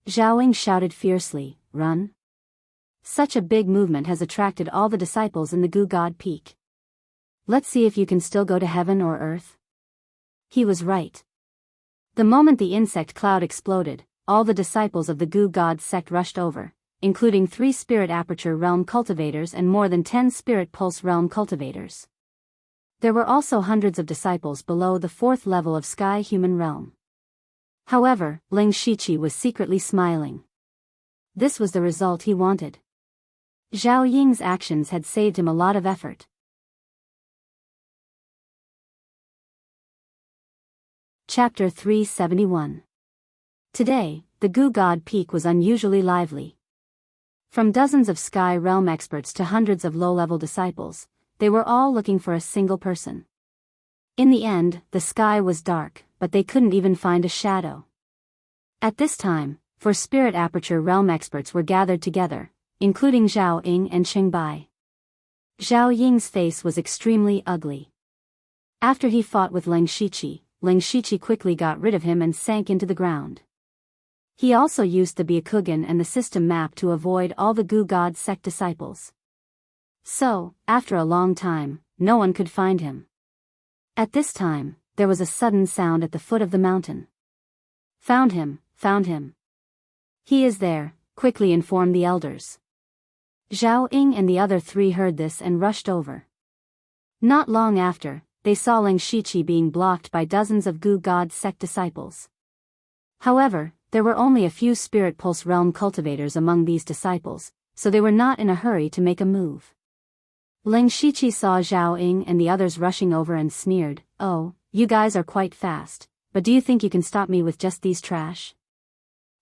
Zhao Ying shouted fiercely, "Run?" Such a big movement has attracted all the disciples in the Goo God Peak. Let's see if you can still go to heaven or earth. He was right. The moment the insect cloud exploded, all the disciples of the Goo God sect rushed over, including 3 Spirit Aperture Realm cultivators and more than 10 Spirit Pulse Realm cultivators. There were also hundreds of disciples below the 4th level of Sky Human Realm. However, Leng Shiqi was secretly smiling. This was the result he wanted. Zhao Ying's actions had saved him a lot of effort. Chapter 371. Today, the Goo God Peak was unusually lively. From dozens of Sky Realm experts to hundreds of low-level disciples, they were all looking for a single person. In the end, the sky was dark, but they couldn't even find a shadow. At this time, 4 Spirit Aperture Realm experts were gathered together, including Zhao Ying and Qingbai. Zhao Ying's face was extremely ugly. After he fought with Leng Shiqi quickly got rid of him and sank into the ground. He also used the Byakugan and the system map to avoid all the Gu God sect disciples. So, after a long time, no one could find him. At this time, there was a sudden sound at the foot of the mountain. Found him, found him. He is there, quickly informed the elders. Zhao Ying and the other three heard this and rushed over. Not long after, they saw Ling Shiqi being blocked by dozens of Gu God sect disciples. However, there were only a few Spirit Pulse Realm cultivators among these disciples, so they were not in a hurry to make a move. Ling Shiqi saw Zhao Ying and the others rushing over and sneered, "Oh, you guys are quite fast, but do you think you can stop me with just these trash?"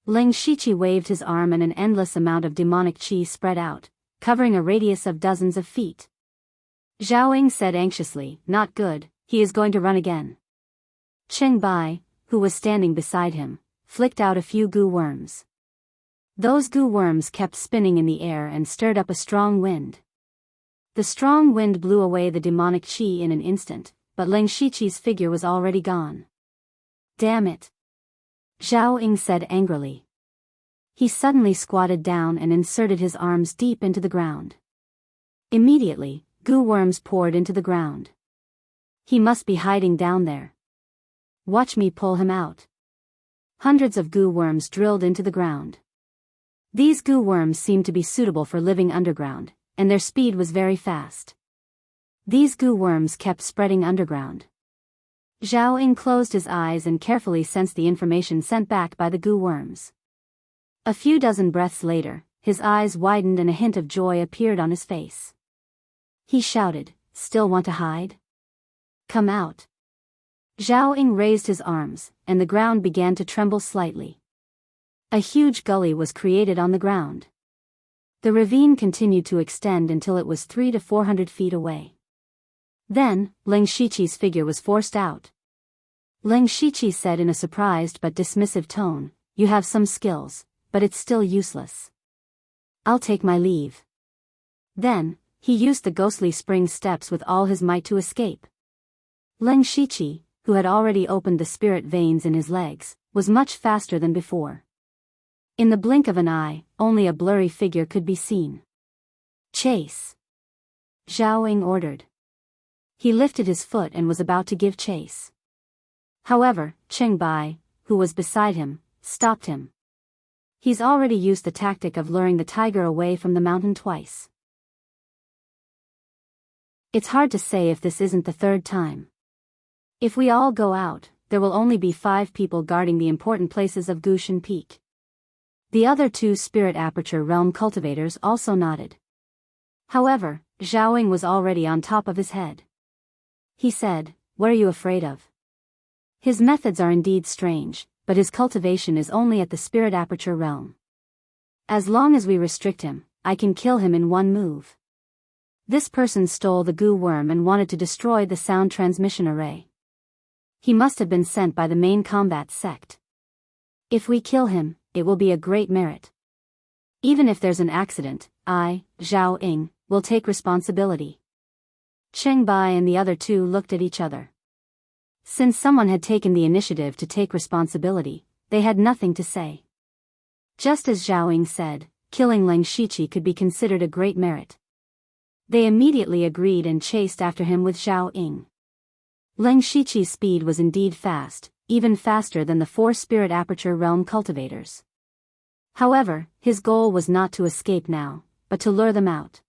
Ling Shiqi waved his arm and an endless amount of demonic qi spread out, covering a radius of dozens of feet. Zhao Ying said anxiously, "Not good, he is going to run again." Cheng Bai, who was standing beside him, flicked out a few goo worms. Those goo worms kept spinning in the air and stirred up a strong wind. The strong wind blew away the demonic qi in an instant, but Ling Shiqi's figure was already gone. "Damn it!" Zhao Ying said angrily. He suddenly squatted down and inserted his arms deep into the ground. Immediately, goo worms poured into the ground. He must be hiding down there. Watch me pull him out. Hundreds of goo worms drilled into the ground. These goo worms seemed to be suitable for living underground, and their speed was very fast. These goo worms kept spreading underground. Zhao Ying closed his eyes and carefully sensed the information sent back by the goo worms. A few dozen breaths later, his eyes widened and a hint of joy appeared on his face. He shouted, "Still want to hide? Come out." Zhao Ying raised his arms, and the ground began to tremble slightly. A huge gully was created on the ground. The ravine continued to extend until it was 300 to 400 feet away. Then, Ling Shiqi's figure was forced out. Ling Shiqi said in a surprised but dismissive tone, "You have some skills, but it's still useless. I'll take my leave." Then, he used the ghostly spring steps with all his might to escape. Ling Shiqi, who had already opened the spirit veins in his legs, was much faster than before. In the blink of an eye, only a blurry figure could be seen. "Chase!" Zhao Ying ordered. He lifted his foot and was about to give chase. However, Cheng Bai, who was beside him, stopped him. He's already used the tactic of luring the tiger away from the mountain twice. It's hard to say if this isn't the third time. If we all go out, there will only be 5 people guarding the important places of Gushan Peak. The other 2 Spirit Aperture Realm cultivators also nodded. However, Zhao Ying was already on top of his head. He said, "What are you afraid of?" His methods are indeed strange, but his cultivation is only at the Spirit Aperture Realm. As long as we restrict him, I can kill him in one move. This person stole the goo worm and wanted to destroy the sound transmission array. He must have been sent by the main combat sect. If we kill him, it will be a great merit. Even if there's an accident, I, Zhao Ying, will take responsibility. Cheng Bai and the other 2 looked at each other. Since someone had taken the initiative to take responsibility, they had nothing to say. Just as Zhao Ying said, killing Ling Shiqi could be considered a great merit. They immediately agreed and chased after him with Zhao Ying. Ling Shiqi's speed was indeed fast, even faster than the 4 Spirit Aperture Realm cultivators. However, his goal was not to escape now, but to lure them out.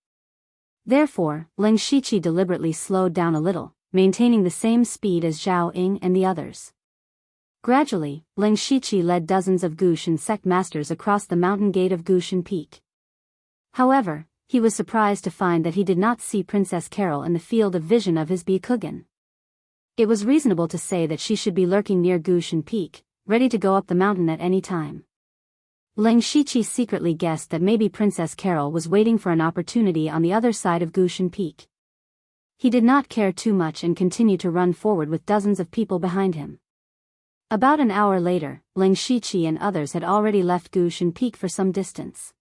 Therefore, Ling Shiqi deliberately slowed down a little, maintaining the same speed as Zhao Ying and the others. Gradually, Ling Shiqi led dozens of Gushan sect masters across the mountain gate of Gushan Peak. However, he was surprised to find that he did not see Princess Carol in the field of vision of his Byakugan. It was reasonable to say that she should be lurking near Gushan Peak, ready to go up the mountain at any time. Ling Shiqi secretly guessed that maybe Princess Carol was waiting for an opportunity on the other side of Gushan Peak. He did not care too much and continued to run forward with dozens of people behind him. About an hour later, Ling Shiqi and others had already left Gushan Peak for some distance.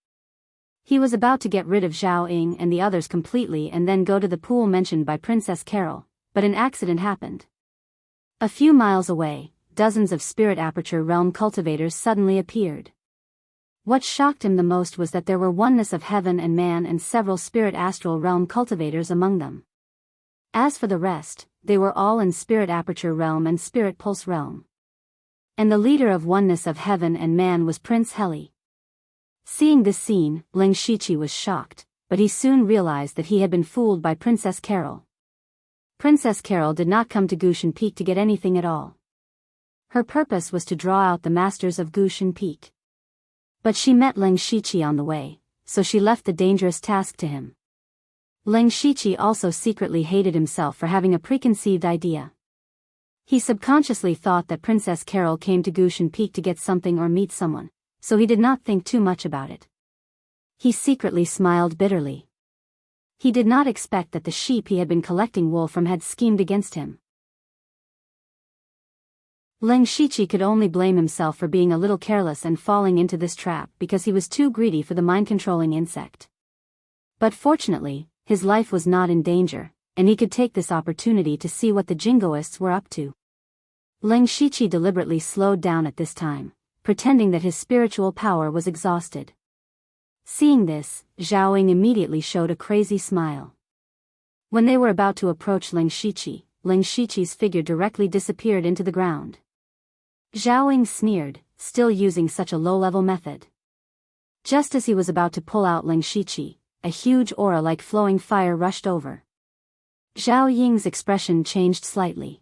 He was about to get rid of Zhao Ying and the others completely and then go to the pool mentioned by Princess Carol, but an accident happened. A few miles away, dozens of spirit aperture realm cultivators suddenly appeared. What shocked him the most was that there were oneness of heaven and man and several spirit astral realm cultivators among them. As for the rest, they were all in spirit aperture realm and spirit pulse realm. And the leader of oneness of heaven and man was Prince Heli. Seeing this scene, Ling Shiqi was shocked, but he soon realized that he had been fooled by Princess Carol. Princess Carol did not come to Gushan Peak to get anything at all. Her purpose was to draw out the masters of Gushan Peak. But she met Ling Shiqi on the way, so she left the dangerous task to him. Ling Shiqi also secretly hated himself for having a preconceived idea. He subconsciously thought that Princess Carol came to Gushan Peak to get something or meet someone, so he did not think too much about it. He secretly smiled bitterly. He did not expect that the sheep he had been collecting wool from had schemed against him. Ling Shiqi could only blame himself for being a little careless and falling into this trap because he was too greedy for the mind-controlling insect. But fortunately, his life was not in danger, and he could take this opportunity to see what the jingoists were up to. Ling Shiqi deliberately slowed down at this time, pretending that his spiritual power was exhausted. Seeing this, Zhao Ying immediately showed a crazy smile. When they were about to approach Ling Shiqi's figure directly disappeared into the ground. Zhao Ying sneered, still using such a low-level method. Just as he was about to pull out Ling Shiqi, a huge aura like flowing fire rushed over. Zhao Ying's expression changed slightly.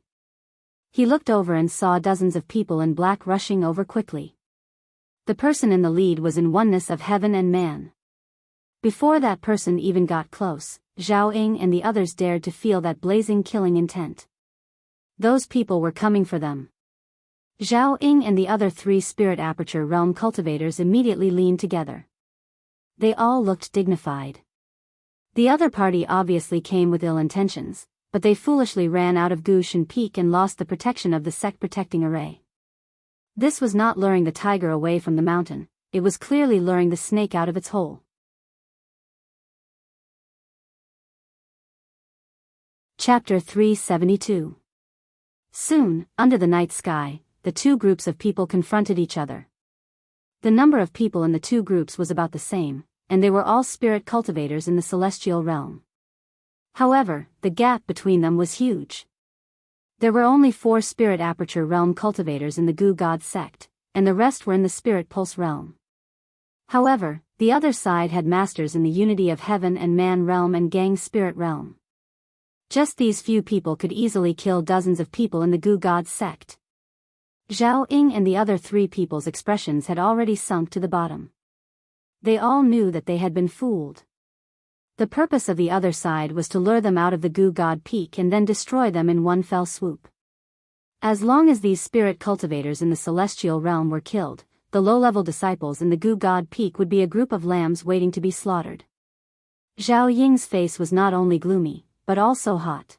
He looked over and saw dozens of people in black rushing over quickly. The person in the lead was in oneness of heaven and man. Before that person even got close, Zhao Ying and the others dared to feel that blazing killing intent. Those people were coming for them. Zhao Ying and the other 3 spirit aperture realm cultivators immediately leaned together. They all looked dignified. The other party obviously came with ill intentions, but they foolishly ran out of Gushan Peak and lost the protection of the sect protecting array. This was not luring the tiger away from the mountain, it was clearly luring the snake out of its hole. Chapter 372. Soon, under the night sky, the 2 groups of people confronted each other. The number of people in the 2 groups was about the same, and they were all spirit cultivators in the celestial realm. However, the gap between them was huge. There were only 4 spirit aperture realm cultivators in the Gu God sect, and the rest were in the spirit pulse realm. However, the other side had masters in the unity of heaven and man realm and gang spirit realm. Just these few people could easily kill dozens of people in the Gu God sect. Zhao Ying and the other 3 people's expressions had already sunk to the bottom. They all knew that they had been fooled. The purpose of the other side was to lure them out of the Gu God Peak and then destroy them in one fell swoop. As long as these spirit cultivators in the celestial realm were killed, the low-level disciples in the Gu God Peak would be a group of lambs waiting to be slaughtered. Zhao Ying's face was not only gloomy, but also hot.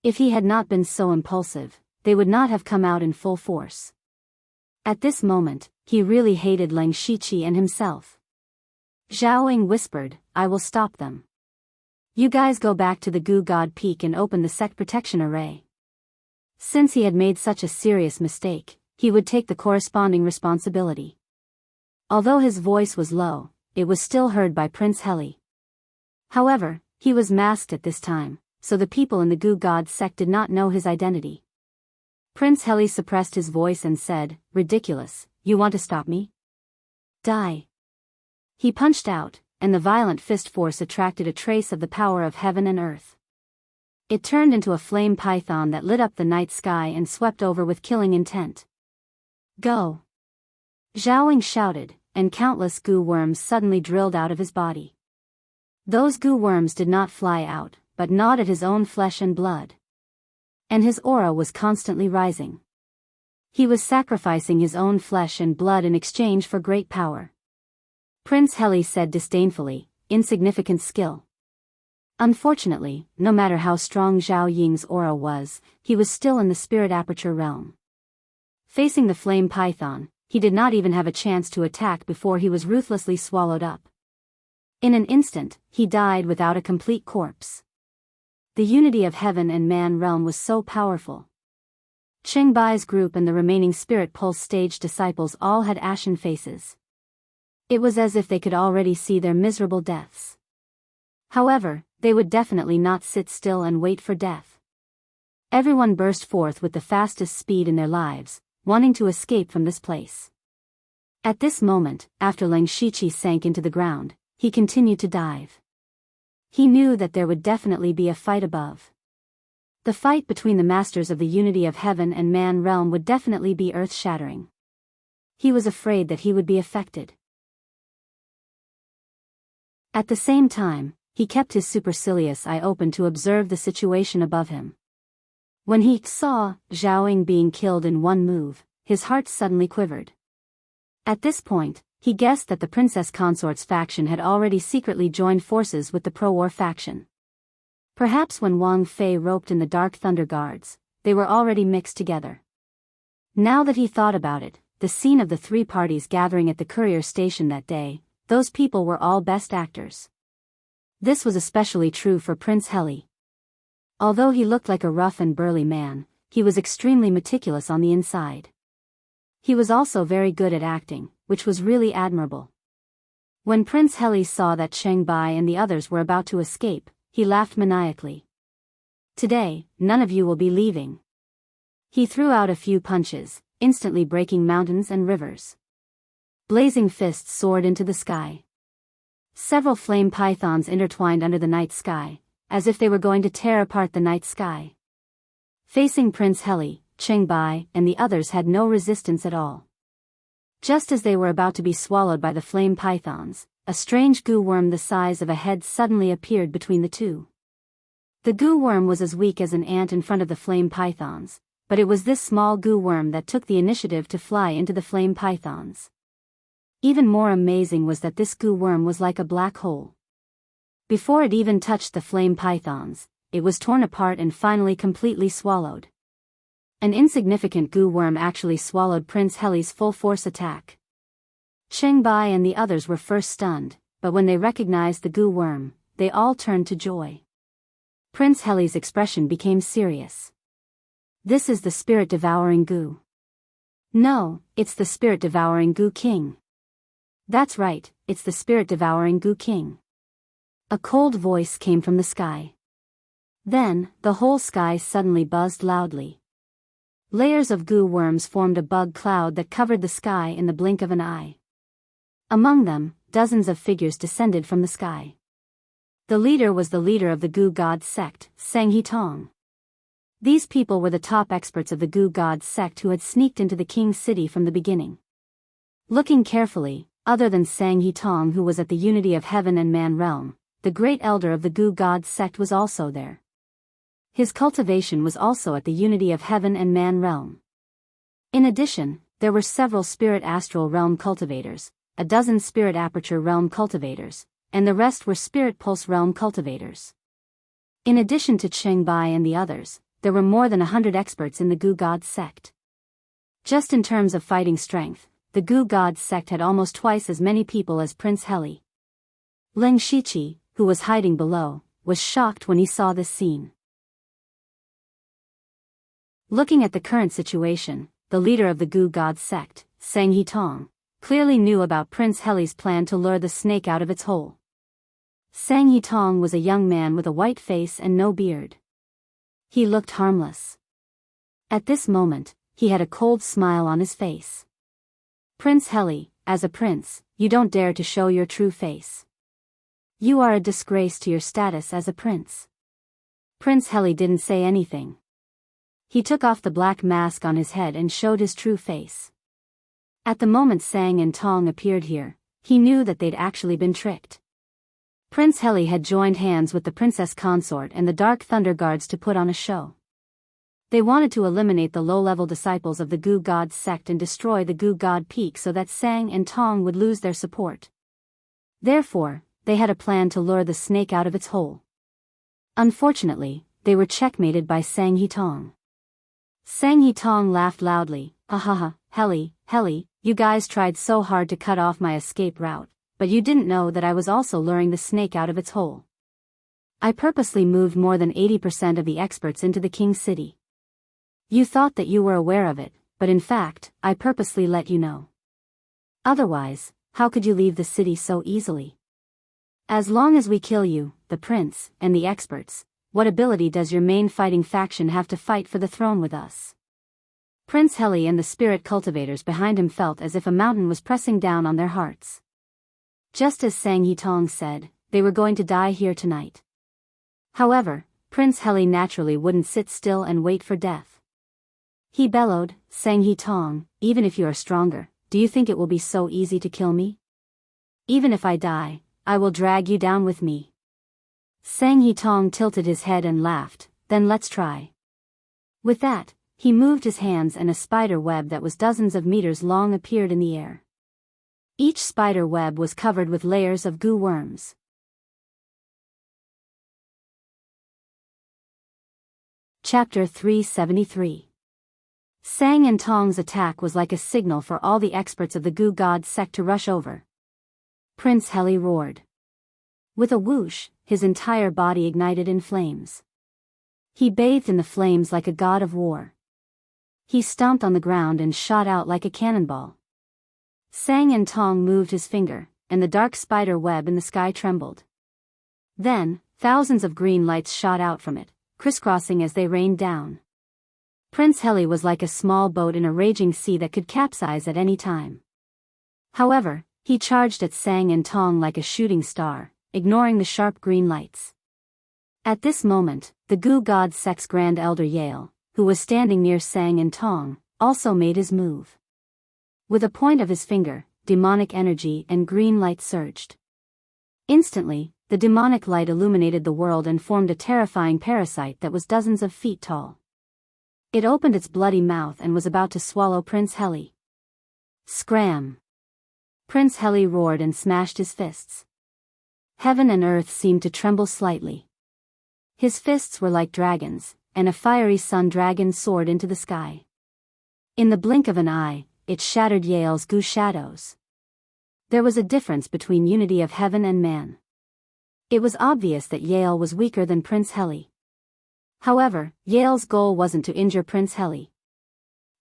If he had not been so impulsive, they would not have come out in full force. At this moment, he really hated Ling Shiqi and himself. Zhao Ying whispered, "I will stop them. You guys go back to the Gu God Peak and open the sect protection array." Since he had made such a serious mistake, he would take the corresponding responsibility. Although his voice was low, it was still heard by Prince Heli. However, he was masked at this time, so the people in the Gu God sect did not know his identity. Prince Heli suppressed his voice and said, "Ridiculous, you want to stop me? Die." He punched out, and the violent fist force attracted a trace of the power of heaven and earth. It turned into a flame python that lit up the night sky and swept over with killing intent. "Go!" Zhao Ying shouted, and countless goo worms suddenly drilled out of his body. Those goo worms did not fly out, but gnawed at his own flesh and blood. And his aura was constantly rising. He was sacrificing his own flesh and blood in exchange for great power. Prince Heli said disdainfully, "Insignificant skill." Unfortunately, no matter how strong Zhao Ying's aura was, he was still in the spirit aperture realm. Facing the flame python, he did not even have a chance to attack before he was ruthlessly swallowed up. In an instant, he died without a complete corpse. The unity of heaven and man realm was so powerful. Qingbai's group and the remaining Spirit Pulse stage disciples all had ashen faces. It was as if they could already see their miserable deaths. However, they would definitely not sit still and wait for death. Everyone burst forth with the fastest speed in their lives, wanting to escape from this place. At this moment, after Leng Shiqi sank into the ground, he continued to dive. He knew that there would definitely be a fight above. The fight between the masters of the unity of heaven and man realm would definitely be earth-shattering. He was afraid that he would be affected. At the same time, he kept his supercilious eye open to observe the situation above him. When he saw Zhaoying being killed in one move, his heart suddenly quivered. At this point, he guessed that the princess consort's faction had already secretly joined forces with the pro-war faction. Perhaps when Wang Fei roped in the Dark Thunder Guards, they were already mixed together. Now that he thought about it, the scene of the three parties gathering at the courier station that day, those people were all best actors. This was especially true for Prince Heli. Although he looked like a rough and burly man, he was extremely meticulous on the inside. He was also very good at acting, which was really admirable. When Prince Heli saw that Qingbai and the others were about to escape, he laughed maniacally. "Today, none of you will be leaving." He threw out a few punches, instantly breaking mountains and rivers. Blazing fists soared into the sky. Several flame pythons intertwined under the night sky, as if they were going to tear apart the night sky. Facing Prince Heli, Qingbai and the others had no resistance at all. Just as they were about to be swallowed by the flame pythons, a strange goo worm the size of a head suddenly appeared between the two. The goo worm was as weak as an ant in front of the flame pythons, but it was this small goo worm that took the initiative to fly into the flame pythons. Even more amazing was that this goo worm was like a black hole. Before it even touched the flame pythons, it was torn apart and finally completely swallowed. An insignificant goo worm actually swallowed Prince Heli's full force attack. Qingbai and the others were first stunned, but when they recognized the goo worm, they all turned to joy. Prince Heli's expression became serious. "This is the spirit-devouring goo." "No, it's the spirit-devouring goo king." "That's right, it's the spirit-devouring goo king." A cold voice came from the sky. Then, the whole sky suddenly buzzed loudly. Layers of goo worms formed a bug cloud that covered the sky in the blink of an eye. Among them, dozens of figures descended from the sky. The leader was the leader of the Goo God sect, Sang Tong. These people were the top experts of the Goo God sect who had sneaked into the king's city from the beginning. Looking carefully, other than Sang Tong, who was at the unity of heaven and man realm, the great elder of the Goo God sect was also there. His cultivation was also at the unity of heaven and man realm. In addition, there were several spirit astral realm cultivators, a dozen spirit aperture realm cultivators, and the rest were spirit pulse realm cultivators. In addition to Qingbai and the others, there were more than 100 experts in the Goo God sect. Just in terms of fighting strength, the Goo God sect had almost twice as many people as Prince Heli. Leng Shiqi, who was hiding below, was shocked when he saw this scene. Looking at the current situation, the leader of the Goo God sect, Sang Tong, clearly knew about Prince Heli's plan to lure the snake out of its hole. Sang Tong was a young man with a white face and no beard. He looked harmless. At this moment, he had a cold smile on his face. "Prince Heli, as a prince, you don't dare to show your true face. You are a disgrace to your status as a prince." Prince Heli didn't say anything. He took off the black mask on his head and showed his true face. At the moment Sang and Tong appeared here, he knew that they'd actually been tricked. Prince Heli had joined hands with the princess consort and the Dark Thunder Guards to put on a show. They wanted to eliminate the low-level disciples of the Goo God sect and destroy the Goo God Peak so that Sang and Tong would lose their support. Therefore, they had a plan to lure the snake out of its hole. Unfortunately, they were checkmated by Sang Tong. Sang Tong laughed loudly. "Ahaha, Heli, you guys tried so hard to cut off my escape route, but you didn't know that I was also luring the snake out of its hole. I purposely moved more than 80% of the experts into the king's city. You thought that you were aware of it, but in fact, I purposely let you know. Otherwise, how could you leave the city so easily? As long as we kill you, the prince, and the experts, what ability does your main fighting faction have to fight for the throne with us? Prince Heli and the spirit cultivators behind him felt as if a mountain was pressing down on their hearts. Just as Sang Yitong said, they were going to die here tonight. However, Prince Heli naturally wouldn't sit still and wait for death. He bellowed, Sang Yitong, even if you are stronger, do you think it will be so easy to kill me? Even if I die, I will drag you down with me. Sang Yitong tilted his head and laughed, then let's try. With that, he moved his hands and a spider web that was dozens of meters long appeared in the air. Each spider web was covered with layers of goo worms. Chapter 373. Sang and Tong's attack was like a signal for all the experts of the Goo God sect to rush over. Prince Heli roared. With a whoosh, his entire body ignited in flames. He bathed in the flames like a god of war. He stomped on the ground and shot out like a cannonball. Sang and Tong moved his finger, and the dark spider web in the sky trembled. Then, thousands of green lights shot out from it, crisscrossing as they rained down. Prince Heli was like a small boat in a raging sea that could capsize at any time. However, he charged at Sang and Tong like a shooting star, ignoring the sharp green lights. At this moment, the Goo God sect's Grand Elder Yale, who was standing near Sang and Tong, also made his move. With a point of his finger, demonic energy and green light surged. Instantly, the demonic light illuminated the world and formed a terrifying parasite that was dozens of feet tall. It opened its bloody mouth and was about to swallow Prince Heli. Scram! Prince Heli roared and smashed his fists. Heaven and earth seemed to tremble slightly. His fists were like dragons, and a fiery sun dragon soared into the sky. In the blink of an eye, it shattered Yale's goo shadows. There was a difference between unity of heaven and man. It was obvious that Yale was weaker than Prince Heli. However, Yale's goal wasn't to injure Prince Heli.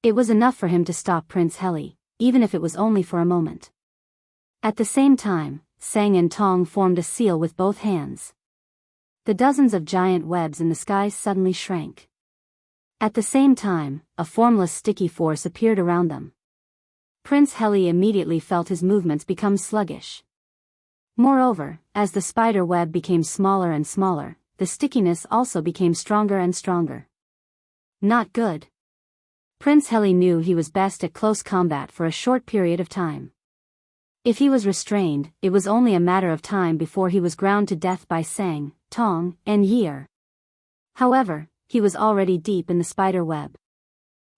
It was enough for him to stop Prince Heli, even if it was only for a moment. At the same time, Sang and Tong formed a seal with both hands. The dozens of giant webs in the sky suddenly shrank. At the same time, a formless sticky force appeared around them. Prince Heli immediately felt his movements become sluggish. Moreover, as the spider web became smaller and smaller, the stickiness also became stronger and stronger. Not good. Prince Heli knew he was best at close combat for a short period of time. If he was restrained, it was only a matter of time before he was ground to death by Sang, Tong, and Yeer. However, he was already deep in the spider web.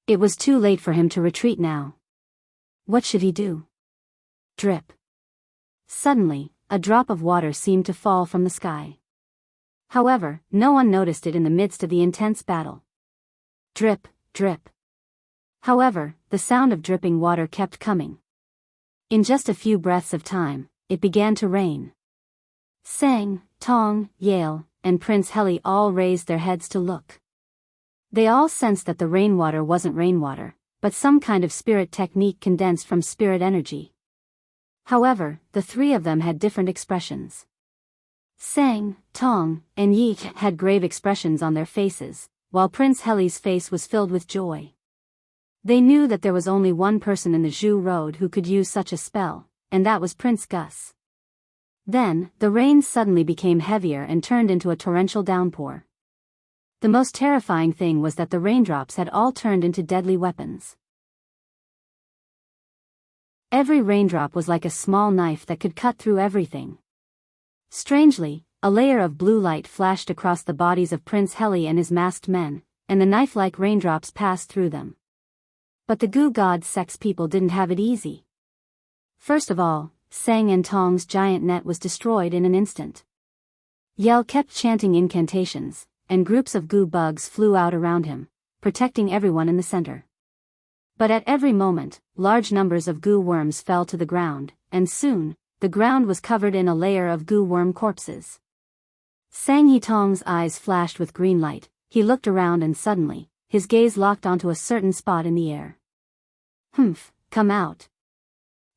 It was too late for him to retreat now. What should he do? Drip. Suddenly, a drop of water seemed to fall from the sky. However, no one noticed it in the midst of the intense battle. Drip, drip. However, the sound of dripping water kept coming. In just a few breaths of time, it began to rain. Sang, Tong, Yale, and Prince Heli all raised their heads to look. They all sensed that the rainwater wasn't rainwater, but some kind of spirit technique condensed from spirit energy. However, the three of them had different expressions. Sang, Tong, and Yi had grave expressions on their faces, while Prince Heli's face was filled with joy. They knew that there was only one person in the Zhu Road who could use such a spell, and that was Prince Gus. Then, the rain suddenly became heavier and turned into a torrential downpour. The most terrifying thing was that the raindrops had all turned into deadly weapons. Every raindrop was like a small knife that could cut through everything. Strangely, a layer of blue light flashed across the bodies of Prince Heli and his masked men, and the knife-like raindrops passed through them. But the Goo God sect's people didn't have it easy. First of all, Sang and Tong's giant net was destroyed in an instant. Yell kept chanting incantations, and groups of goo bugs flew out around him, protecting everyone in the center. But at every moment, large numbers of goo worms fell to the ground, and soon, the ground was covered in a layer of goo worm corpses. Sang Yitong's eyes flashed with green light. He looked around and suddenly, his gaze locked onto a certain spot in the air. "Humph, come out."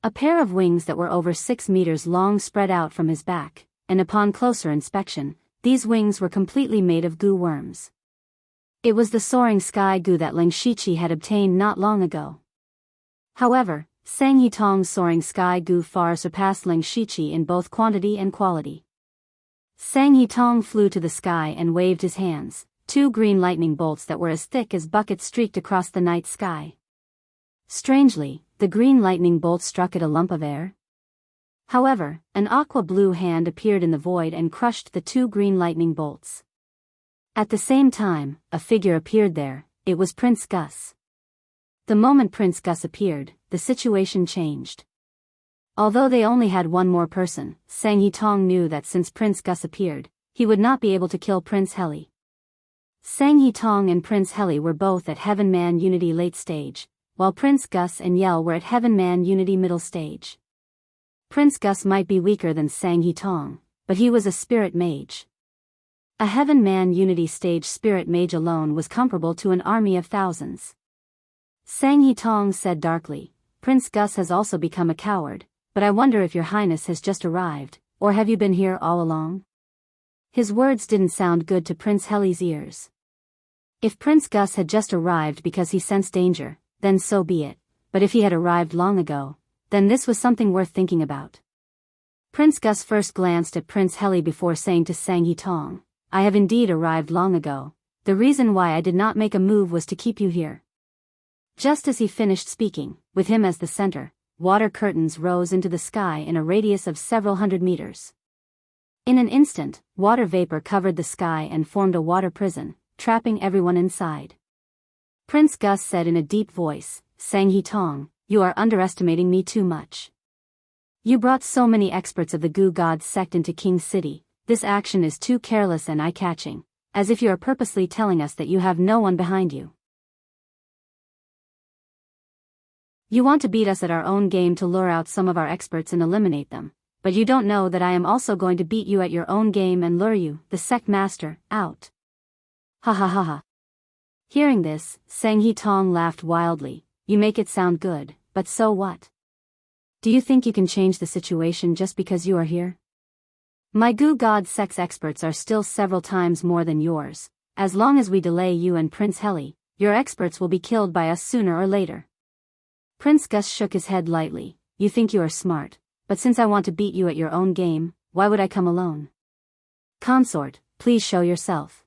A pair of wings that were over 6 meters long spread out from his back, and upon closer inspection, these wings were completely made of goo worms. It was the soaring sky goo that Ling Shiqi had obtained not long ago. However, Sang Yitong's soaring sky goo far surpassed Ling Shiqi in both quantity and quality. Sang Yitong flew to the sky and waved his hands. 2 green lightning bolts that were as thick as buckets streaked across the night sky. Strangely, the green lightning bolts struck at a lump of air. However, an aqua-blue hand appeared in the void and crushed the 2 green lightning bolts. At the same time, a figure appeared there. It was Prince Gus. The moment Prince Gus appeared, the situation changed. Although they only had one more person, Sang Yitong knew that since Prince Gus appeared, he would not be able to kill Prince Heli. Sang Yitong and Prince Heli were both at Heaven Man Unity late stage, while Prince Gus and Yell were at Heaven Man Unity middle stage. Prince Gus might be weaker than Sang Yitong, but he was a spirit mage. A Heaven Man Unity stage spirit mage alone was comparable to an army of thousands. Sang Yitong said darkly, "Prince Gus has also become a coward, but I wonder if your highness has just arrived, or have you been here all along?" His words didn't sound good to Prince Heli's ears. If Prince Gus had just arrived because he sensed danger, then so be it, but if he had arrived long ago, then this was something worth thinking about. Prince Gus first glanced at Prince Heli before saying to Sang Yitong, "I have indeed arrived long ago. The reason why I did not make a move was to keep you here." Just as he finished speaking, with him as the center, water curtains rose into the sky in a radius of several hundred meters. In an instant, water vapor covered the sky and formed a water prison, trapping everyone inside. Prince Gus said in a deep voice, "Sang Yitong, you are underestimating me too much. You brought so many experts of the Goo God sect into King City. This action is too careless and eye-catching, as if you are purposely telling us that you have no one behind you. You want to beat us at our own game to lure out some of our experts and eliminate them, but you don't know that I am also going to beat you at your own game and lure you, the sect master, out. Ha ha ha ha." Hearing this, Sang Yitong laughed wildly. "You make it sound good, but so what? Do you think you can change the situation just because you are here? My Goo God sect's experts are still several times more than yours. As long as we delay you and Prince Heli, your experts will be killed by us sooner or later." Prince Gus shook his head lightly. "You think you are smart, but since I want to beat you at your own game, why would I come alone? Consort, please show yourself."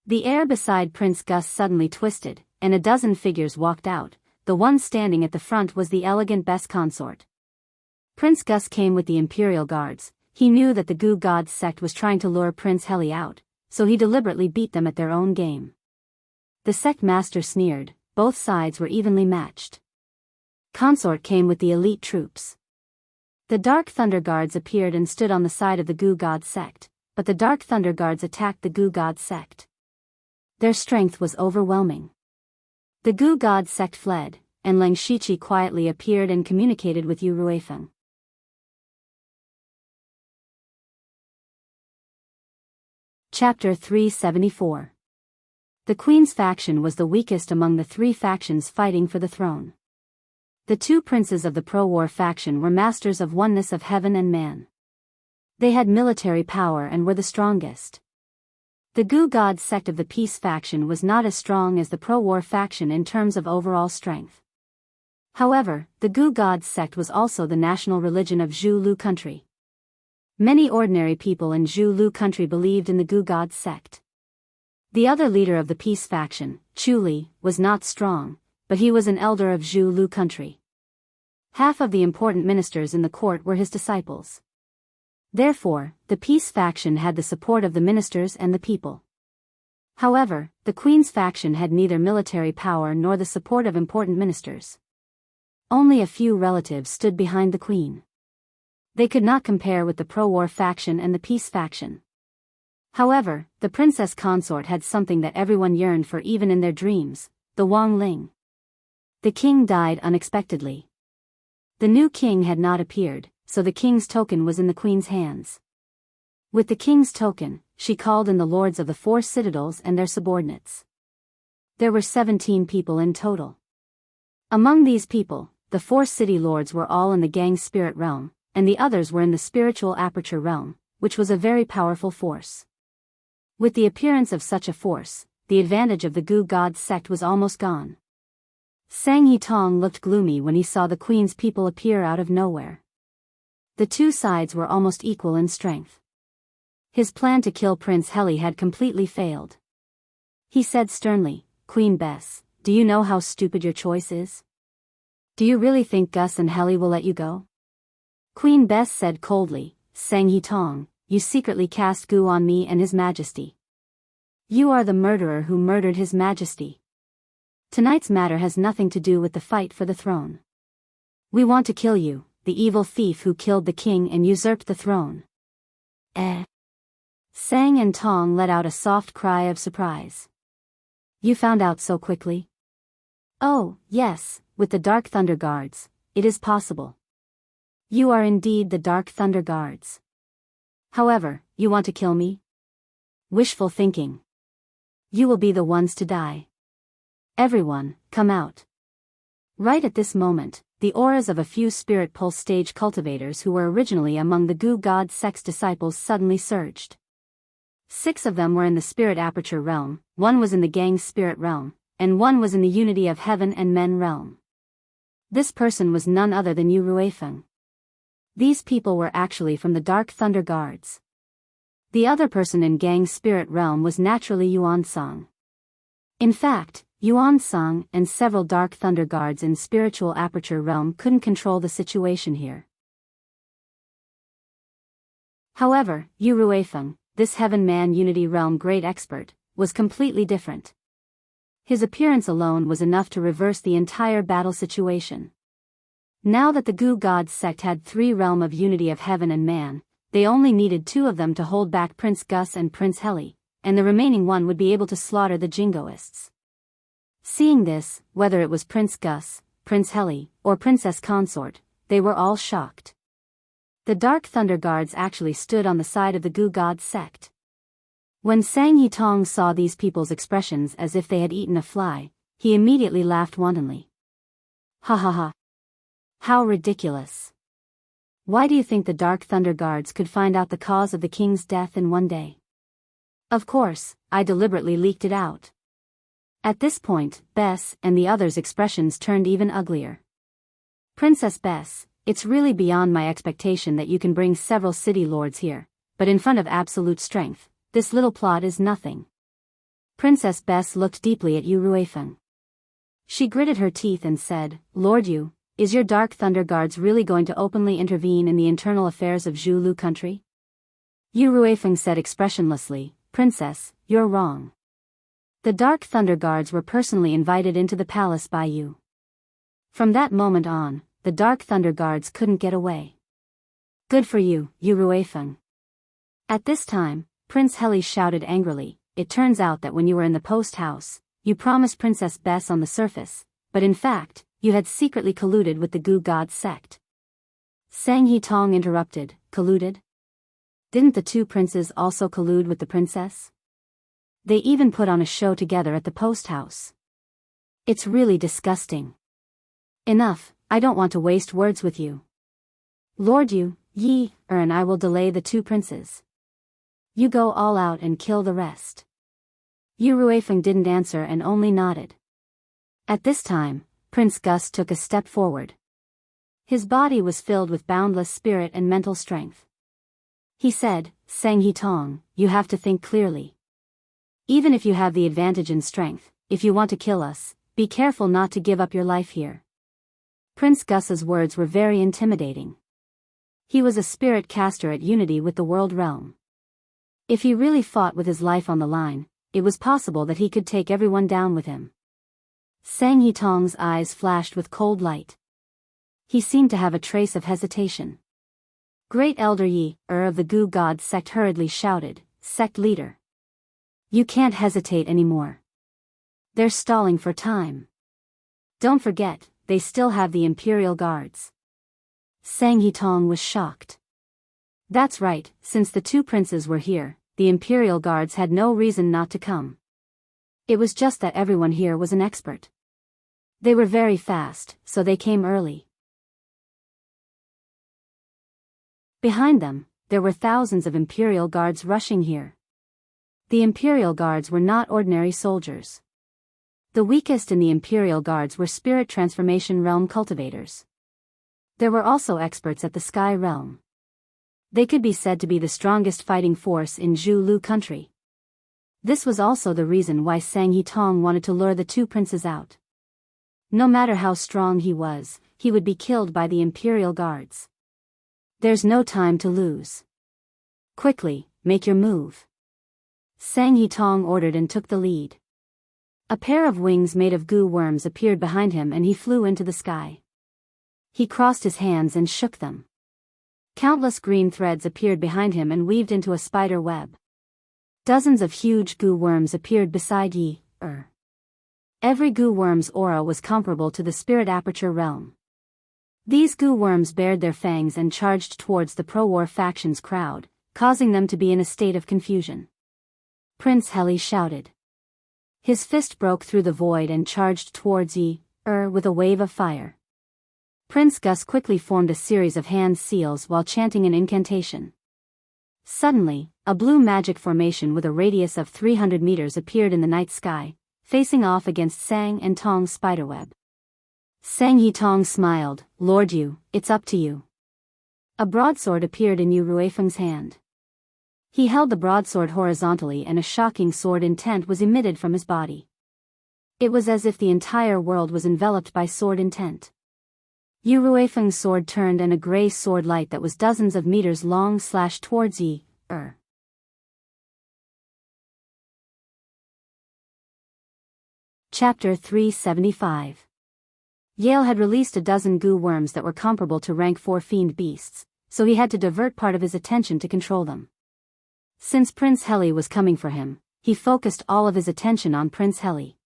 The air beside Prince Gus suddenly twisted, and a dozen figures walked out. The one standing at the front was the elegant best consort. Prince Gus came with the Imperial Guards. He knew that the Goo God sect was trying to lure Prince Heli out, so he deliberately beat them at their own game. The sect master sneered. Both sides were evenly matched. Consort came with the elite troops. The Dark Thunder Guards appeared and stood on the side of the Goo God sect, but the Dark Thunder Guards attacked the Goo God sect. Their strength was overwhelming. The Goo God sect fled, and Ling Shiqi quietly appeared and communicated with Yu Ruifeng. Chapter 374. The Queen's faction was the weakest among the 3 factions fighting for the throne. The 2 princes of the pro-war faction were masters of oneness of heaven and man. They had military power and were the strongest. The Goo God sect of the peace faction was not as strong as the pro-war faction in terms of overall strength. However, the Goo God sect was also the national religion of Zhu Lu country. Many ordinary people in Zhu Lu country believed in the Goo God sect. The other leader of the peace faction, Chu Li, was not strong, but he was an elder of Zhu Lu country. Half of the important ministers in the court were his disciples. Therefore, the peace faction had the support of the ministers and the people. However, the Queen's faction had neither military power nor the support of important ministers. Only a few relatives stood behind the Queen. They could not compare with the pro-war faction and the peace faction. However, the princess consort had something that everyone yearned for even in their dreams, the Wang Ling. The king died unexpectedly. The new king had not appeared, so the king's token was in the queen's hands. With the king's token, she called in the lords of the 4 citadels and their subordinates. There were 17 people in total. Among these people, the 4 city lords were all in the gang spirit realm, and the others were in the spiritual aperture realm, which was a very powerful force. With the appearance of such a force, the advantage of the Goo God sect was almost gone. Sang He Tong looked gloomy when he saw the Queen's people appear out of nowhere. The two sides were almost equal in strength. His plan to kill Prince Heli had completely failed. He said sternly, "Queen Bess, do you know how stupid your choice is? Do you really think Gus and Heli will let you go?" Queen Bess said coldly, "Sang He Tong, you secretly cast goo on me and His Majesty. You are the murderer who murdered His Majesty. Tonight's matter has nothing to do with the fight for the throne. We want to kill you, the evil thief who killed the king and usurped the throne." Sang and Tong let out a soft cry of surprise. "You found out so quickly?" "Oh, yes, with the Dark Thunder Guards, it is possible. You are indeed the Dark Thunder Guards. However, you want to kill me? Wishful thinking. You will be the ones to die. Everyone, come out." Right at this moment, the auras of a few spirit pulse stage cultivators who were originally among the Goo God sect's disciples suddenly surged. 6 of them were in the spirit aperture realm, 1 was in the gang spirit realm, and 1 was in the unity of heaven and men realm. This person was none other than Yu Ruifeng. These people were actually from the Dark Thunder Guards. The other person in gang spirit realm was naturally Yuan Song. In fact, Yuan Song and several Dark Thunder Guards in spiritual aperture realm couldn't control the situation here. However, Yu Ruifeng, this Heaven Man Unity Realm great expert, was completely different. His appearance alone was enough to reverse the entire battle situation. Now that the Goo God sect had 3 realm of unity of heaven and man, they only needed 2 of them to hold back Prince Gus and Prince Heli, and the remaining 1 would be able to slaughter the Jingoists. Seeing this, whether it was Prince Gus, Prince Heli, or Princess Consort, they were all shocked. The Dark Thunder Guards actually stood on the side of the Goo God sect. When Sang He Tong saw these people's expressions as if they had eaten a fly, he immediately laughed wantonly. "Ha ha ha. How ridiculous. Why do you think the Dark Thunder Guards could find out the cause of the king's death in one day? Of course, I deliberately leaked it out." At this point, Bess and the others' expressions turned even uglier. "Princess Bess, it's really beyond my expectation that you can bring several city lords here, but in front of absolute strength, this little plot is nothing." Princess Bess looked deeply at Yu Ruifeng. She gritted her teeth and said, "Lord Yu, is your Dark Thunder Guards really going to openly intervene in the internal affairs of Zhulu country?" Yu Ruifeng said expressionlessly, "Princess, you're wrong. The Dark Thunder Guards were personally invited into the palace by you." From that moment on, the Dark Thunder Guards couldn't get away. "Good for you, Yu Ruifeng." At this time, Prince Heli shouted angrily, "It turns out that when you were in the post house, you promised Princess Bess on the surface, but in fact, you had secretly colluded with the Goo God sect." Sang He Tong interrupted, "Colluded? Didn't the 2 princes also collude with the princess? They even put on a show together at the post house. It's really disgusting. Enough, I don't want to waste words with you. Lord Yu, and I will delay the 2 princes. You go all out and kill the rest." Yu Ruifeng didn't answer and only nodded. At this time, Prince Gus took a step forward. His body was filled with boundless spirit and mental strength. He said, "Sang He Tong, you have to think clearly. Even if you have the advantage in strength, if you want to kill us, be careful not to give up your life here." Prince Gus's words were very intimidating. He was a spirit caster at unity with the world realm. If he really fought with his life on the line, it was possible that he could take everyone down with him. Sang He Tong's eyes flashed with cold light. He seemed to have a trace of hesitation. Great Elder Yi, of the Goo God sect hurriedly shouted, "Sect leader. You can't hesitate anymore. They're stalling for time. Don't forget, they still have the Imperial Guards." Sang He Tong was shocked. That's right, since the 2 princes were here, the Imperial Guards had no reason not to come. It was just that everyone here was an expert. They were very fast, so they came early. Behind them, there were thousands of Imperial Guards rushing here. The Imperial Guards were not ordinary soldiers. The weakest in the Imperial Guards were Spirit Transformation Realm cultivators. There were also experts at the Sky Realm. They could be said to be the strongest fighting force in Zhu Lu country. This was also the reason why Sang Yitong wanted to lure the two princes out. No matter how strong he would be killed by the Imperial Guards. There's no time to lose. Quickly, make your move. Sang Yitong ordered and took the lead. A pair of wings made of goo worms appeared behind him and he flew into the sky. He crossed his hands and shook them. Countless green threads appeared behind him and weaved into a spider web. Dozens of huge goo worms appeared beside Yi. Every goo worm's aura was comparable to the Spirit Aperture Realm. These goo worms bared their fangs and charged towards the pro-war faction's crowd, causing them to be in a state of confusion. Prince Heli shouted. His fist broke through the void and charged towards Yi, with a wave of fire. Prince Gus quickly formed a series of hand seals while chanting an incantation. Suddenly, a blue magic formation with a radius of 300 meters appeared in the night sky, facing off against Sang and Tong's spiderweb. Sang Yitong smiled, Lord Yu, it's up to you. A broadsword appeared in Yu Ruifeng's hand. He held the broadsword horizontally and a shocking sword intent was emitted from his body. It was as if the entire world was enveloped by sword intent. Yu Ruifeng's sword turned and a grey sword light that was dozens of meters long slashed towards Yi. Chapter 375. Yale had released a dozen goo worms that were comparable to rank 4 fiend beasts, so he had to divert part of his attention to control them. Since Prince Heli was coming for him, he focused all of his attention on Prince Heli.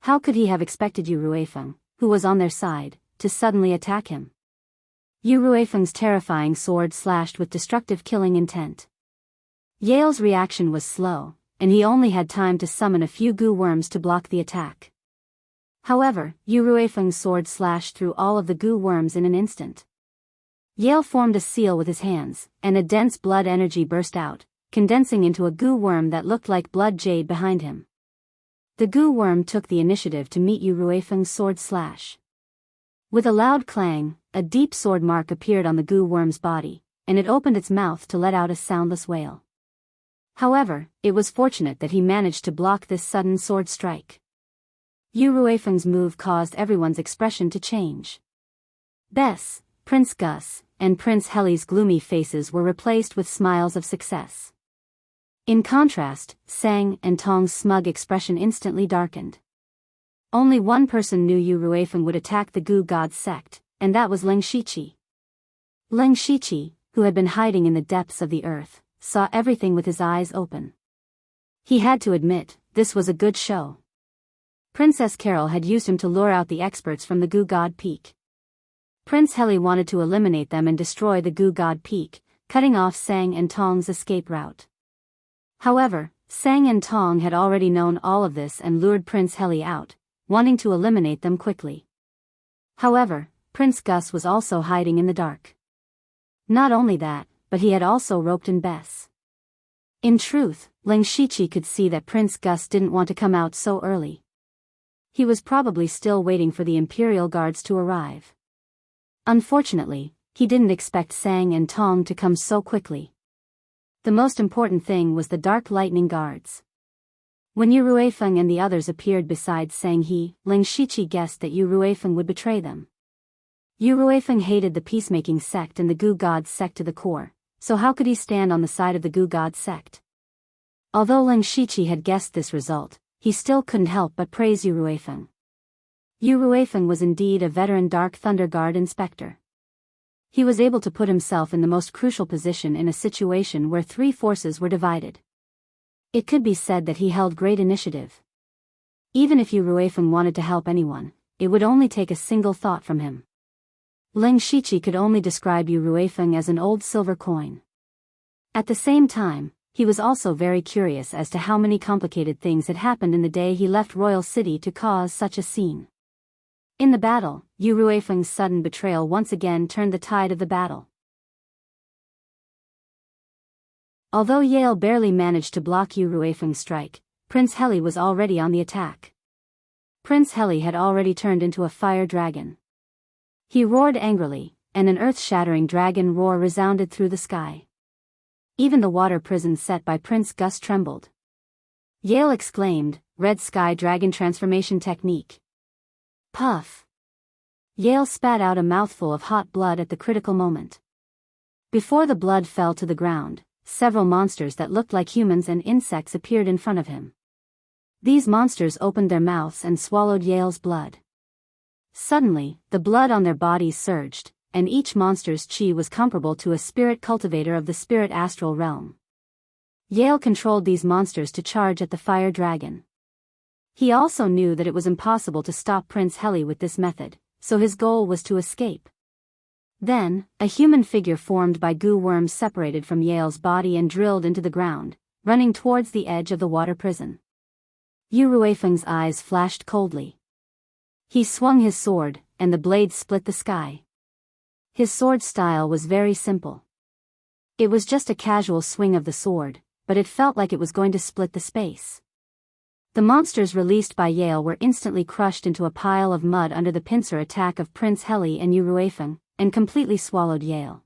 How could he have expected Yu Ruifeng, who was on their side, to suddenly attack him? Yu Ruifeng's terrifying sword slashed with destructive killing intent. Yale's reaction was slow, and he only had time to summon a few goo worms to block the attack. However, Yu Ruifeng's sword slashed through all of the goo worms in an instant. Yale formed a seal with his hands, and a dense blood energy burst out, condensing into a goo worm that looked like blood jade behind him. The goo worm took the initiative to meet Yu Ruifeng's sword slash. With a loud clang, a deep sword mark appeared on the goo worm's body, and it opened its mouth to let out a soundless wail. However, it was fortunate that he managed to block this sudden sword strike. Yu Ruifeng's move caused everyone's expression to change. Bess, Prince Gus, and Prince Heli's gloomy faces were replaced with smiles of success. In contrast, Sang and Tong's smug expression instantly darkened. Only one person knew Yu Ruifeng would attack the Goo God sect, and that was Leng Shiqi. Leng Shiqi, who had been hiding in the depths of the earth, saw everything with his eyes open. He had to admit, this was a good show. Princess Carol had used him to lure out the experts from the Goo God Peak. Prince Heli wanted to eliminate them and destroy the Goo God Peak, cutting off Sang and Tong's escape route. However, Sang and Tong had already known all of this and lured Prince Heli out, wanting to eliminate them quickly. However, Prince Gus was also hiding in the dark. Not only that, but he had also roped in Bess. In truth, Leng Shiqi could see that Prince Gus didn't want to come out so early. He was probably still waiting for the Imperial Guards to arrive. Unfortunately, he didn't expect Sang and Tong to come so quickly. The most important thing was the Dark Lightning Guards. When Yu Ruifeng and the others appeared beside Sang He, Leng Shiqi guessed that Yu Ruifeng would betray them. Yu Ruifeng hated the peacemaking sect and the Goo God sect to the core, so how could he stand on the side of the Goo God sect? Although Leng Shiqi had guessed this result, he still couldn't help but praise Yu Ruifeng. Yu Ruifeng was indeed a veteran Dark Thunder Guard inspector. He was able to put himself in the most crucial position in a situation where 3 forces were divided. It could be said that he held great initiative. Even if Yu Ruifeng wanted to help anyone, it would only take a single thought from him. Leng Shiqi could only describe Yu Ruifeng as an old silver coin. At the same time, he was also very curious as to how many complicated things had happened in the day he left Royal City to cause such a scene. In the battle, Yu Ruifeng's sudden betrayal once again turned the tide of the battle. Although Yale barely managed to block Yu Ruifeng's strike, Prince Heli was already on the attack. Prince Heli had already turned into a fire dragon. He roared angrily, and an earth-shattering dragon roar resounded through the sky. Even the water prison set by Prince Gus trembled. Yale exclaimed, "Red Sky Dragon Transformation Technique." Puff! Yale spat out a mouthful of hot blood at the critical moment. Before the blood fell to the ground, several monsters that looked like humans and insects appeared in front of him. These monsters opened their mouths and swallowed Yale's blood. Suddenly, the blood on their bodies surged, and each monster's chi was comparable to a spirit cultivator of the spirit astral realm. Yale controlled these monsters to charge at the fire dragon. He also knew that it was impossible to stop Prince Heli with this method, so his goal was to escape. Then, a human figure formed by goo worms separated from Yale's body and drilled into the ground, running towards the edge of the water prison. Yu Ruifeng's eyes flashed coldly. He swung his sword, and the blade split the sky. His sword style was very simple. It was just a casual swing of the sword, but it felt like it was going to split the space. The monsters released by Yale were instantly crushed into a pile of mud under the pincer attack of Prince Heli and Yu Ruifeng, and completely swallowed Yale.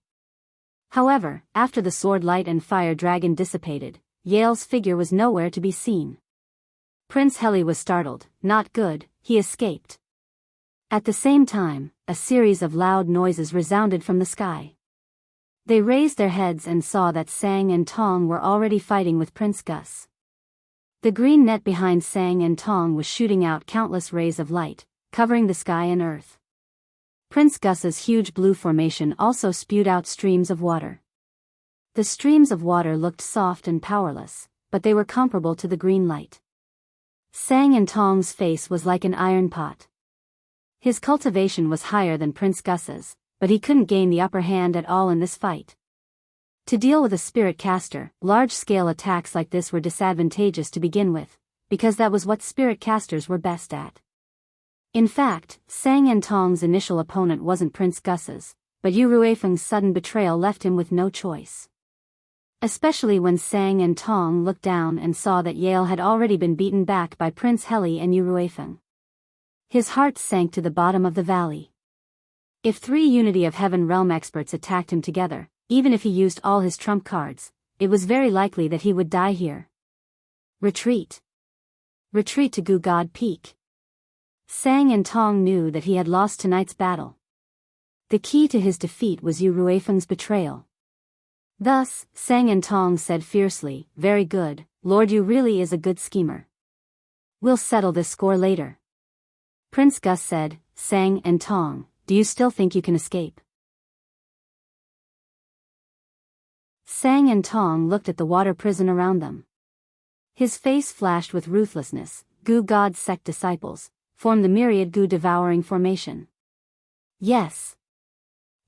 However, after the sword light and fire dragon dissipated, Yale's figure was nowhere to be seen. Prince Heli was startled. Not good, he escaped. At the same time, a series of loud noises resounded from the sky. They raised their heads and saw that Sang and Tong were already fighting with Prince Gus. The green net behind Sang and Tong was shooting out countless rays of light, covering the sky and earth. Prince Gus's huge blue formation also spewed out streams of water. The streams of water looked soft and powerless, but they were comparable to the green light. Sang and Tong's face was like an iron pot. His cultivation was higher than Prince Gus's, but he couldn't gain the upper hand at all in this fight. To deal with a spirit caster, large-scale attacks like this were disadvantageous to begin with, because that was what spirit casters were best at. In fact, Sang and Tong's initial opponent wasn't Prince Gus's, but Yu Ruifeng's sudden betrayal left him with no choice. Especially when Sang and Tong looked down and saw that Yale had already been beaten back by Prince Heli and Yu Ruifeng. His heart sank to the bottom of the valley. If 3 Unity of Heaven realm experts attacked him together, even if he used all his trump cards, it was very likely that he would die here. Retreat. Retreat to Goo God Peak. Sang and Tong knew that he had lost tonight's battle. The key to his defeat was Yu Ruifeng's betrayal. Thus, Sang and Tong said fiercely, "Very good, Lord Yu really is a good schemer. We'll settle this score later." Prince Gus said, "Sang and Tong, do you still think you can escape?" Sang and Tong looked at the water prison around them. His face flashed with ruthlessness. Goo God sect disciples form the myriad Goo devouring formation. Yes.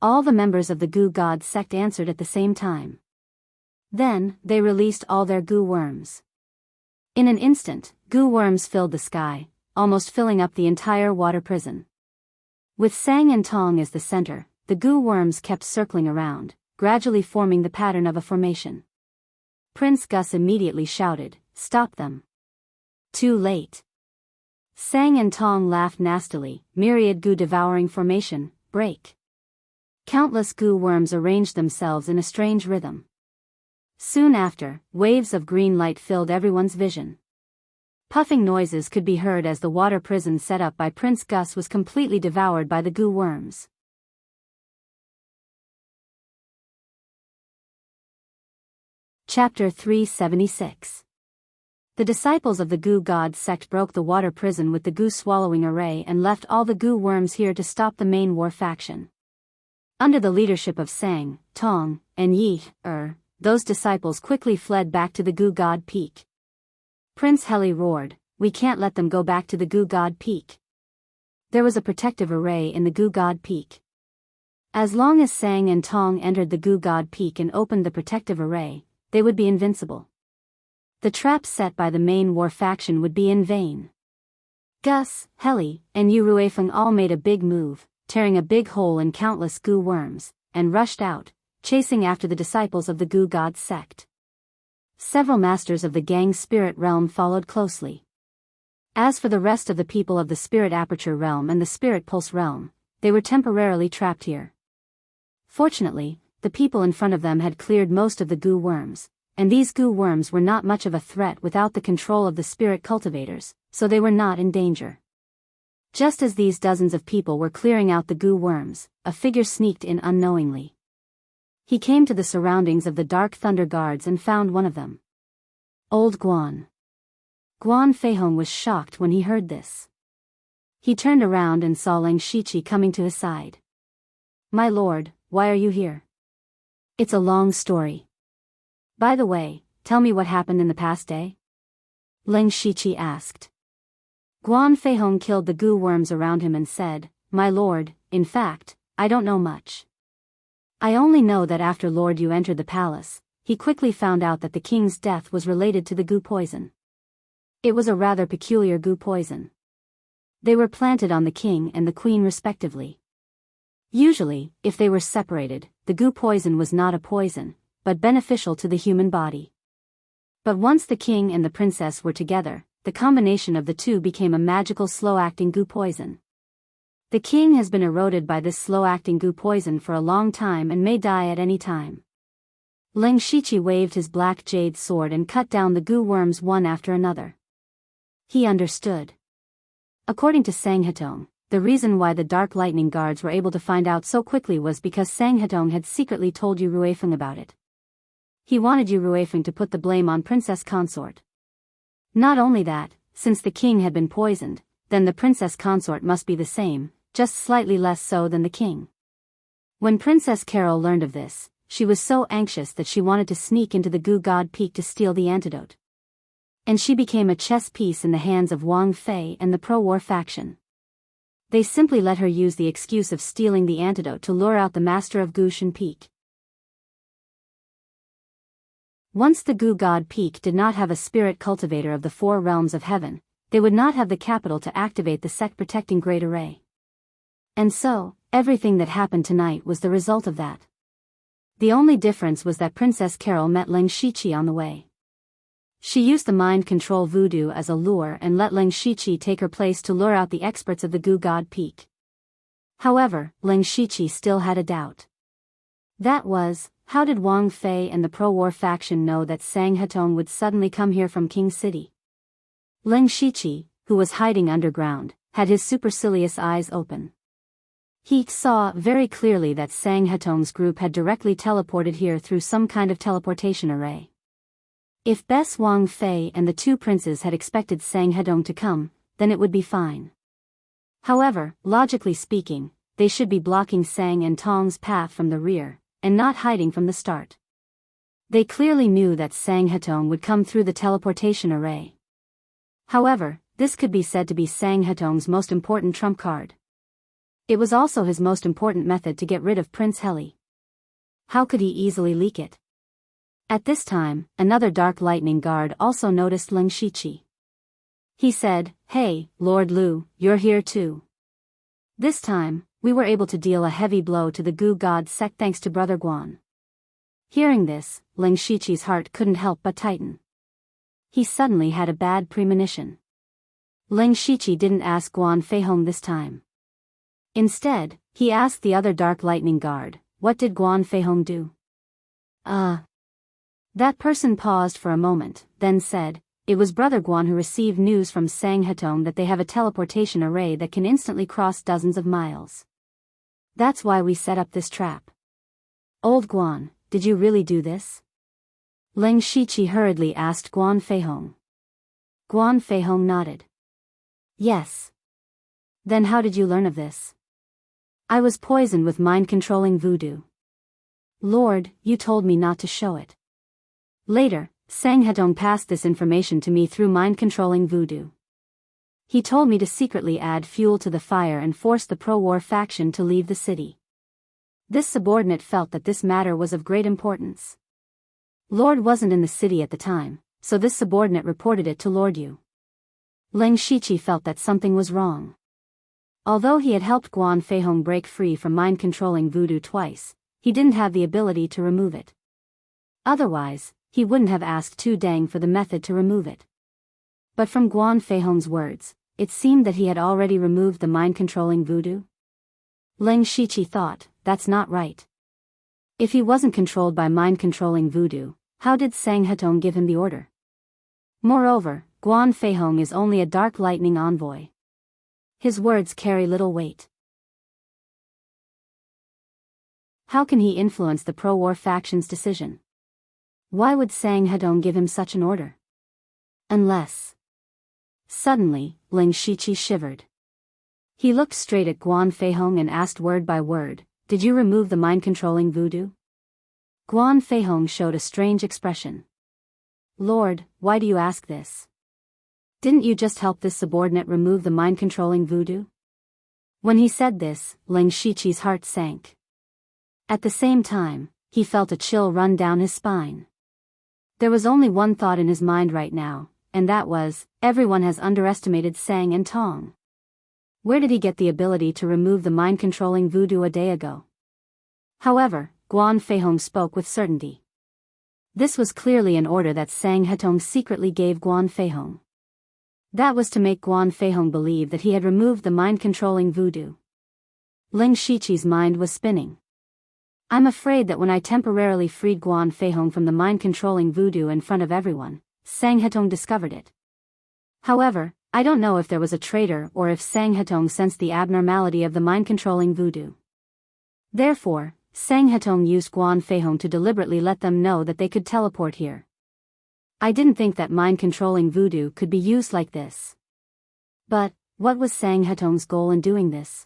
All the members of the Goo God sect answered at the same time. Then, they released all their goo worms. In an instant, goo worms filled the sky, almost filling up the entire water prison. With Sang and Tong as the center, the goo worms kept circling around, gradually forming the pattern of a formation. Prince Gus immediately shouted, "Stop them." Too late. Sang and Tong laughed nastily. Myriad goo devouring formation, break. Countless goo worms arranged themselves in a strange rhythm. Soon after, waves of green light filled everyone's vision. Puffing noises could be heard as the water prison set up by Prince Gus was completely devoured by the goo worms. Chapter 376. The disciples of the Goo God sect broke the water prison with the goo swallowing array and left all the goo worms here to stop the main war faction. Under the leadership of Sang, Tong, and Yi, those disciples quickly fled back to the Goo God Peak. Prince Heli roared, "We can't let them go back to the Goo God Peak." There was a protective array in the Goo God Peak. As long as Sang and Tong entered the Goo God Peak and opened the protective array, they would be invincible. The trap set by the main war faction would be in vain. Gus, Heli, and Ruefeng all made a big move, tearing a big hole in countless goo worms, and rushed out, chasing after the disciples of the goo god sect. Several masters of the gang's spirit realm followed closely. As for the rest of the people of the spirit aperture realm and the spirit pulse realm, they were temporarily trapped here. Fortunately, the people in front of them had cleared most of the goo worms, and these goo worms were not much of a threat without the control of the spirit cultivators, so they were not in danger. Just as these dozens of people were clearing out the goo worms, a figure sneaked in unknowingly. He came to the surroundings of the Dark Thunder Guards and found one of them. Old Guan. Guan Feihong was shocked when he heard this. He turned around and saw Lang Shiqi coming to his side. "My lord, why are you here?" "It's a long story. By the way, tell me what happened in the past day?" Lang Shiqi asked. Guan Feihong killed the goo worms around him and said, "My lord, in fact, I don't know much. I only know that after Lord Yu entered the palace, he quickly found out that the king's death was related to the goo poison. It was a rather peculiar goo poison. They were planted on the king and the queen respectively. Usually, if they were separated, the goo poison was not a poison, but beneficial to the human body. But once the king and the princess were together, the combination of the two became a magical slow-acting goo poison. The king has been eroded by this slow-acting goo poison for a long time and may die at any time." Lang Shiqi waved his black jade sword and cut down the goo worms one after another. He understood. According to Sang Hetong, the reason why the Dark Lightning Guards were able to find out so quickly was because Sang Hetong had secretly told Yu Ruefeng about it. He wanted Yu Ruefeng to put the blame on Princess Consort. Not only that, since the king had been poisoned, then the Princess Consort must be the same, just slightly less so than the king. When Princess Carol learned of this, she was so anxious that she wanted to sneak into the Goo God Peak to steal the antidote. And she became a chess piece in the hands of Wang Fei and the pro-war faction. They simply let her use the excuse of stealing the antidote to lure out the master of Gushan Peak. Once the Goo God Peak did not have a spirit cultivator of the four realms of heaven, they would not have the capital to activate the sect-protecting Great Array. And so, everything that happened tonight was the result of that. The only difference was that Princess Carol met Lang Shiqi on the way. She used the mind control voodoo as a lure and let Lang Shiqi take her place to lure out the experts of the Goo God Peak. However, Lang Shiqi still had a doubt. That was, how did Wang Fei and the pro-war faction know that Sang Hetong would suddenly come here from King City? Lang Shiqi, who was hiding underground, had his supercilious eyes open. He saw very clearly that Sang Hetong's group had directly teleported here through some kind of teleportation array. If Bess Wang Fei and the two princes had expected Sang Hetong to come, then it would be fine. However, logically speaking, they should be blocking Sang and Tong's path from the rear, and not hiding from the start. They clearly knew that Sang Hetong would come through the teleportation array. However, this could be said to be Sang Hetong's most important trump card. It was also his most important method to get rid of Prince Heli. How could he easily leak it? At this time, another Dark Lightning Guard also noticed Lang Shiqi. He said, "Hey, Lord Lu, you're here too." This time, we were able to deal a heavy blow to the Goo God sect thanks to Brother Guan. Hearing this, Lang Shiqi's heart couldn't help but tighten. He suddenly had a bad premonition. Lang Shiqi didn't ask Guan Feihong this time. Instead, he asked the other Dark Lightning Guard, "What did Guan Feihong do?" That person paused for a moment, then said, "It was Brother Guan who received news from Sang Hetong that they have a teleportation array that can instantly cross dozens of miles. That's why we set up this trap." "Old Guan, did you really do this?" Lang Shiqi hurriedly asked Guan Feihong. Guan Feihong nodded. "Yes." "Then how did you learn of this?" "I was poisoned with mind-controlling voodoo." "Lord, you told me not to show it." Later, Sang Hetong passed this information to me through mind-controlling voodoo. He told me to secretly add fuel to the fire and force the pro-war faction to leave the city. This subordinate felt that this matter was of great importance. Lord wasn't in the city at the time, so this subordinate reported it to Lord Yu. Ling Shiqi felt that something was wrong. Although he had helped Guan Feihong break free from mind-controlling voodoo twice, he didn't have the ability to remove it. Otherwise, he wouldn't have asked Tu Deng for the method to remove it. But from Guan Feihong's words, it seemed that he had already removed the mind-controlling voodoo. Ling Shiqi thought, that's not right. If he wasn't controlled by mind-controlling voodoo, how did Sang Hetong give him the order? Moreover, Guan Feihong is only a dark lightning envoy. His words carry little weight. How can he influence the pro-war faction's decision? Why would Sang Hetong give him such an order? Unless... Suddenly, Ling Shiqi shivered. He looked straight at Guan Feihong and asked word by word, "Did you remove the mind-controlling voodoo?" Guan Feihong showed a strange expression. "Lord, why do you ask this? Didn't you just help this subordinate remove the mind-controlling voodoo?" When he said this, Ling Shiqi's heart sank. At the same time, he felt a chill run down his spine. There was only one thought in his mind right now, and that was, everyone has underestimated Sang and Tong. Where did he get the ability to remove the mind-controlling voodoo a day ago? However, Guan Feihong spoke with certainty. This was clearly an order that Sang Hetong secretly gave Guan Feihong. That was to make Guan Feihong believe that he had removed the mind-controlling voodoo. Ling Shiqi's mind was spinning. I'm afraid that when I temporarily freed Guan Feihong from the mind-controlling voodoo in front of everyone, Sang Hetong discovered it. However, I don't know if there was a traitor or if Sang Hetong sensed the abnormality of the mind-controlling voodoo. Therefore, Sang Hetong used Guan Feihong to deliberately let them know that they could teleport here. I didn't think that mind-controlling voodoo could be used like this. But, what was Sang Hetong's goal in doing this?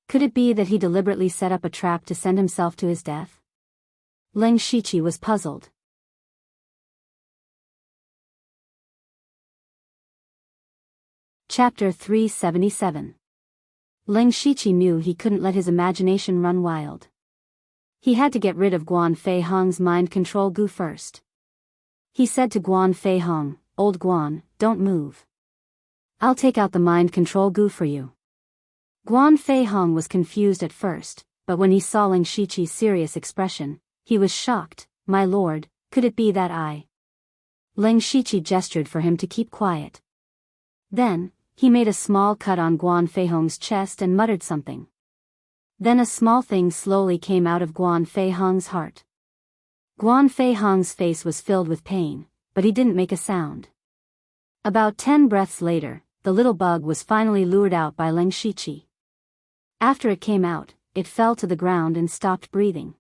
Could it be that he deliberately set up a trap to send himself to his death? Ling Shiqi was puzzled. Chapter 377. Ling Shiqi knew he couldn't let his imagination run wild. He had to get rid of Guan Feihong's mind control goo first. He said to Guan Feihong, "Old Guan, don't move. I'll take out the mind control goo for you." Guan Feihong was confused at first, but when he saw Ling Shiqi's serious expression, he was shocked. "My lord, could it be that I..." Ling Shiqi gestured for him to keep quiet. Then, he made a small cut on Guan Feihong's chest and muttered something. Then a small thing slowly came out of Guan Feihong's heart. Guan Feihong's face was filled with pain, but he didn't make a sound. About 10 breaths later, the little bug was finally lured out by Ling Shiqi. After it came out, it fell to the ground and stopped breathing.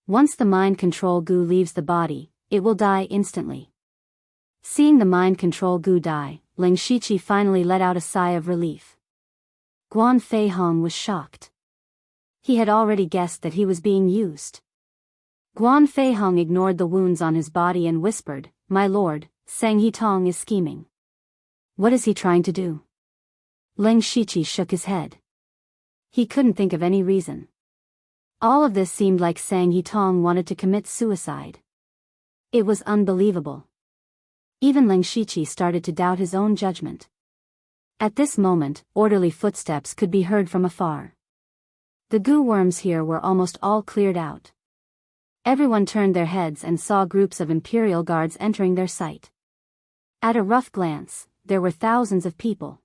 Once the mind control goo leaves the body, it will die instantly. Seeing the mind control goo die, Ling Shiqi finally let out a sigh of relief. Guan Feihong was shocked. He had already guessed that he was being used. Guan Feihong ignored the wounds on his body and whispered, "My lord, Sang Hetong is scheming." "What is he trying to do?" Ling Shiqi shook his head. He couldn't think of any reason. All of this seemed like Sang Hetong wanted to commit suicide. It was unbelievable. Even Ling Shiqi started to doubt his own judgment. At this moment, orderly footsteps could be heard from afar. The goo worms here were almost all cleared out. Everyone turned their heads and saw groups of Imperial guards entering their sight. At a rough glance, there were thousands of people.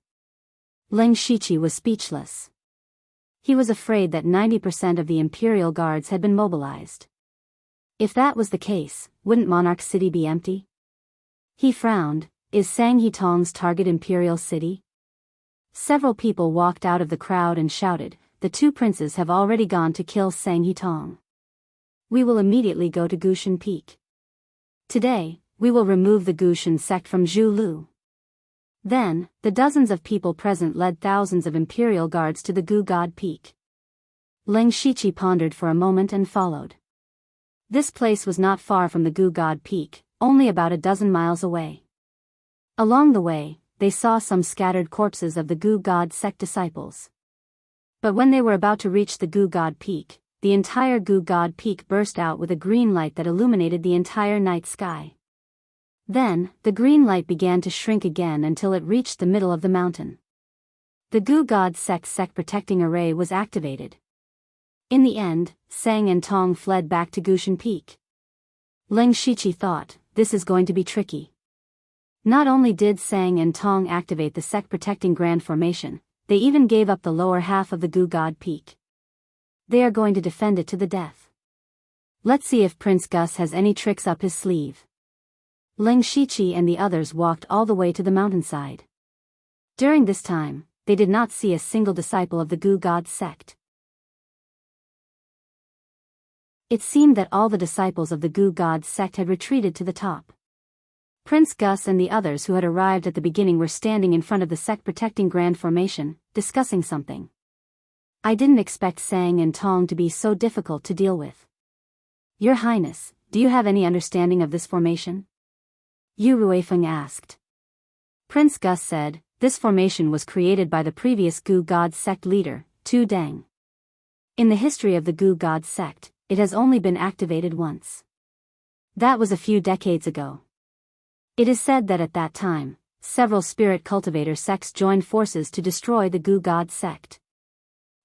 Ling Shiqi was speechless. He was afraid that 90% of the Imperial guards had been mobilized. If that was the case, wouldn't Monarch City be empty? He frowned. Is Sang Hetong's target Imperial City? Several people walked out of the crowd and shouted, "The two princes have already gone to kill Sang Hetong. We will immediately go to Gushan Peak. Today, we will remove the Gushan sect from Zhulu." Then, the dozens of people present led thousands of Imperial guards to the Gu God Peak. Ling Shiqi pondered for a moment and followed. This place was not far from the Gu God Peak, only about a dozen miles away. Along the way, they saw some scattered corpses of the Gu God sect disciples. But when they were about to reach the Gu God Peak, the entire Goo God Peak burst out with a green light that illuminated the entire night sky. Then, the green light began to shrink again until it reached the middle of the mountain. The Goo God Sect's sect protecting array was activated. In the end, Sang and Tong fled back to Gushan Peak. Ling Shiqi thought, this is going to be tricky. Not only did Sang and Tong activate the sect protecting Grand Formation, they even gave up the lower half of the Goo God Peak. They are going to defend it to the death. Let's see if Prince Gus has any tricks up his sleeve. Ling Shiqi and the others walked all the way to the mountainside. During this time, they did not see a single disciple of the Goo God sect. It seemed that all the disciples of the Goo God sect had retreated to the top. Prince Gus and the others who had arrived at the beginning were standing in front of the sect-protecting Grand Formation, discussing something. I didn't expect Sang and Tong to be so difficult to deal with. Your Highness, do you have any understanding of this formation? Yu Ruifeng asked. Prince Gus said, this formation was created by the previous Goo God sect leader, Tu Deng. In the history of the Goo God sect, it has only been activated once. That was a few decades ago. It is said that at that time, several spirit cultivator sects joined forces to destroy the Goo God sect.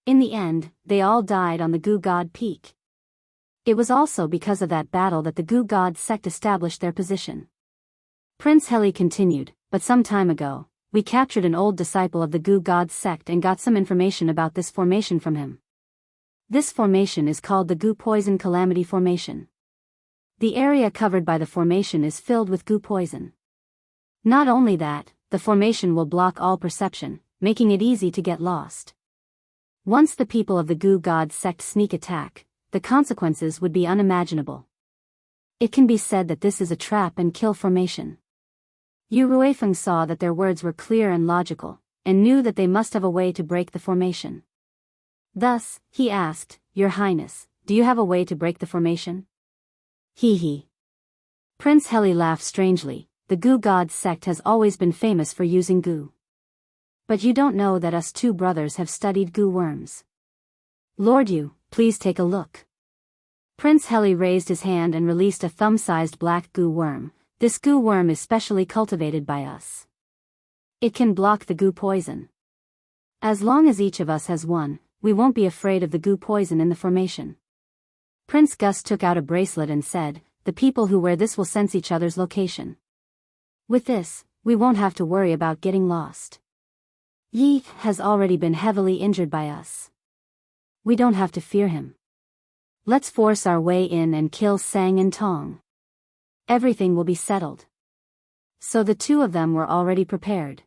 In the end, they all died on the Goo God Peak. It was also because of that battle that the Goo God sect established their position. Prince Heli continued, but some time ago, we captured an old disciple of the Goo God sect and got some information about this formation from him. This formation is called the Goo Poison Calamity Formation. The area covered by the formation is filled with goo poison. Not only that, the formation will block all perception, making it easy to get lost. Once the people of the Goo God sect sneak attack, the consequences would be unimaginable. It can be said that this is a trap and kill formation. Yu Ruifeng saw that their words were clear and logical, and knew that they must have a way to break the formation. Thus, he asked, Your Highness, do you have a way to break the formation? Hee. Prince Heli laughed strangely. The Goo God sect has always been famous for using goo. But you don't know that us two brothers have studied goo worms. Lord Yu, please take a look. Prince Heli raised his hand and released a thumb-sized black goo worm. This goo worm is specially cultivated by us. It can block the goo poison. As long as each of us has one, we won't be afraid of the goo poison in the formation. Prince Gus took out a bracelet and said, the people who wear this will sense each other's location. With this, we won't have to worry about getting lost. Yi has already been heavily injured by us. We don't have to fear him. Let's force our way in and kill Sang and Tong. Everything will be settled. So the two of them were already prepared.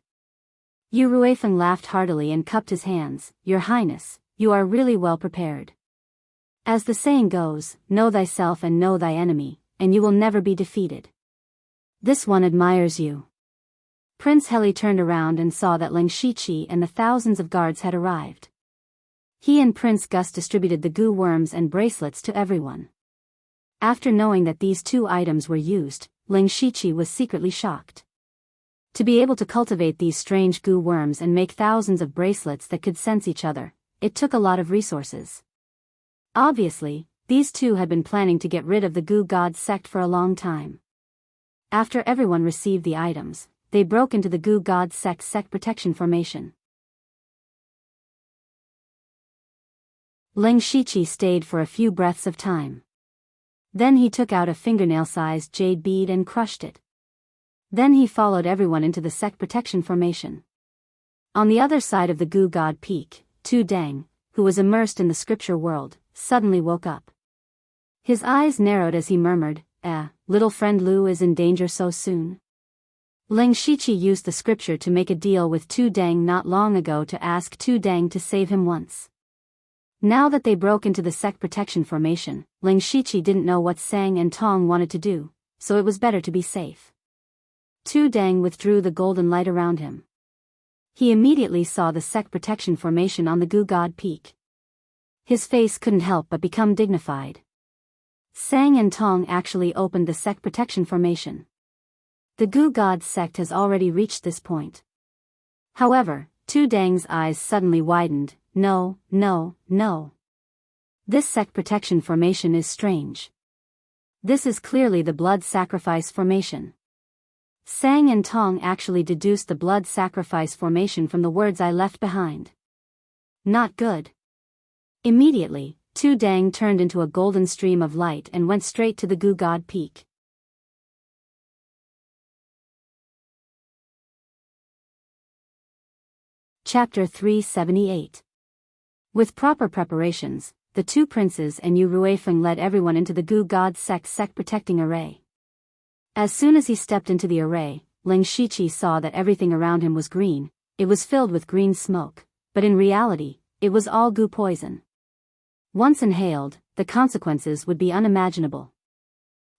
Yu Ruifeng laughed heartily and cupped his hands. Your Highness, you are really well prepared. As the saying goes, know thyself and know thy enemy, and you will never be defeated. This one admires you. Prince Heli turned around and saw that Ling Shiqi and the thousands of guards had arrived. He and Prince Gus distributed the goo worms and bracelets to everyone. After knowing that these two items were used, Ling Shiqi was secretly shocked. To be able to cultivate these strange goo worms and make thousands of bracelets that could sense each other, it took a lot of resources. Obviously, these two had been planning to get rid of the Goo God sect for a long time. After everyone received the items, they broke into the Goo God sect's sect protection formation. Ling Shiqi stayed for a few breaths of time. Then he took out a fingernail-sized jade bead and crushed it. Then he followed everyone into the sect protection formation. On the other side of the Goo God Peak, Tu Deng, who was immersed in the scripture world, suddenly woke up. His eyes narrowed as he murmured, little friend Lu is in danger so soon. Ling Shiqi used the scripture to make a deal with Tu Deng not long ago to ask Tu Deng to save him once. Now that they broke into the sect protection formation, Ling Shiqi didn't know what Sang and Tong wanted to do, so it was better to be safe. Tu Deng withdrew the golden light around him. He immediately saw the sect protection formation on the Goo God Peak. His face couldn't help but become dignified. Sang and Tong actually opened the sect protection formation. The Goo God sect has already reached this point. However, Tu Deng's eyes suddenly widened. No. This sect protection formation is strange. This is clearly the blood sacrifice formation. Sang and Tong actually deduced the blood sacrifice formation from the words I left behind. Not good. Immediately, Tu Dang turned into a golden stream of light and went straight to the Goo God Peak. Chapter 378. With proper preparations, the two princes and Yu Ruifeng led everyone into the Goo God sect protecting array. As soon as he stepped into the array, Ling Shiqi saw that everything around him was green. It was filled with green smoke, but in reality, it was all goo poison. Once inhaled, the consequences would be unimaginable.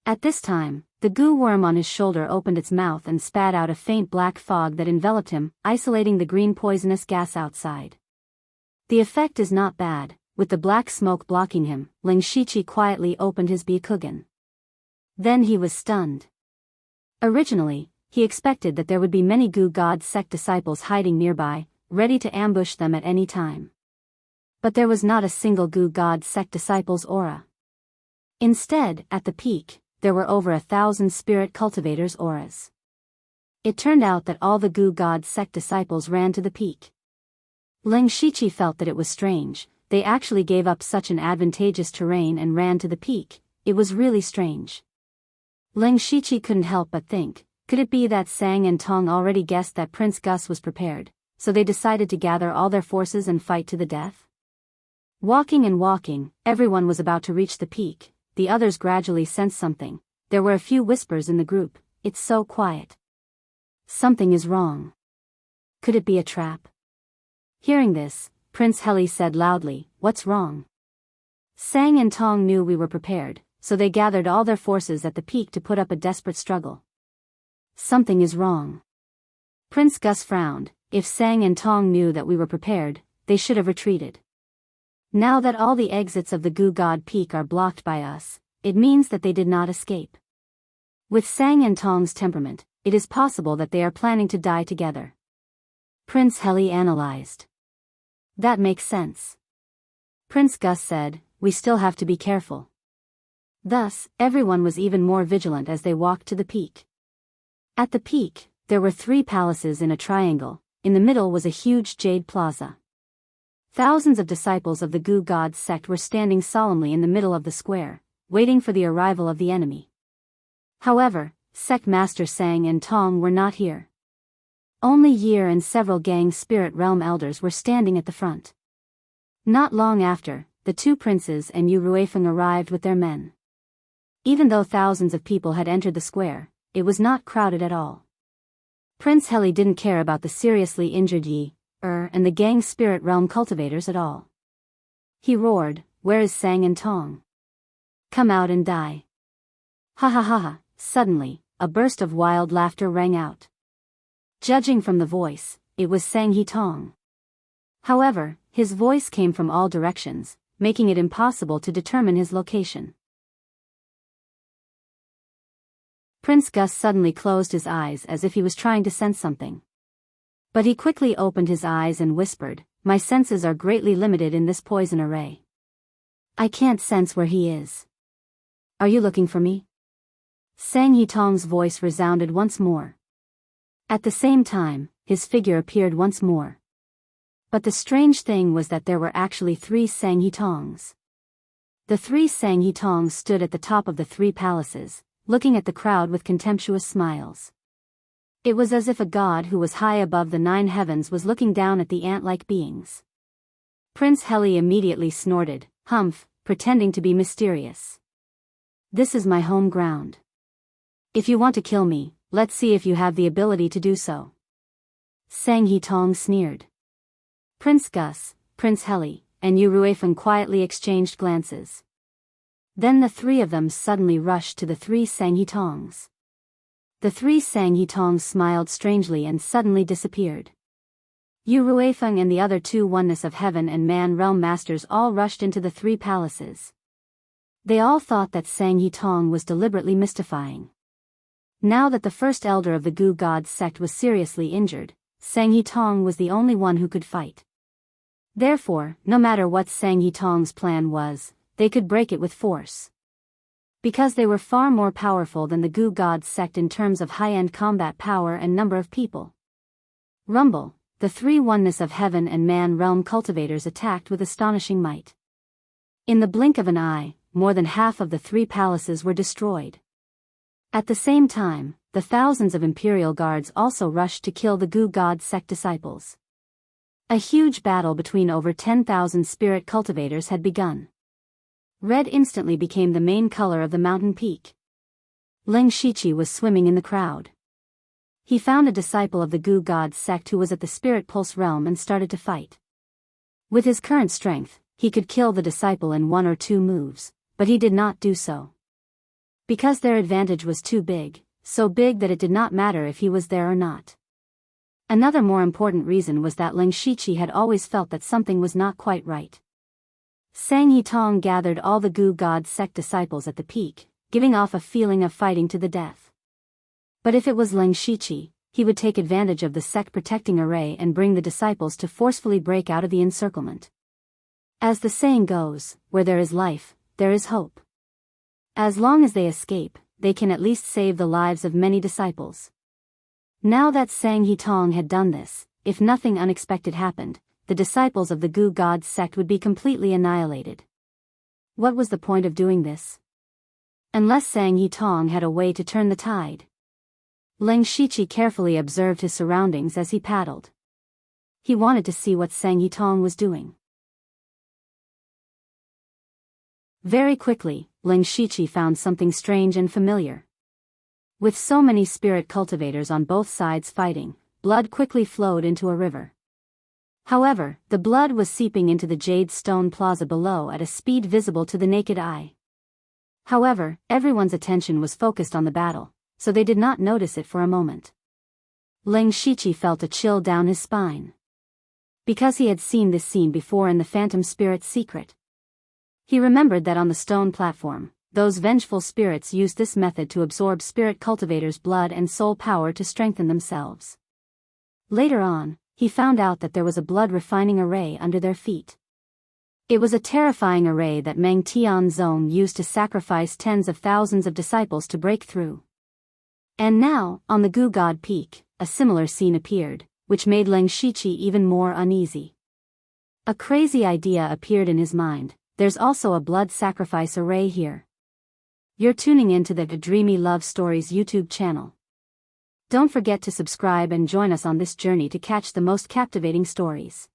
At this time, the goo worm on his shoulder opened its mouth and spat out a faint black fog that enveloped him, isolating the green poisonous gas outside. The effect is not bad. With the black smoke blocking him, Ling Shiqi quietly opened his Byakugan. Then he was stunned. Originally, he expected that there would be many Goo God sect disciples hiding nearby, ready to ambush them at any time. But there was not a single Goo God sect disciple's aura. Instead, at the peak, there were over 1,000 spirit cultivators' auras. It turned out that all the Goo God sect disciples ran to the peak. Ling Shiqi felt that it was strange. They actually gave up such an advantageous terrain and ran to the peak. It was really strange. Ling Shiqi couldn't help but think, could it be that Sang and Tong already guessed that Prince Gus was prepared, so they decided to gather all their forces and fight to the death? Walking and walking, everyone was about to reach the peak. The others gradually sensed something. There were a few whispers in the group. It's so quiet. Something is wrong. Could it be a trap? Hearing this, Prince Heli said loudly, "What's wrong?" Sang and Tong knew we were prepared, so they gathered all their forces at the peak to put up a desperate struggle. Something is wrong. Prince Gus frowned. If Sang and Tong knew that we were prepared, they should have retreated. Now that all the exits of the Goo God Peak are blocked by us, it means that they did not escape. With Sang and Tong's temperament, it is possible that they are planning to die together. Prince Heli analyzed. That makes sense. Prince Gus said, "We still have to be careful." Thus, everyone was even more vigilant as they walked to the peak. At the peak, there were 3 palaces in a triangle. In the middle was a huge jade plaza. Thousands of disciples of the Goo God sect were standing solemnly in the middle of the square, waiting for the arrival of the enemy. However, Sect Master Sang and Tong were not here. Only Year and several gang spirit realm elders were standing at the front. Not long after, the 2 princes and Yu Ruifeng arrived with their men. Even though thousands of people had entered the square, it was not crowded at all. Prince Heli didn't care about the seriously injured Yi, and the gang spirit realm cultivators at all. He roared, "Where is Sang and Tong? Come out and die." Ha ha ha ha. Suddenly, a burst of wild laughter rang out. Judging from the voice, it was Sang He Tong. However, his voice came from all directions, making it impossible to determine his location. Prince Gus suddenly closed his eyes as if he was trying to sense something. But he quickly opened his eyes and whispered, "My senses are greatly limited in this poison array. I can't sense where he is. Are you looking for me?" Sang He Tong's voice resounded once more. At the same time, his figure appeared once more. But the strange thing was that there were actually 3 Sang He Tongs. The 3 Sang He Tongs stood at the top of the 3 palaces, looking at the crowd with contemptuous smiles. It was as if a god who was high above the 9 heavens was looking down at the ant-like beings. Prince Heli immediately snorted, "Humph," pretending to be mysterious. "This is my home ground. If you want to kill me, let's see if you have the ability to do so." Sang He Tong sneered. Prince Gus, Prince Heli, and Yu Ruifeng quietly exchanged glances. Then the 3 of them suddenly rushed to the 3 Sang He Tongs. The 3 Sang He Tongs smiled strangely and suddenly disappeared. Yu Ruifeng and the other 2 Oneness of Heaven and Man Realm Masters all rushed into the 3 palaces. They all thought that Sang He Tong was deliberately mystifying. Now that the first elder of the Goo God sect was seriously injured, Sang He Tong was the only one who could fight. Therefore, no matter what Sang He Tong's plan was, they could break it with force. Because they were far more powerful than the Goo God sect in terms of high-end combat power and number of people. Rumble, the three oneness of heaven and man realm cultivators attacked with astonishing might. In the blink of an eye, more than half of the three palaces were destroyed. At the same time, the thousands of Imperial guards also rushed to kill the Goo God sect disciples. A huge battle between over 10,000 spirit cultivators had begun. Red instantly became the main color of the mountain peak. Ling Shiqi was swimming in the crowd. He found a disciple of the Goo God sect who was at the Spirit Pulse realm and started to fight. With his current strength, he could kill the disciple in 1 or 2 moves, but he did not do so. Because their advantage was too big, so big that it did not matter if he was there or not. Another more important reason was that Ling Shiqi had always felt that something was not quite right. Sang Yitong gathered all the Goo God sect disciples at the peak, giving off a feeling of fighting to the death. But if it was Ling Shiqi, he would take advantage of the sect protecting array and bring the disciples to forcefully break out of the encirclement. As the saying goes, where there is life, there is hope. As long as they escape, they can at least save the lives of many disciples. Now that Sang Yitong had done this, if nothing unexpected happened, the disciples of the Goo God sect would be completely annihilated. What was the point of doing this? Unless Sang Yitong had a way to turn the tide. Ling Shiqi carefully observed his surroundings as he paddled. He wanted to see what Sang Yitong was doing. Very quickly, Ling Shiqi found something strange and familiar. With so many spirit cultivators on both sides fighting, blood quickly flowed into a river. However, the blood was seeping into the jade stone plaza below at a speed visible to the naked eye. However, everyone's attention was focused on the battle, so they did not notice it for a moment. Ling Shiqi felt a chill down his spine. Because he had seen this scene before in the Phantom Spirit's Secret. He remembered that on the stone platform, those vengeful spirits used this method to absorb spirit cultivators' blood and soul power to strengthen themselves. Later on, he found out that there was a blood refining array under their feet. It was a terrifying array that Meng Tianzong used to sacrifice tens of thousands of disciples to break through. And now, on the Goo God Peak, a similar scene appeared, which made Ling Shiqi even more uneasy. A crazy idea appeared in his mind: there's also a blood sacrifice array here. You're tuning into the Dreamy Love Stories YouTube channel. Don't forget to subscribe and join us on this journey to catch the most captivating stories.